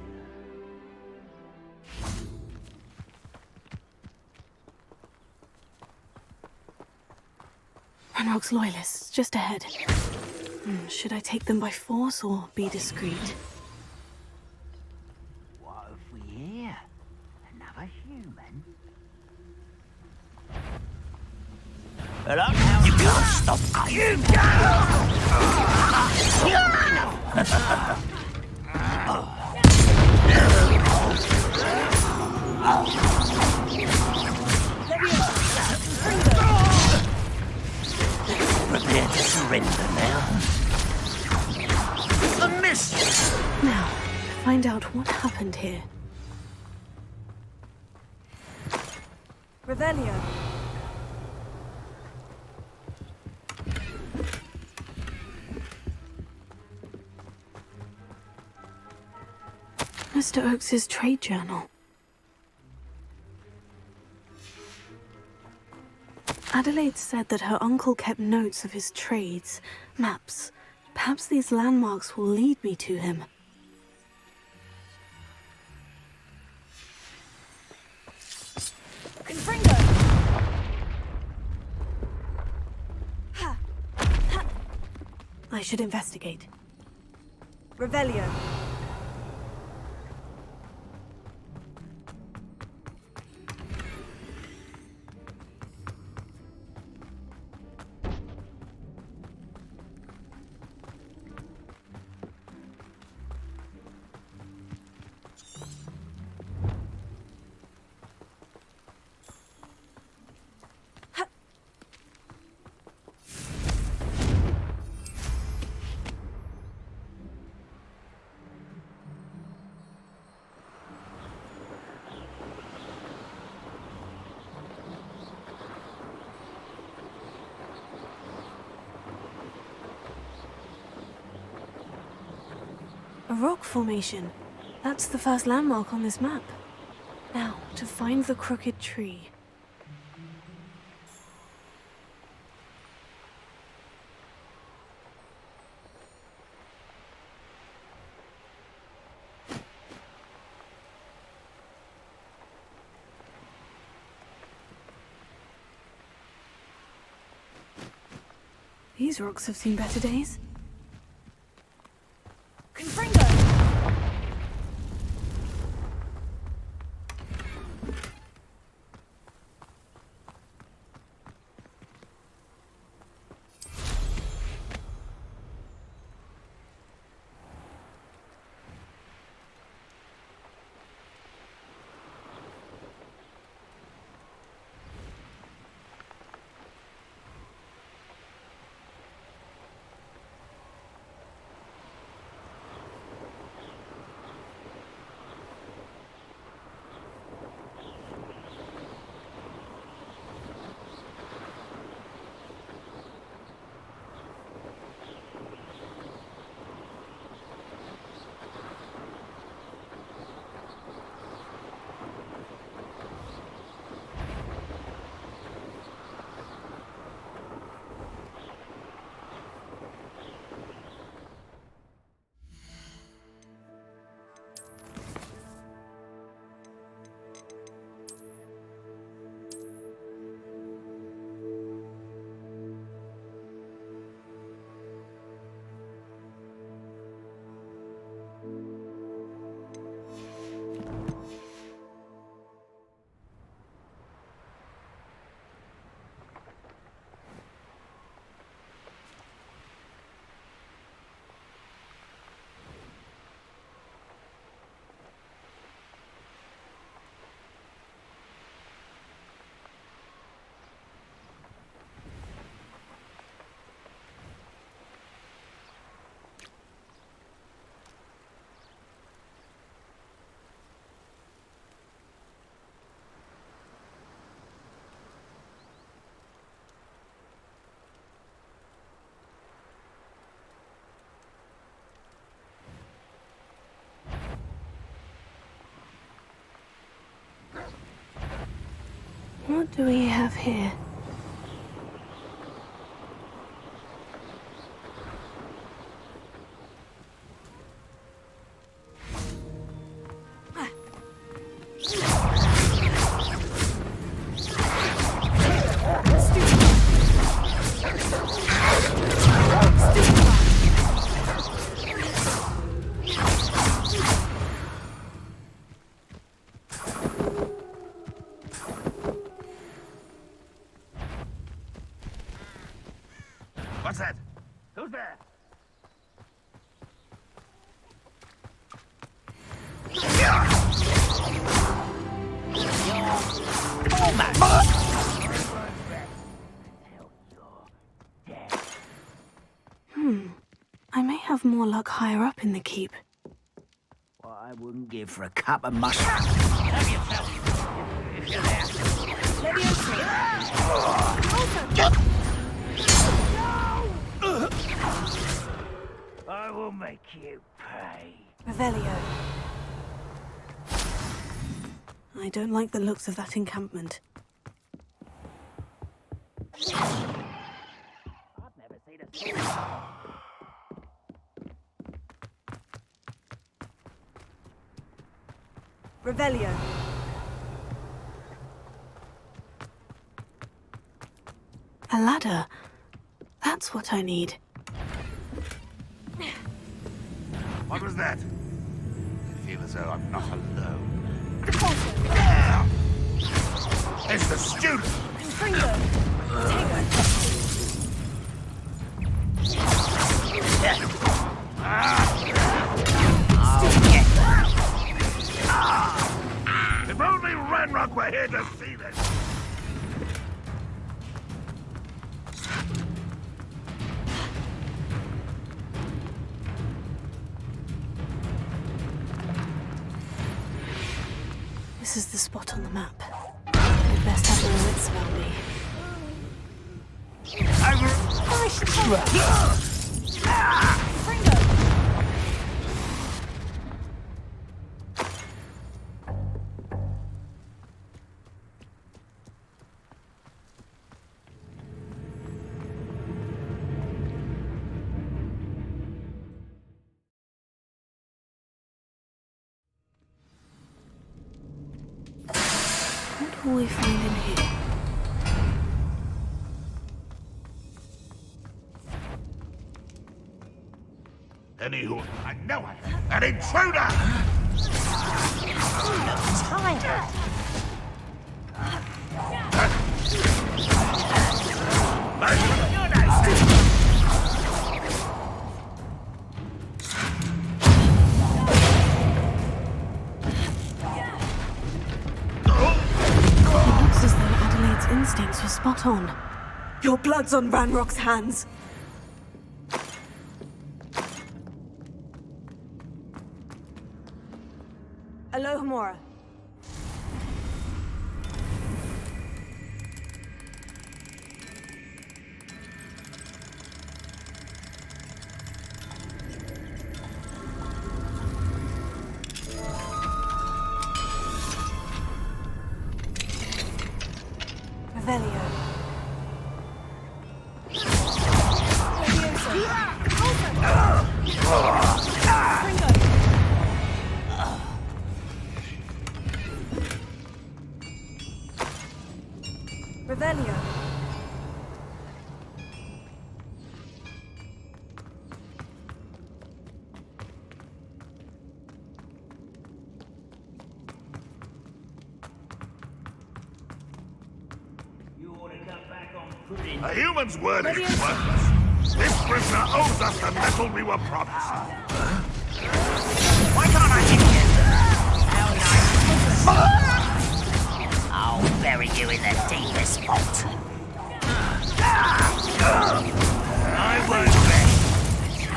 here. Ranrock's loyalists, just ahead. Should I take them by force or be discreet? What have we here? Another human? Hello? You can't stop us! You Prepare to surrender now. A miss! Now, find out what happened here. Revelio. Mr. Oakes's trade journal. Adelaide said that her uncle kept notes of his trades, maps. Perhaps these landmarks will lead me to him. Confringo! I should investigate. Revelio. A rock formation. That's the first landmark on this map. Now, to find the crooked tree. These rocks have seen better days. Confringo! What do we have here? What's that? Who's there? I may have more luck higher up in the keep. What I wouldn't give for a cup of mushroom. Help yourself. If you're there. I will make you pay. Revelio. I don't like the looks of that encampment. I've never seen a Revelio. A ladder. That's what I need. What was that? I feel as though I'm not alone. It's the student! If only Ranrock were here to see this! This is the spot on the map. I'd best have my wits about me. Nice try. What will we find in here? Anywho, I know it! An intruder! Tired. It looks as though Adelaide's instincts were spot on. Your blood's on Ranrock's hands. Alohomora. Revelio. Revelio. A human's word is worthless. This prisoner owes us the metal we were promised. Why can't I hit you? How nice. I'll bury you in the deepest vault. I won't rest.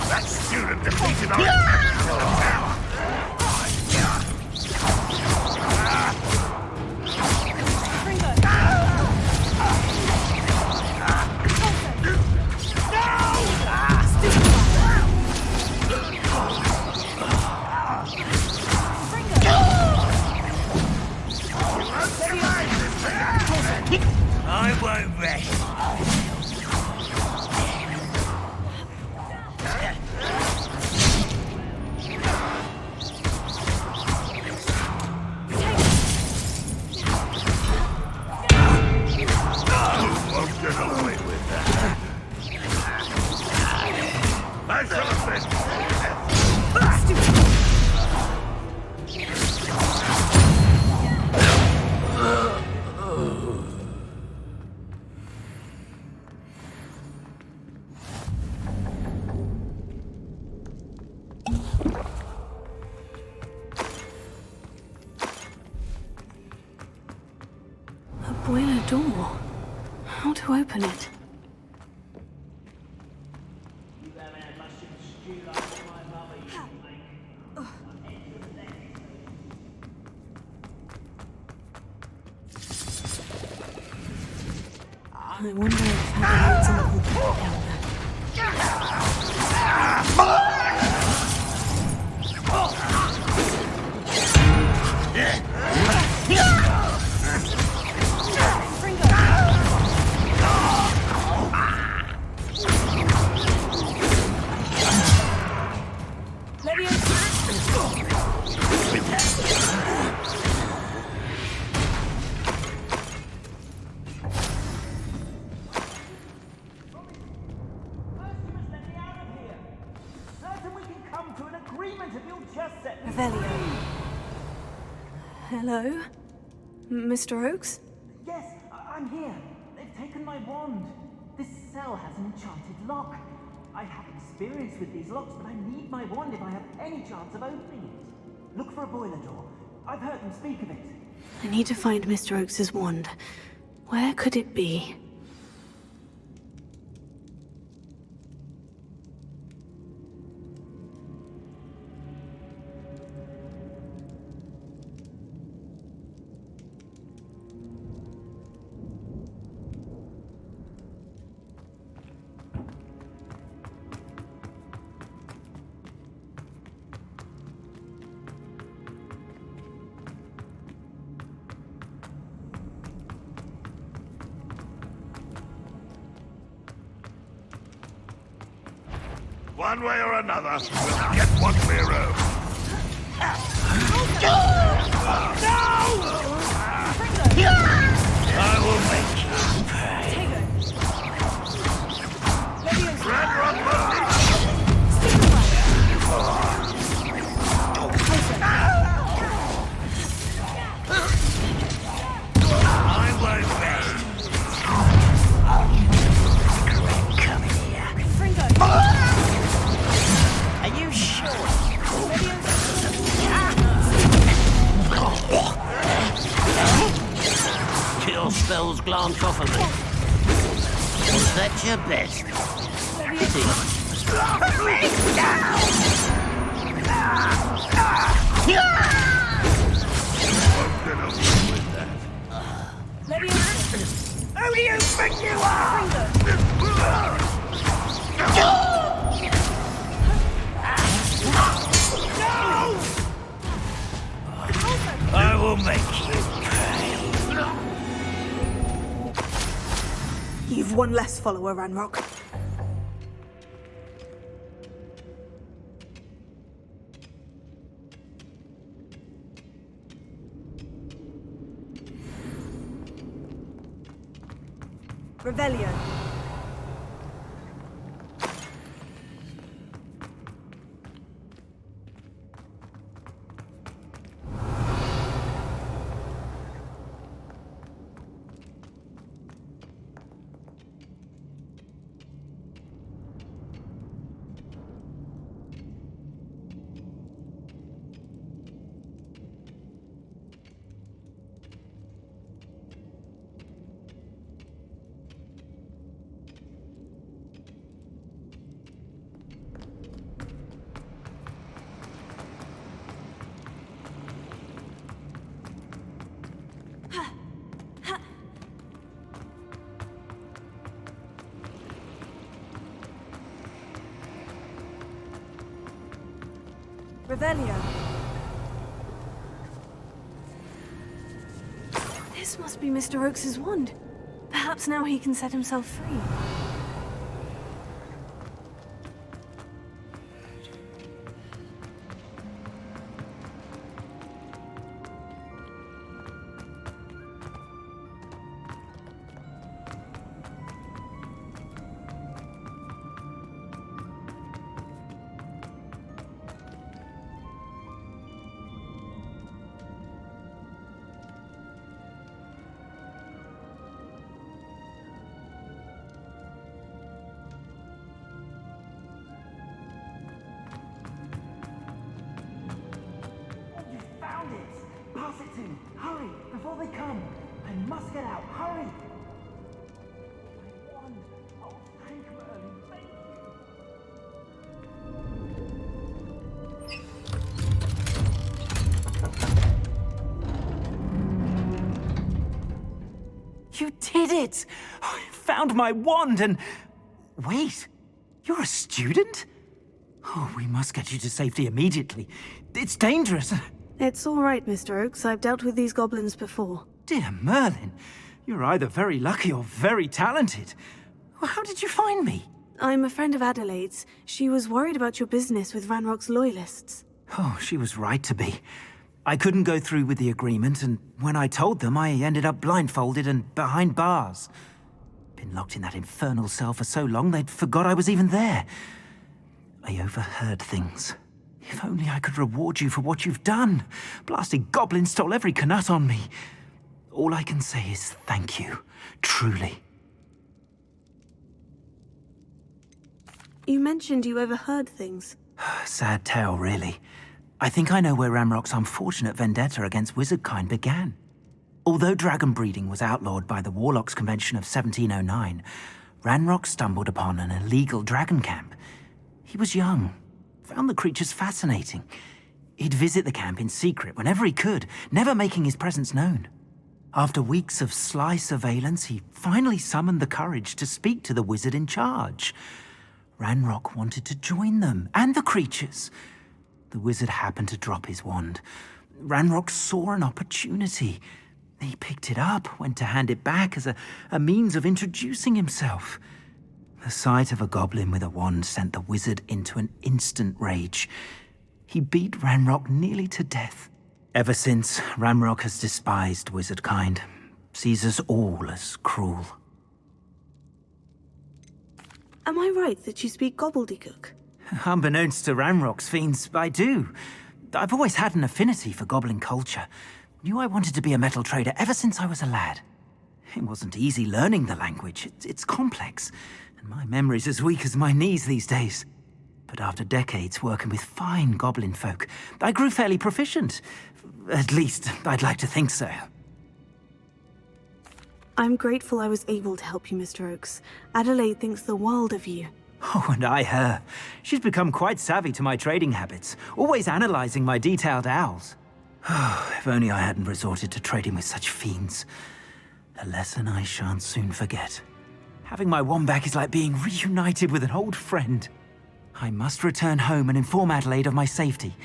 That student defeated our enemies in the tower. I won't rest. Won't get away with that. I shall have A boiler door. How to open it? I wonder if Haggard's uncle put it down Hello? Mr. Oakes? Yes, I'm here. They've taken my wand. This cell has an enchanted lock. I have experience with these locks, but I need my wand if I have any chance of opening it. Look for a boiler door. I've heard them speak of it. I need to find Mr. Oakes' wand. Where could it be? one way or another, we'll get what we're owed. I will make you pay. Red Rock I won't rest. Come here. Are you sure? Kill spells glance off of me. Was that your best? Who do you think you are? I will make you pay. You've one less follower, Ranrock. Rebellion. Revelio. This must be Mr. Oakes' wand. Perhaps now he can set himself free. Found it! Pass it to me! Hurry! Before they come! I must get out! Hurry! My wand! Oh, thank Merlin! Thank You did it! I found my wand and... Wait, you're a student? Oh, we must get you to safety immediately. It's dangerous. It's all right, Mr. Oakes. I've dealt with these goblins before. Dear Merlin, you're either very lucky or very talented. How did you find me? I'm a friend of Adelaide's. She was worried about your business with Ranrock's loyalists. Oh, she was right to be. I couldn't go through with the agreement, and when I told them, I ended up blindfolded and behind bars. Been locked in that infernal cell for so long, they'd forgot I was even there. I overheard things. If only I could reward you for what you've done. Blasted goblins stole every canut on me. All I can say is thank you. Truly. You mentioned you overheard things. Sad tale, really. I think I know where Ranrock's unfortunate vendetta against wizardkind began. Although dragon breeding was outlawed by the Warlocks Convention of 1709, Ranrock stumbled upon an illegal dragon camp. He was young, found the creatures fascinating. He'd visit the camp in secret whenever he could, never making his presence known. After weeks of sly surveillance, he finally summoned the courage to speak to the wizard in charge. Ranrock wanted to join them, and the creatures. The wizard happened to drop his wand. Ranrock saw an opportunity. He picked it up, went to hand it back as a means of introducing himself. The sight of a goblin with a wand sent the wizard into an instant rage. He beat Ranrock nearly to death. Ever since, Ranrock has despised wizardkind, sees us all as cruel. Am I right that you speak gobbledygook? Unbeknownst to Ranrock's fiends, I do. I've always had an affinity for goblin culture. Knew I wanted to be a metal trader ever since I was a lad. It wasn't easy learning the language. It's complex, and my memory's as weak as my knees these days. But after decades working with fine goblin folk, I grew fairly proficient. At least, I'd like to think so. I'm grateful I was able to help you, Mr. Oakes. Adelaide thinks the world of you. Oh, and I her. She's become quite savvy to my trading habits, always analyzing my detailed owls. Oh, if only I hadn't resorted to trading with such fiends. A lesson I shan't soon forget. Having my wand back is like being reunited with an old friend. I must return home and inform Adelaide of my safety.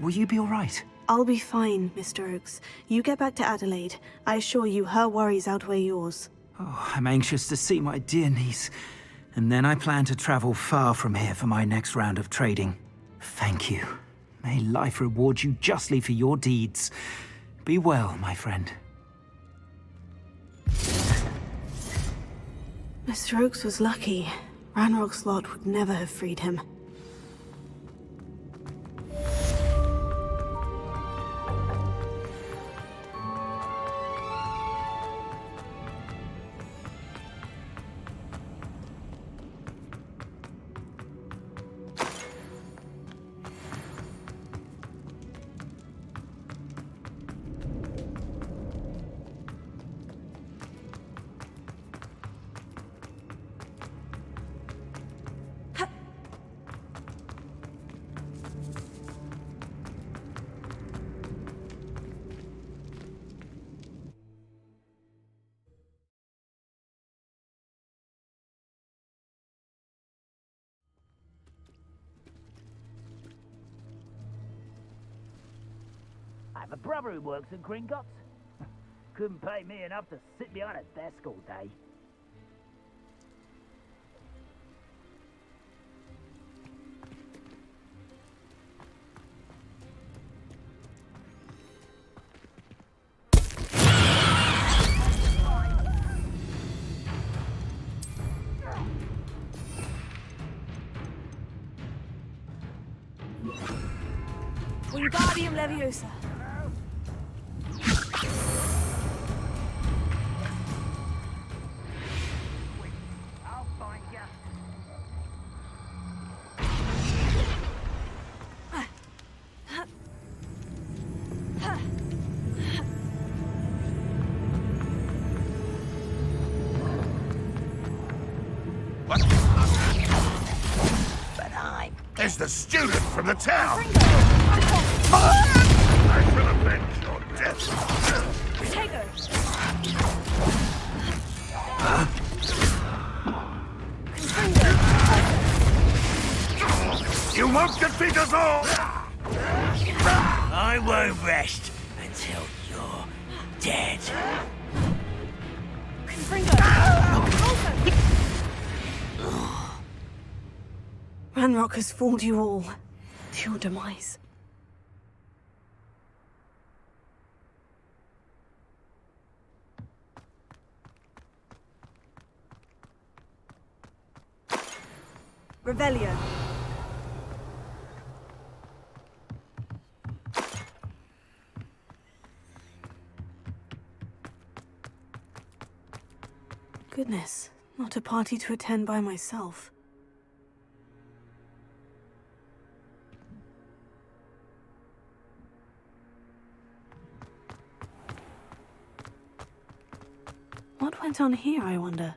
Will you be all right? I'll be fine, Mr. Oakes. You get back to Adelaide. I assure you her worries outweigh yours. Oh, I'm anxious to see my dear niece. And then I plan to travel far from here for my next round of trading. Thank you. May life reward you justly for your deeds. Be well, my friend. Mr. Oakes was lucky. Ranrock's lot would never have freed him. I have a brother who works at Gringotts. Couldn't pay me enough to sit behind a desk all day. Wingardium Leviosa. I'll find you. But there's the student from the town! I will avenge your death! You won't defeat us all! I won't rest until you're dead. Ranrock has fooled you all to your demise. Revelio. Goodness, not a party to attend by myself. What went on here, I wonder?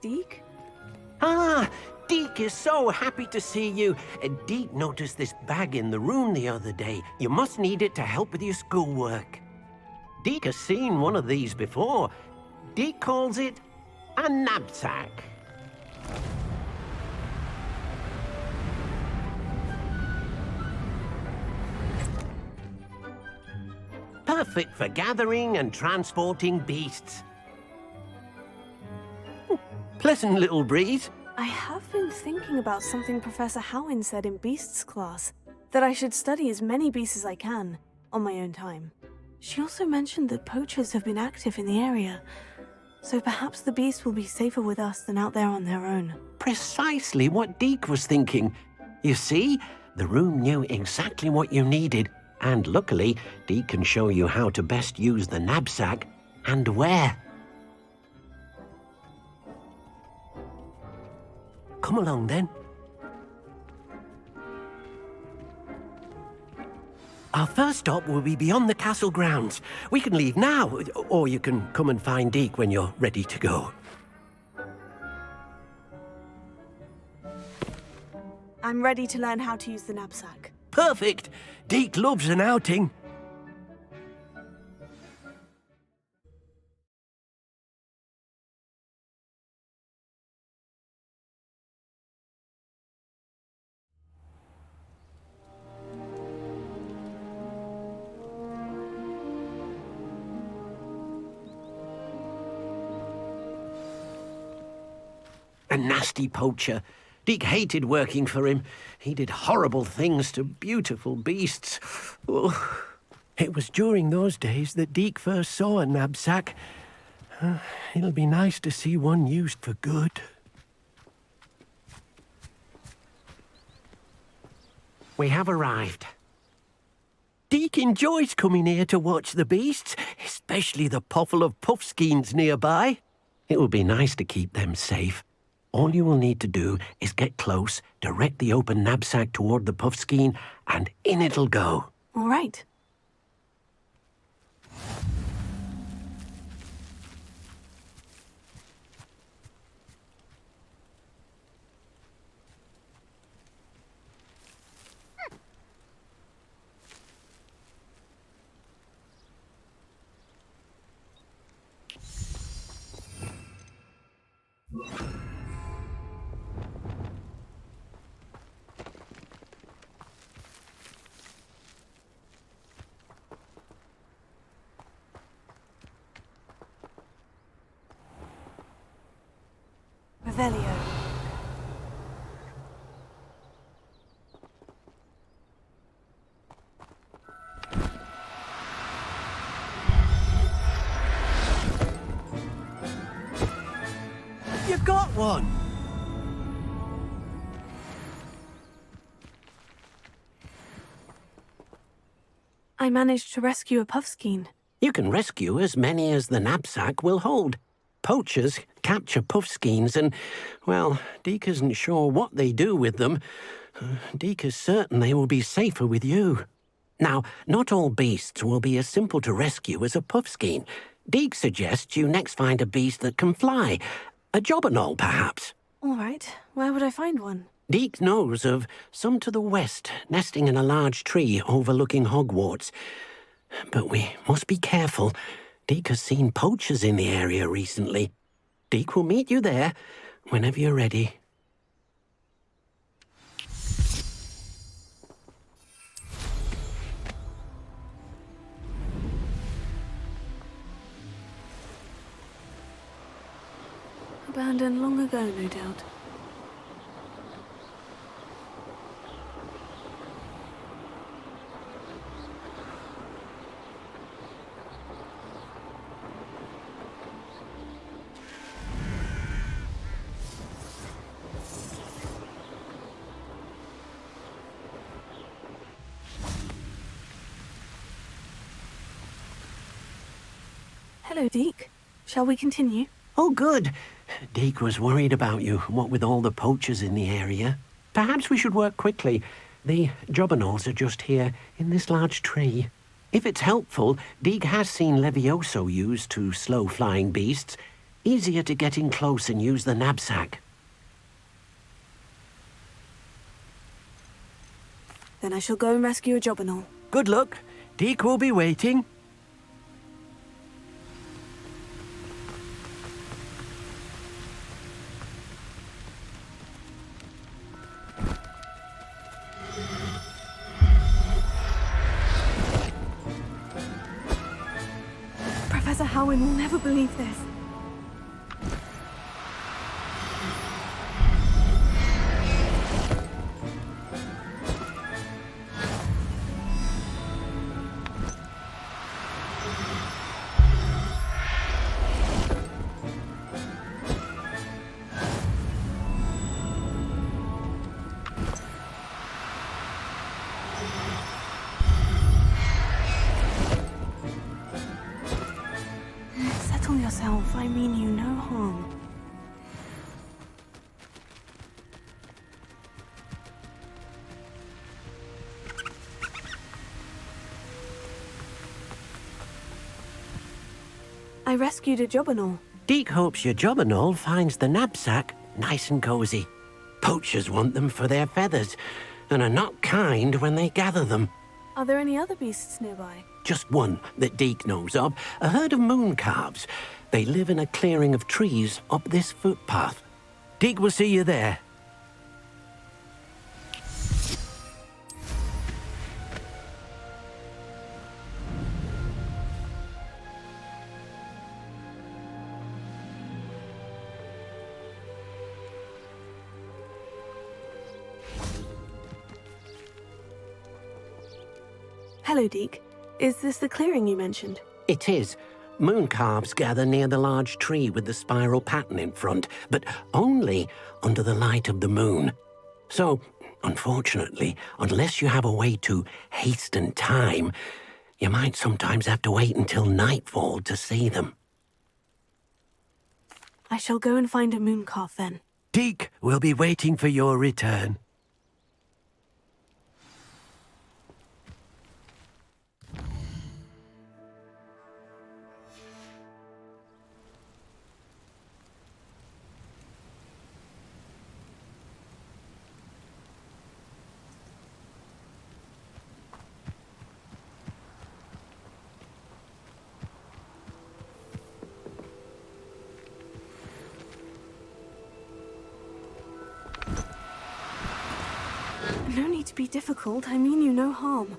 Deke? Ah, Deke is so happy to see you. Deke noticed this bag in the room the other day. You must need it to help with your schoolwork. Deke has seen one of these before. Deke calls it a knapsack. Perfect for gathering and transporting beasts. Pleasant little breeze. I have been thinking about something Professor Howin said in Beasts class, that I should study as many beasts as I can, on my own time. She also mentioned that poachers have been active in the area, so perhaps the beasts will be safer with us than out there on their own. Precisely what Deke was thinking. You see, the room knew exactly what you needed, and luckily, Deke can show you how to best use the knapsack and where. Come along, then. Our first stop will be beyond the castle grounds. We can leave now, or you can come and find Deke when you're ready to go. I'm ready to learn how to use the knapsack. Perfect! Deke loves an outing. A nasty poacher. Deke hated working for him. He did horrible things to beautiful beasts. Oh, it was during those days that Deke first saw a knapsack. It'll be nice to see one used for good. We have arrived. Deke enjoys coming here to watch the beasts, especially the potful of puffskeins nearby. It will be nice to keep them safe. All you will need to do is get close, direct the open knapsack toward the puffskein, and in it'll go. All right. Revelio. You got one! I managed to rescue a puffskein. You can rescue as many as the knapsack will hold. Poachers capture puffskeins and, well, Deke isn't sure what they do with them. Deke is certain they will be safer with you. Now, not all beasts will be as simple to rescue as a puffskein. Deke suggests you next find a beast that can fly. A jobberknoll, perhaps. All right. Where would I find one? Deke knows of some to the west, nesting in a large tree overlooking Hogwarts. But we must be careful. Deke has seen poachers in the area recently. Deke will meet you there whenever you're ready. Abandoned long ago, no doubt. Hello, Deke. Shall we continue? Oh, good. Deke was worried about you, what with all the poachers in the area. Perhaps we should work quickly. The jobberknolls are just here, in this large tree. If it's helpful, Deke has seen Levioso used to slow flying beasts. Easier to get in close and use the knapsack. Then I shall go and rescue a jobberknoll. Good luck. Deke will be waiting. Professor Howin will never believe this. Settle yourself. I mean you no harm. I rescued a jobberknoll. Deke hopes your jobberknoll finds the knapsack nice and cozy. Poachers want them for their feathers, and are not kind when they gather them. Are there any other beasts nearby? Just one that Deke knows of, a herd of moon calves. They live in a clearing of trees up this footpath. Deke will see you there. Hello, Deke. Is this the clearing you mentioned? It is. Moon calves gather near the large tree with the spiral pattern in front, but only under the light of the moon. So, unfortunately, unless you have a way to hasten time, you might sometimes have to wait until nightfall to see them. I shall go and find a moon calf then. Deke will be waiting for your return. No need to be difficult. I mean you no harm.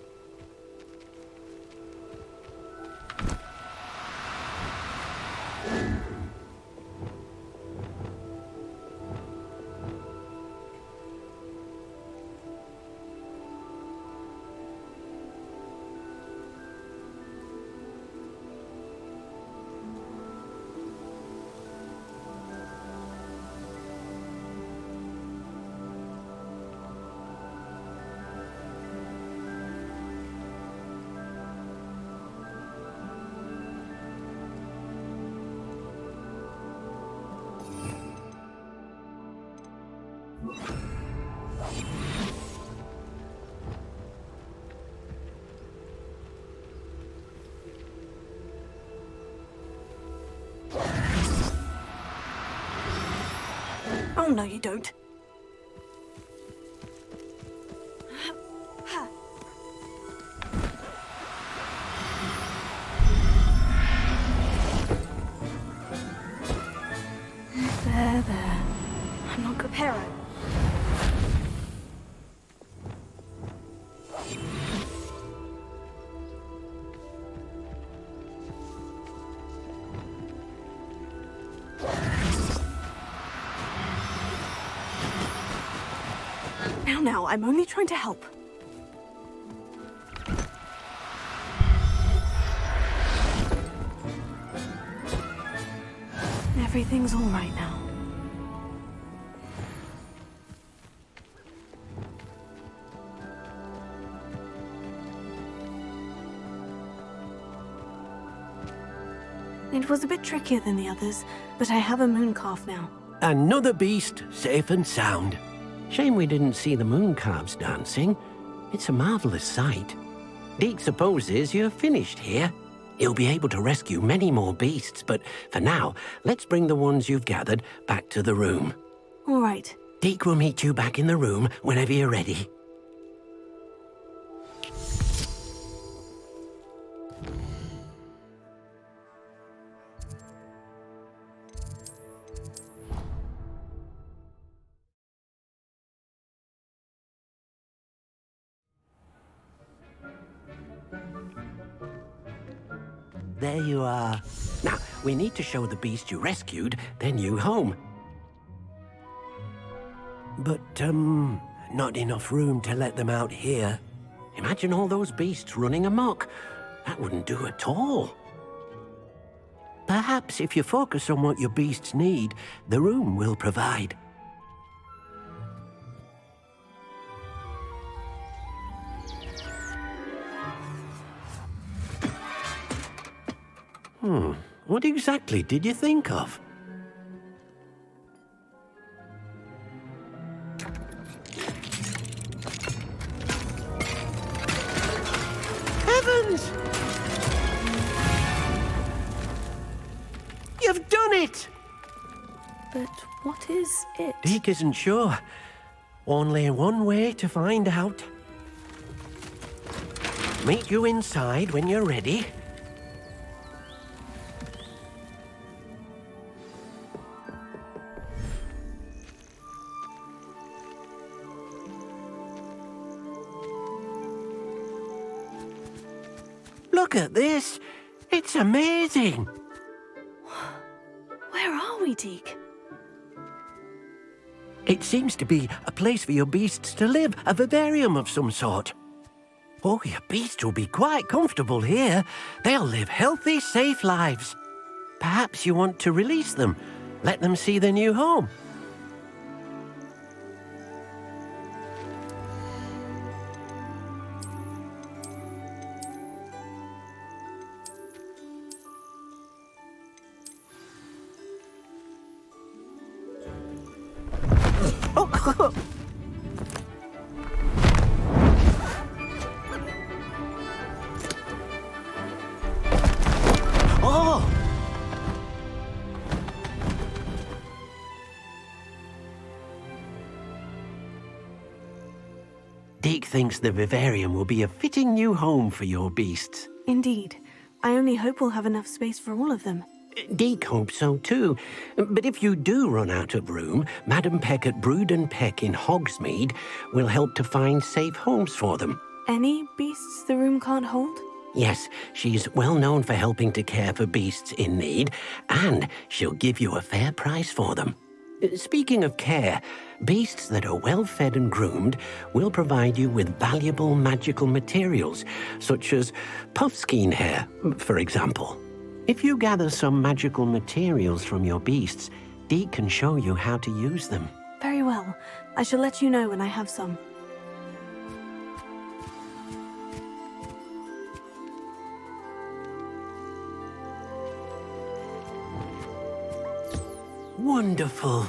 Oh, no, you don't. There. I'm not Capero. Now, I'm only trying to help. Everything's all right now. It was a bit trickier than the others, but I have a moon calf now. Another beast, safe and sound. Shame we didn't see the moon calves dancing. It's a marvelous sight. Deke supposes you're finished here. He'll be able to rescue many more beasts, but for now, let's bring the ones you've gathered back to the room. All right. Deke will meet you back in the room whenever you're ready. There you are. Now, we need to show the beast you rescued their new home. But, not enough room to let them out here. Imagine all those beasts running amok. That wouldn't do at all. Perhaps if you focus on what your beasts need, the room will provide. What exactly did you think of? Heavens! You've done it! But what is it? Deke isn't sure. Only one way to find out. Meet you inside when you're ready. Look at this! It's amazing! Where are we, Deke? It seems to be a place for your beasts to live, a vivarium of some sort. Oh, your beasts will be quite comfortable here. They'll live healthy, safe lives. Perhaps you want to release them, let them see their new home. Oh! Deke thinks the vivarium will be a fitting new home for your beasts. Indeed. I only hope we'll have enough space for all of them. Deke hopes so too. But if you do run out of room, Madam Peck at Brood and Peck in Hogsmeade will help to find safe homes for them. Any beasts the room can't hold? Yes, she's well known for helping to care for beasts in need, and she'll give you a fair price for them. Speaking of care, beasts that are well fed and groomed will provide you with valuable magical materials, such as puffskein hair, for example. If you gather some magical materials from your beasts, Deke can show you how to use them. Very well. I shall let you know when I have some. Wonderful.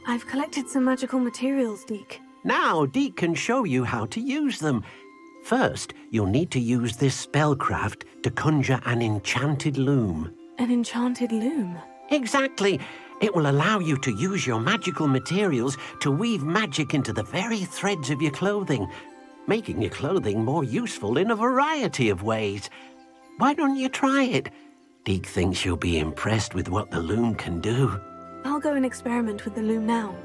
I've collected some magical materials, Deke. Now, Deke can show you how to use them. First, you'll need to use this spellcraft to conjure an enchanted loom. An enchanted loom? Exactly. It will allow you to use your magical materials to weave magic into the very threads of your clothing, making your clothing more useful in a variety of ways. Why don't you try it? Deke thinks you'll be impressed with what the loom can do. I'll go and experiment with the loom now.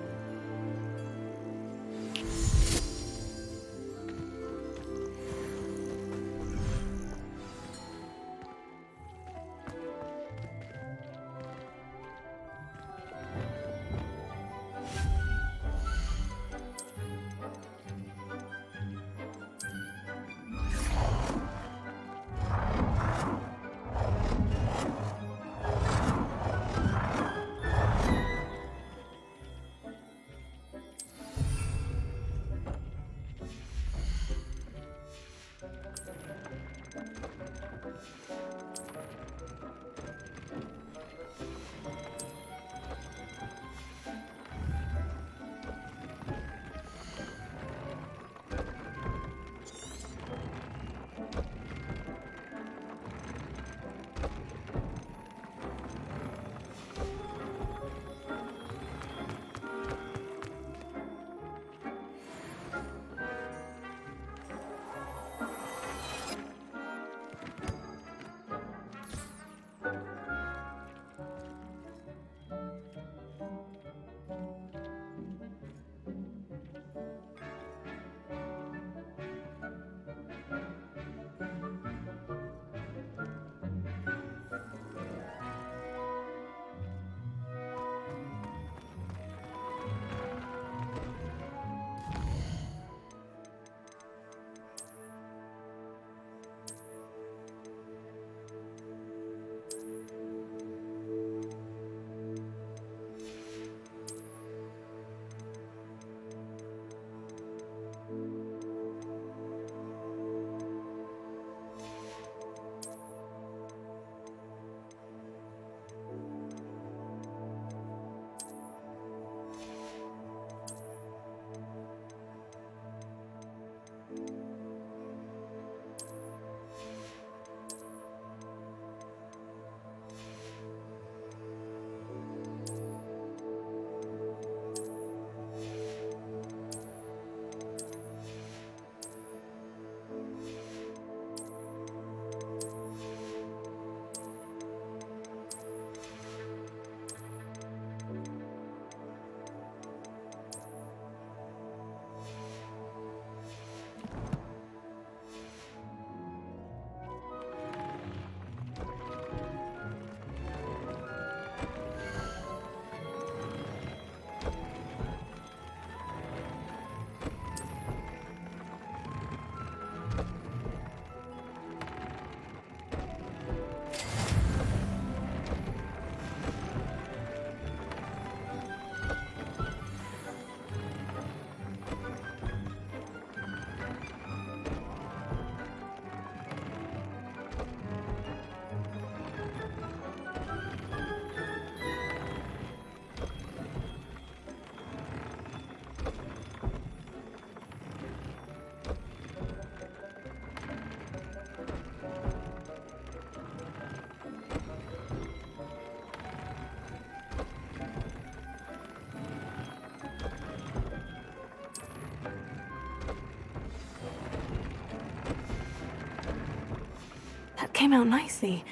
Came out nicely.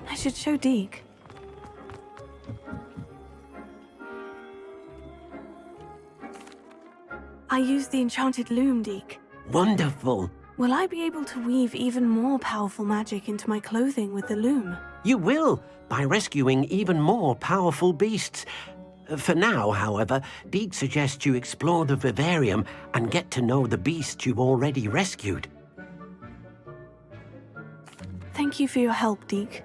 I should show Deke. I used the enchanted loom, Deke. Wonderful. Will I be able to weave even more powerful magic into my clothing with the loom? You will, by rescuing even more powerful beasts. For now, however, Deke suggests you explore the vivarium and get to know the beasts you've already rescued. Thank you for your help, Deke.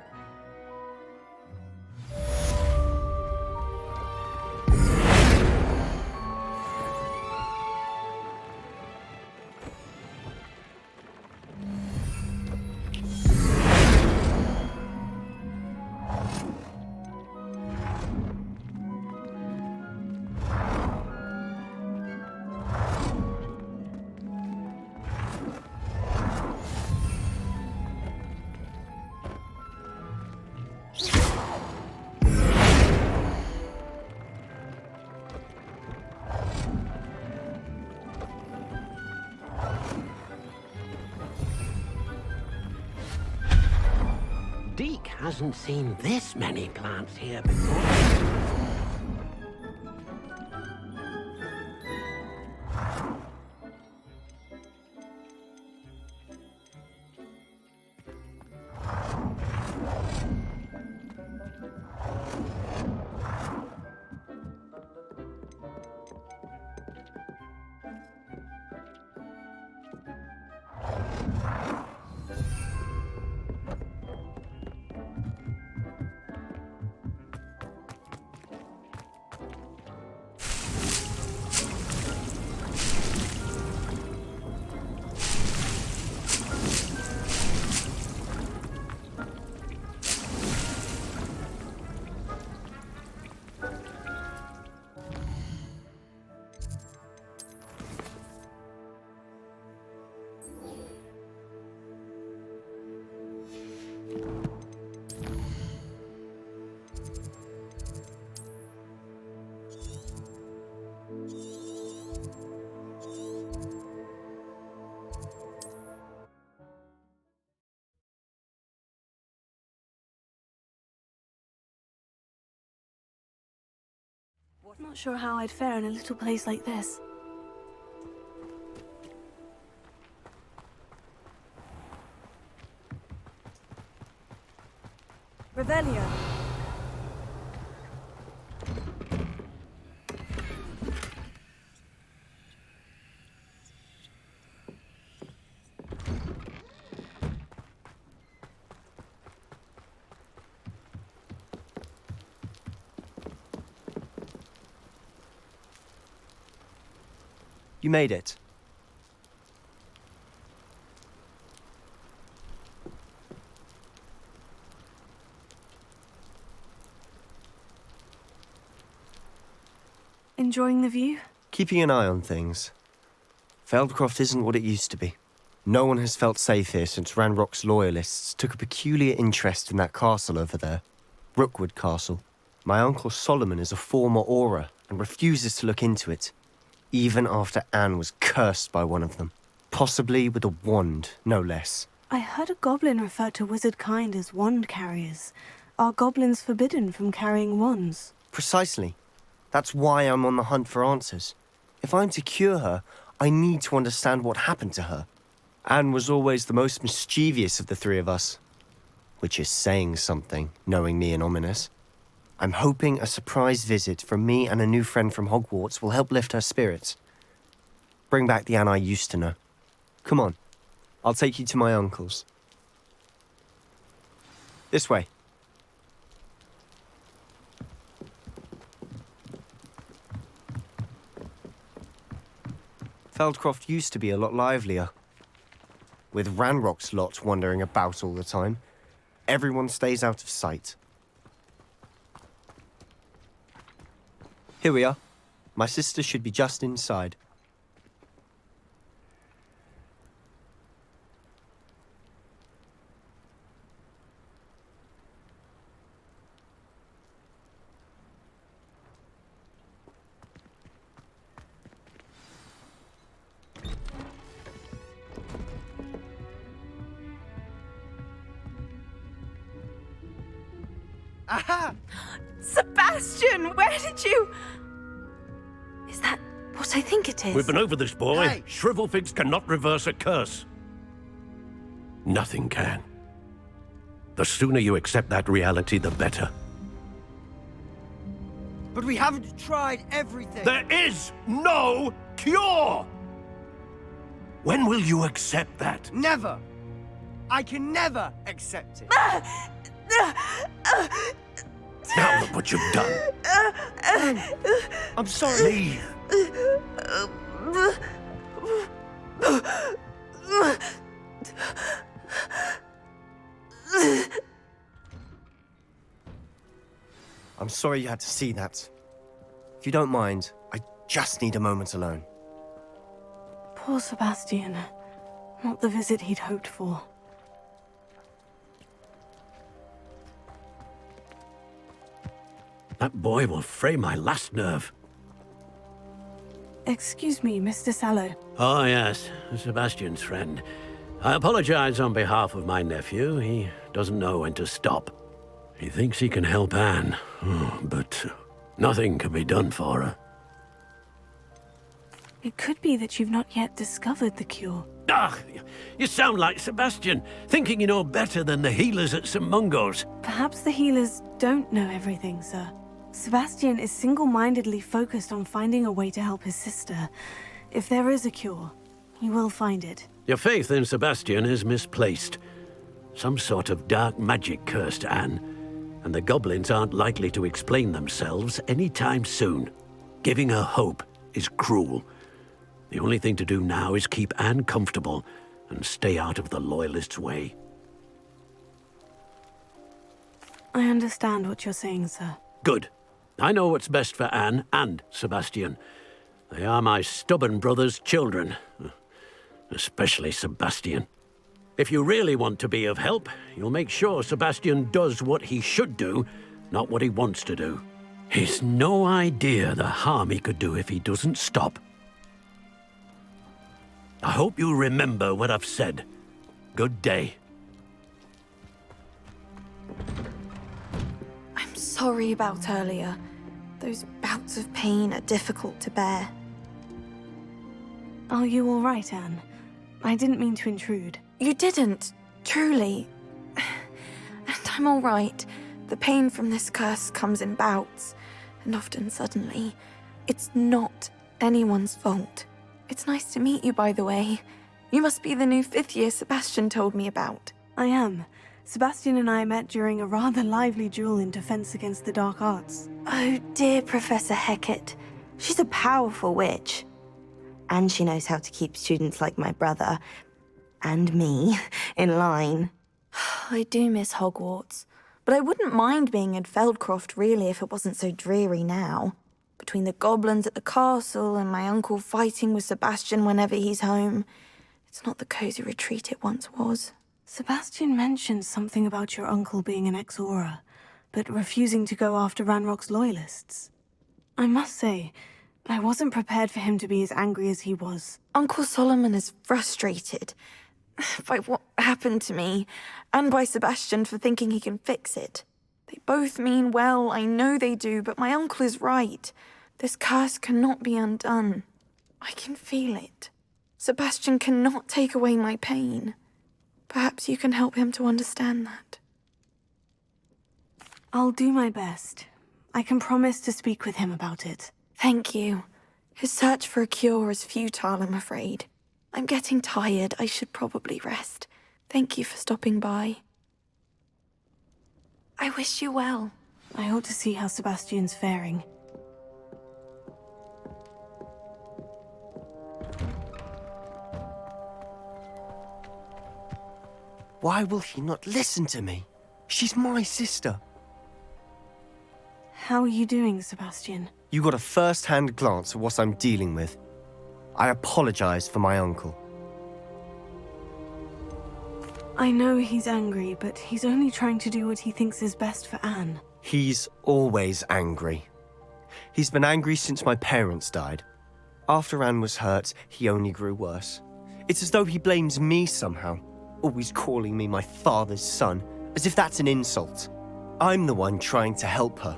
hasn't seen this many plants here before. Not sure how I'd fare in a little place like this. Revelio. You made it. Enjoying the view? Keeping an eye on things. Feldcroft isn't what it used to be. No one has felt safe here since Ranrock's loyalists took a peculiar interest in that castle over there. Rookwood Castle. My uncle Solomon is a former Auror and refuses to look into it, even after Anne was cursed by one of them. Possibly with a wand, no less. I heard a goblin refer to wizard kind as wand carriers. Are goblins forbidden from carrying wands? Precisely. That's why I'm on the hunt for answers. If I'm to cure her, I need to understand what happened to her. Anne was always the most mischievous of the three of us. Which is saying something, knowing me and Ominous. I'm hoping a surprise visit from me and a new friend from Hogwarts will help lift her spirits. Bring back the Anne I used to know. Come on, I'll take you to my uncle's. This way. Feldcroft used to be a lot livelier. With Ranrock's lot wandering about all the time, everyone stays out of sight. Here we are. My sister should be just inside. Aha! Sebastian, where did you... Is that what I think it is? We've been over this, boy. Hey. Shrivelfigs cannot reverse a curse. Nothing can. The sooner you accept that reality, the better. But we haven't tried everything. There is no cure! When will you accept that? Never. I can never accept it. Now look what you've done. I'm sorry. Leave. I'm sorry you had to see that. If you don't mind, I just need a moment alone. Poor Sebastian. Not the visit he'd hoped for. That boy will fray my last nerve. Excuse me, Mr. Sallow. Oh, yes, Sebastian's friend. I apologize on behalf of my nephew. He doesn't know when to stop. He thinks he can help Anne, but nothing can be done for her. It could be that you've not yet discovered the cure. Ah, you sound like Sebastian, thinking you know better than the healers at St. Mungo's. Perhaps the healers don't know everything, sir. Sebastian is single-mindedly focused on finding a way to help his sister. If there is a cure, he will find it. Your faith in Sebastian is misplaced. Some sort of dark magic cursed Anne, and the goblins aren't likely to explain themselves anytime soon. Giving her hope is cruel. The only thing to do now is keep Anne comfortable and stay out of the Loyalists' way. I understand what you're saying, sir. Good. I know what's best for Anne and Sebastian. They are my stubborn brother's children. Especially Sebastian. If you really want to be of help, you'll make sure Sebastian does what he should do, not what he wants to do. He's no idea the harm he could do if he doesn't stop. I hope you remember what I've said. Good day. I'm sorry about earlier. Those bouts of pain are difficult to bear. Are you all right, Anne? I didn't mean to intrude. You didn't, truly. And I'm all right. The pain from this curse comes in bouts, and often suddenly. It's not anyone's fault. It's nice to meet you, by the way. You must be the new 5th year Sebastian told me about. I am. Sebastian and I met during a rather lively duel in defense against the dark arts. Oh, dear Professor Hecat. She's a powerful witch. And she knows how to keep students like my brother, and me, in line. I do miss Hogwarts, but I wouldn't mind being in Feldcroft, really, if it wasn't so dreary now. Between the goblins at the castle and my uncle fighting with Sebastian whenever he's home, it's not the cozy retreat it once was. Sebastian mentioned something about your uncle being an ex-Auror, but refusing to go after Ranrock's Loyalists. I must say, I wasn't prepared for him to be as angry as he was. Uncle Solomon is frustrated by what happened to me, and by Sebastian for thinking he can fix it. They both mean well, I know they do, but my uncle is right. This curse cannot be undone. I can feel it. Sebastian cannot take away my pain. Perhaps you can help him to understand that. I'll do my best. I can promise to speak with him about it. Thank you. His search for a cure is futile, I'm afraid. I'm getting tired. I should probably rest. Thank you for stopping by. I wish you well. I ought to see how Sebastian's faring. Why will he not listen to me? She's my sister. How are you doing, Sebastian? You got a first-hand glance at what I'm dealing with. I apologize for my uncle. I know he's angry, but he's only trying to do what he thinks is best for Anne. He's always angry. He's been angry since my parents died. After Anne was hurt, he only grew worse. It's as though he blames me somehow, always calling me my father's son, as if that's an insult. I'm the one trying to help her.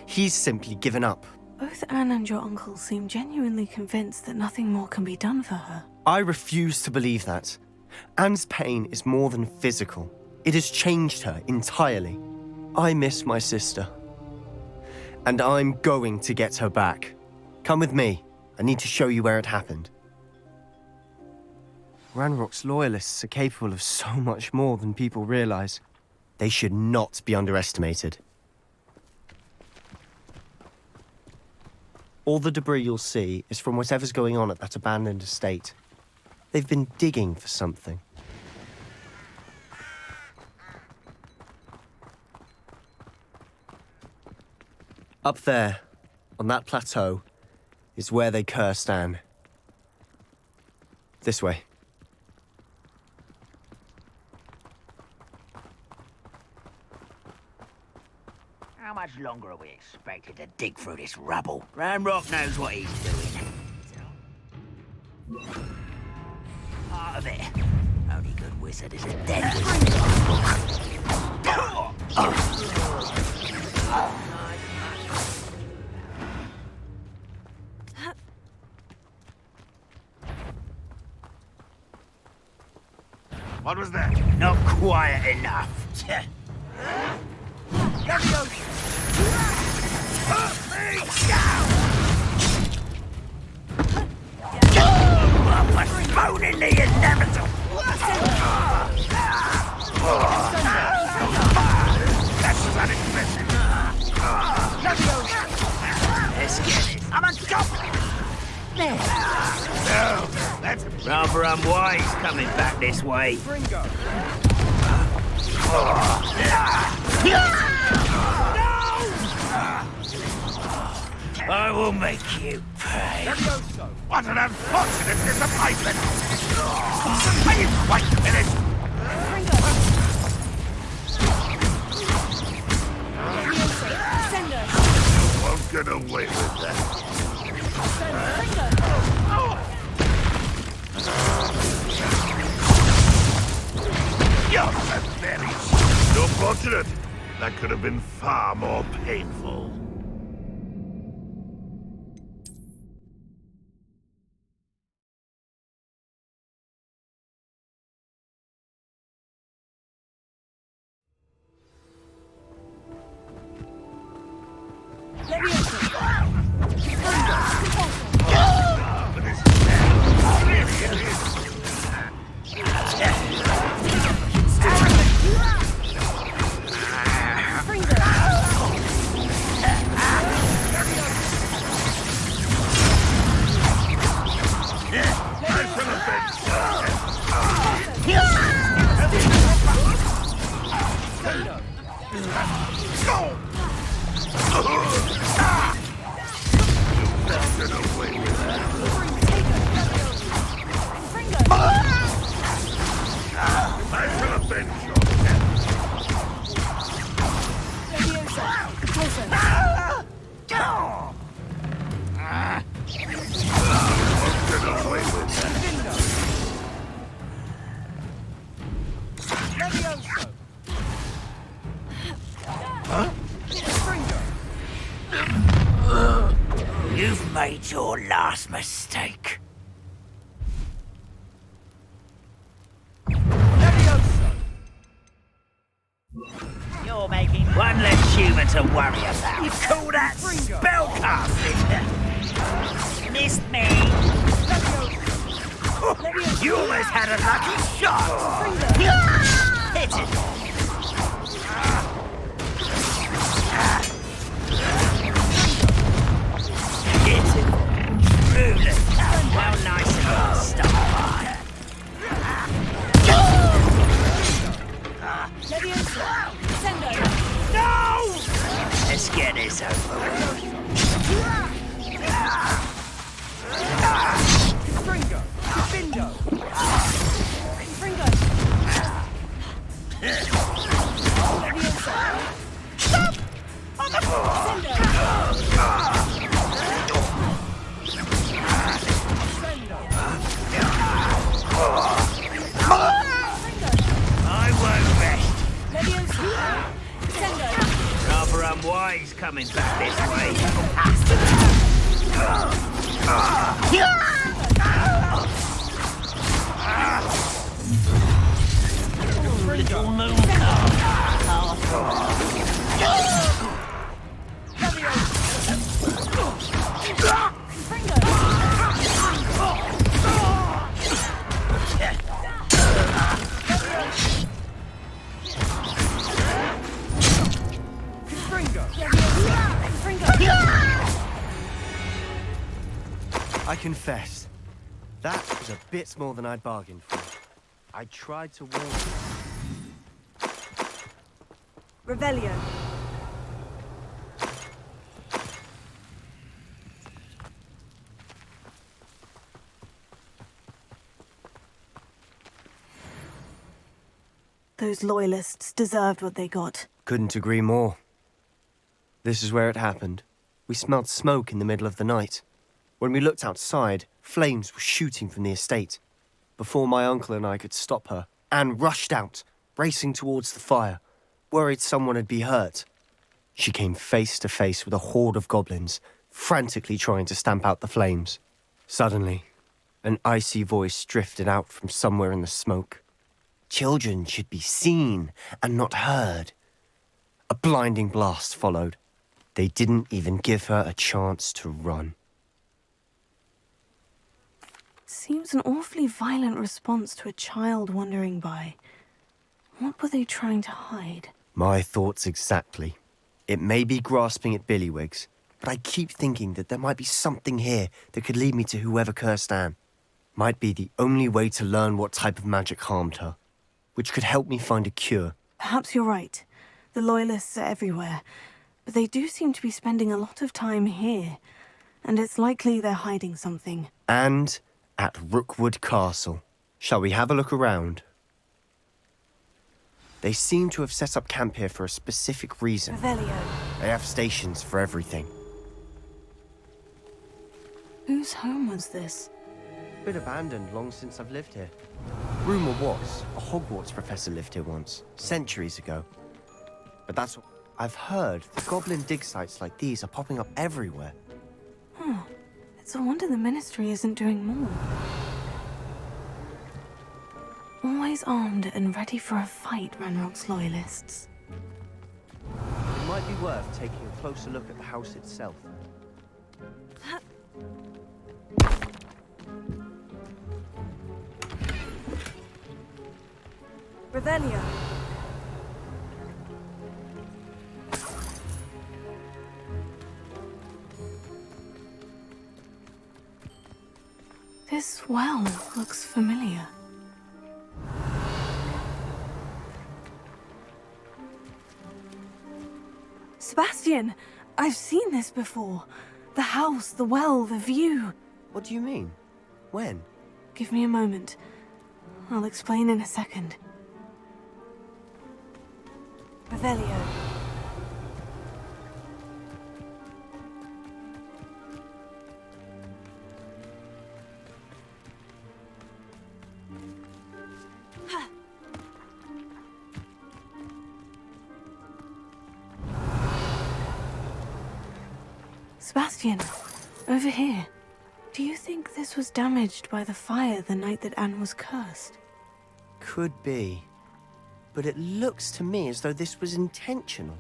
He's simply given up. Both Anne and your uncle seem genuinely convinced that nothing more can be done for her. I refuse to believe that. Anne's pain is more than physical. It has changed her entirely. I miss my sister. And I'm going to get her back. Come with me. I need to show you where it happened. Ranrock's Loyalists are capable of so much more than people realize. They should not be underestimated. All the debris you'll see is from whatever's going on at that abandoned estate. They've been digging for something. Up there, on that plateau, is where they cursed Anne. This way. How much longer are we expected to dig through this rubble? Ranrock knows what he's doing. Part of it. Only good wizard is a dead wizard. What was that? Not quiet enough. Postponing the inevitable. That was unexpected. Let's get it. I'm on top. There. No, that's rather unwise coming back this way. Ringo. I will make you pay. What an unfortunate disappointment! Are you quite finished? You won't get away with that. You're pathetic. You're fortunate. That could have been far more painful. You've made your last mistake. You're making one less human to worry about. You call that spellcasting? Missed me. You almost had a lucky shot. Hit it. Ruler, how nice of you to stop by. No! Let's get this over with. Fringo! Bindo! Fringo! Stop! On the floor! I won't rest. Rather unwise coming back this way. Little moon I confess, that was a bit more than I'd bargained for. I tried to warn you. Revelio. Those loyalists deserved what they got. Couldn't agree more. This is where it happened. We smelled smoke in the middle of the night. When we looked outside, flames were shooting from the estate. Before my uncle and I could stop her, Anne rushed out, racing towards the fire. worried someone would be hurt. She came face to face with a horde of goblins, frantically trying to stamp out the flames. Suddenly, an icy voice drifted out from somewhere in the smoke. Children should be seen and not heard. A blinding blast followed. They didn't even give her a chance to run. Seems an awfully violent response to a child wandering by. What were they trying to hide? My thoughts exactly. It may be grasping at Billywigs, but I keep thinking that there might be something here that could lead me to whoever cursed Anne. Might be the only way to learn what type of magic harmed her, which could help me find a cure. Perhaps you're right. The Loyalists are everywhere, but they do seem to be spending a lot of time here, and it's likely they're hiding something. And at Rookwood Castle. Shall we have a look around? They seem to have set up camp here for a specific reason. Revelio. They have stations for everything. Whose home was this? Been abandoned long since I've lived here. Rumour was, a Hogwarts professor lived here once, centuries ago. But that's what I've heard. The goblin dig sites like these are popping up everywhere. Huh. It's a wonder the Ministry isn't doing more. Always armed and ready for a fight, Ranrock's Loyalists. It might be worth taking a closer look at the house itself. Revelio. This well looks familiar. Sebastian! I've seen this before. The house, the well, the view. What do you mean? When? Give me a moment. I'll explain in a second. Revelio. Sebastian, over here. Do you think this was damaged by the fire the night that Anne was cursed? Could be. But it looks to me as though this was intentional.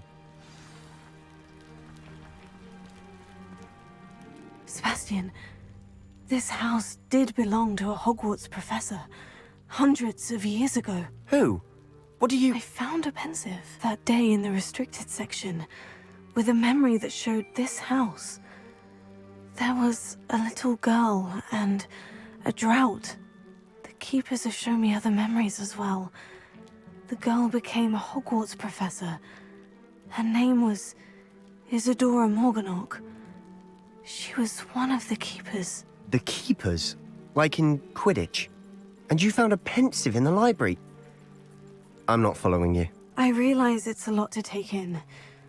Sebastian, this house did belong to a Hogwarts professor, hundreds of years ago. Who? What do you... I found a pensive that day in the restricted section, with a memory that showed this house. There was a little girl and a drought. The keepers have shown me other memories as well. The girl became a Hogwarts professor. Her name was Isadora Morganach. She was one of the keepers. The keepers? Like in Quidditch? And you found a pensive in the library? I'm not following you. I realize it's a lot to take in.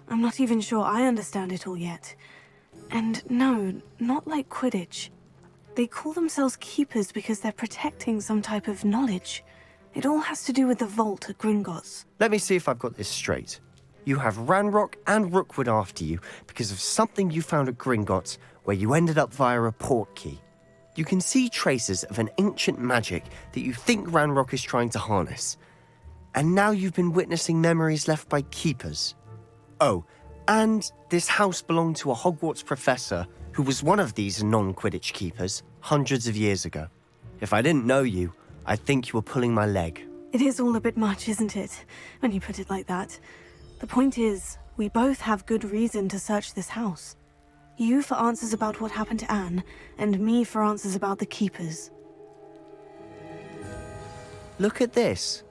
I'm not even sure I understand it all yet. And no, not like Quidditch. They call themselves keepers because they're protecting some type of knowledge. It all has to do with the vault at Gringotts. Let me see if I've got this straight. You have Ranrock and Rookwood after you because of something you found at Gringotts where you ended up via a port key. You can see traces of an ancient magic that you think Ranrock is trying to harness. And now you've been witnessing memories left by keepers. Oh, and this house belonged to a Hogwarts professor who was one of these non-Quidditch keepers hundreds of years ago. If I didn't know you, I'd think you were pulling my leg. It is all a bit much, isn't it, when you put it like that? The point is, we both have good reason to search this house. You for answers about what happened to Anne, and me for answers about the keepers. Look at this.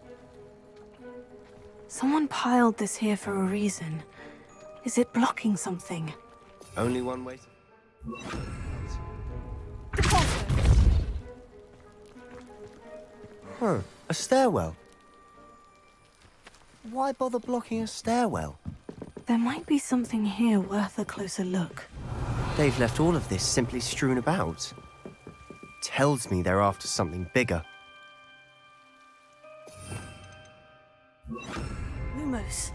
Someone piled this here for a reason. Is it blocking something? Only one way. Huh, a stairwell. Why bother blocking a stairwell? There might be something here worth a closer look. They've left all of this simply strewn about. Tells me they're after something bigger. Lumos,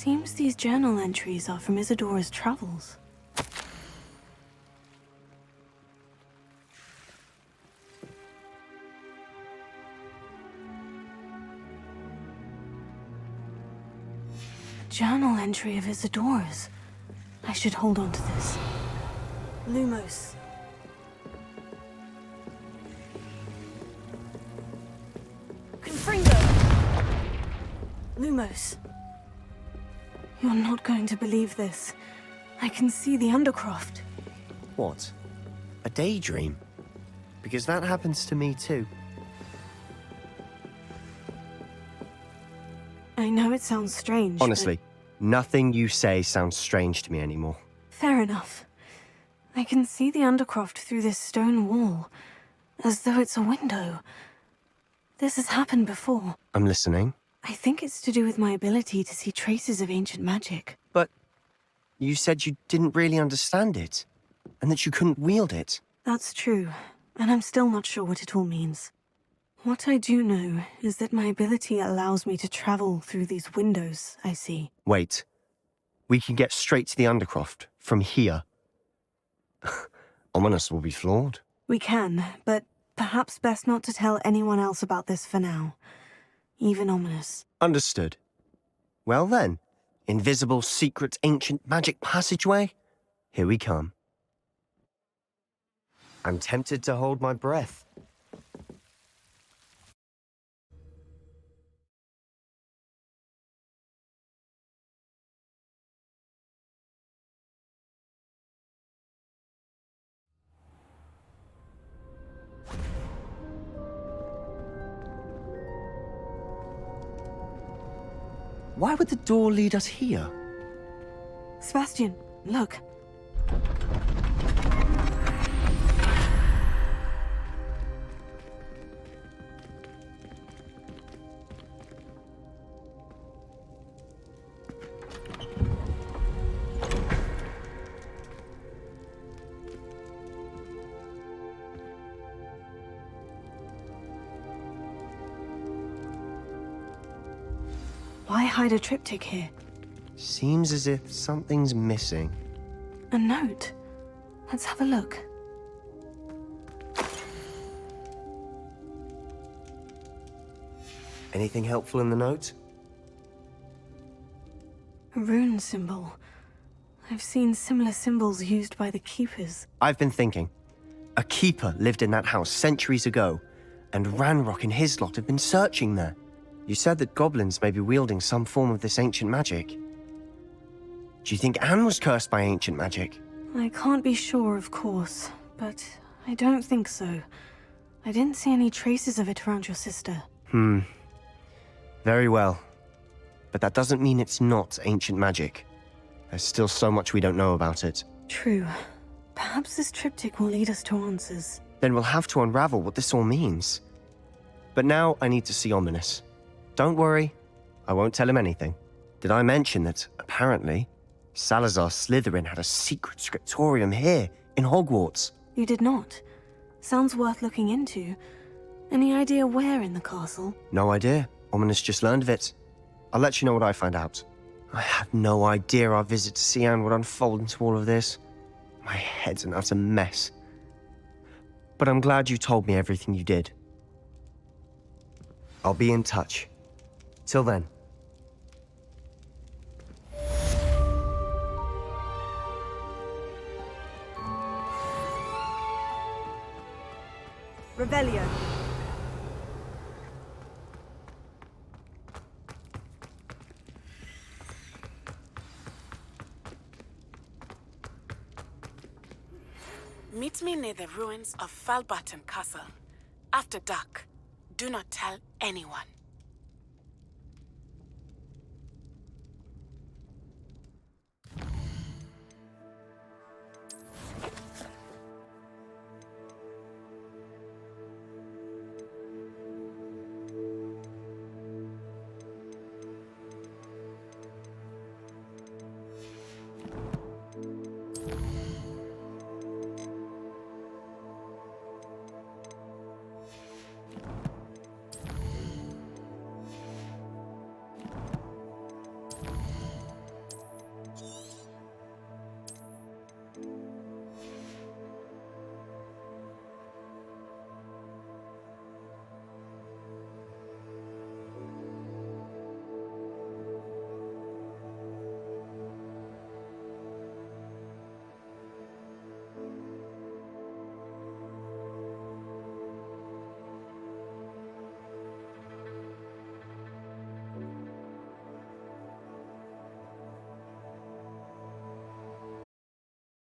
Seems these journal entries are from Isadora's travels. A journal entry of Isadora's. I should hold on to this. Lumos. Confringo! Lumos. You're not going to believe this. I can see the Undercroft. What? A daydream? Because that happens to me too. I know it sounds strange, Honestly, nothing you say sounds strange to me anymore. Fair enough. I can see the Undercroft through this stone wall, as though it's a window. This has happened before. I'm listening. I think it's to do with my ability to see traces of ancient magic. But you said you didn't really understand it, and that you couldn't wield it. That's true, and I'm still not sure what it all means. What I do know is that my ability allows me to travel through these windows I see. Wait. We can get straight to the Undercroft from here. Ominous will be flawed. We can, but perhaps best not to tell anyone else about this for now. Even Ominous. Understood. Well then, invisible, secret, ancient magic passageway? Here we come. I'm tempted to hold my breath. Why would the door lead us here? Sebastian, look. Why hide a triptych here? Seems as if something's missing. A note. Let's have a look. Anything helpful in the note? A rune symbol. I've seen similar symbols used by the keepers. I've been thinking. A keeper lived in that house centuries ago, and Ranrock and his lot have been searching there. You said that goblins may be wielding some form of this ancient magic. Do you think Anne was cursed by ancient magic? I can't be sure, of course, but I don't think so. I didn't see any traces of it around your sister. Very well. But that doesn't mean it's not ancient magic. There's still so much we don't know about it. True. Perhaps this triptych will lead us to answers. Then we'll have to unravel what this all means. But now I need to see Ominous. Don't worry, I won't tell him anything. Did I mention that, apparently, Salazar Slytherin had a secret scriptorium here, in Hogwarts? You did not. Sounds worth looking into. Any idea where in the castle? No idea. Ominous just learned of it. I'll let you know what I find out. I had no idea our visit to Cian would unfold into all of this. My head's an utter mess. But I'm glad you told me everything you did. I'll be in touch. Till then. Revelio. Meet me near the ruins of Falbaton Castle. After dark. Do not tell anyone.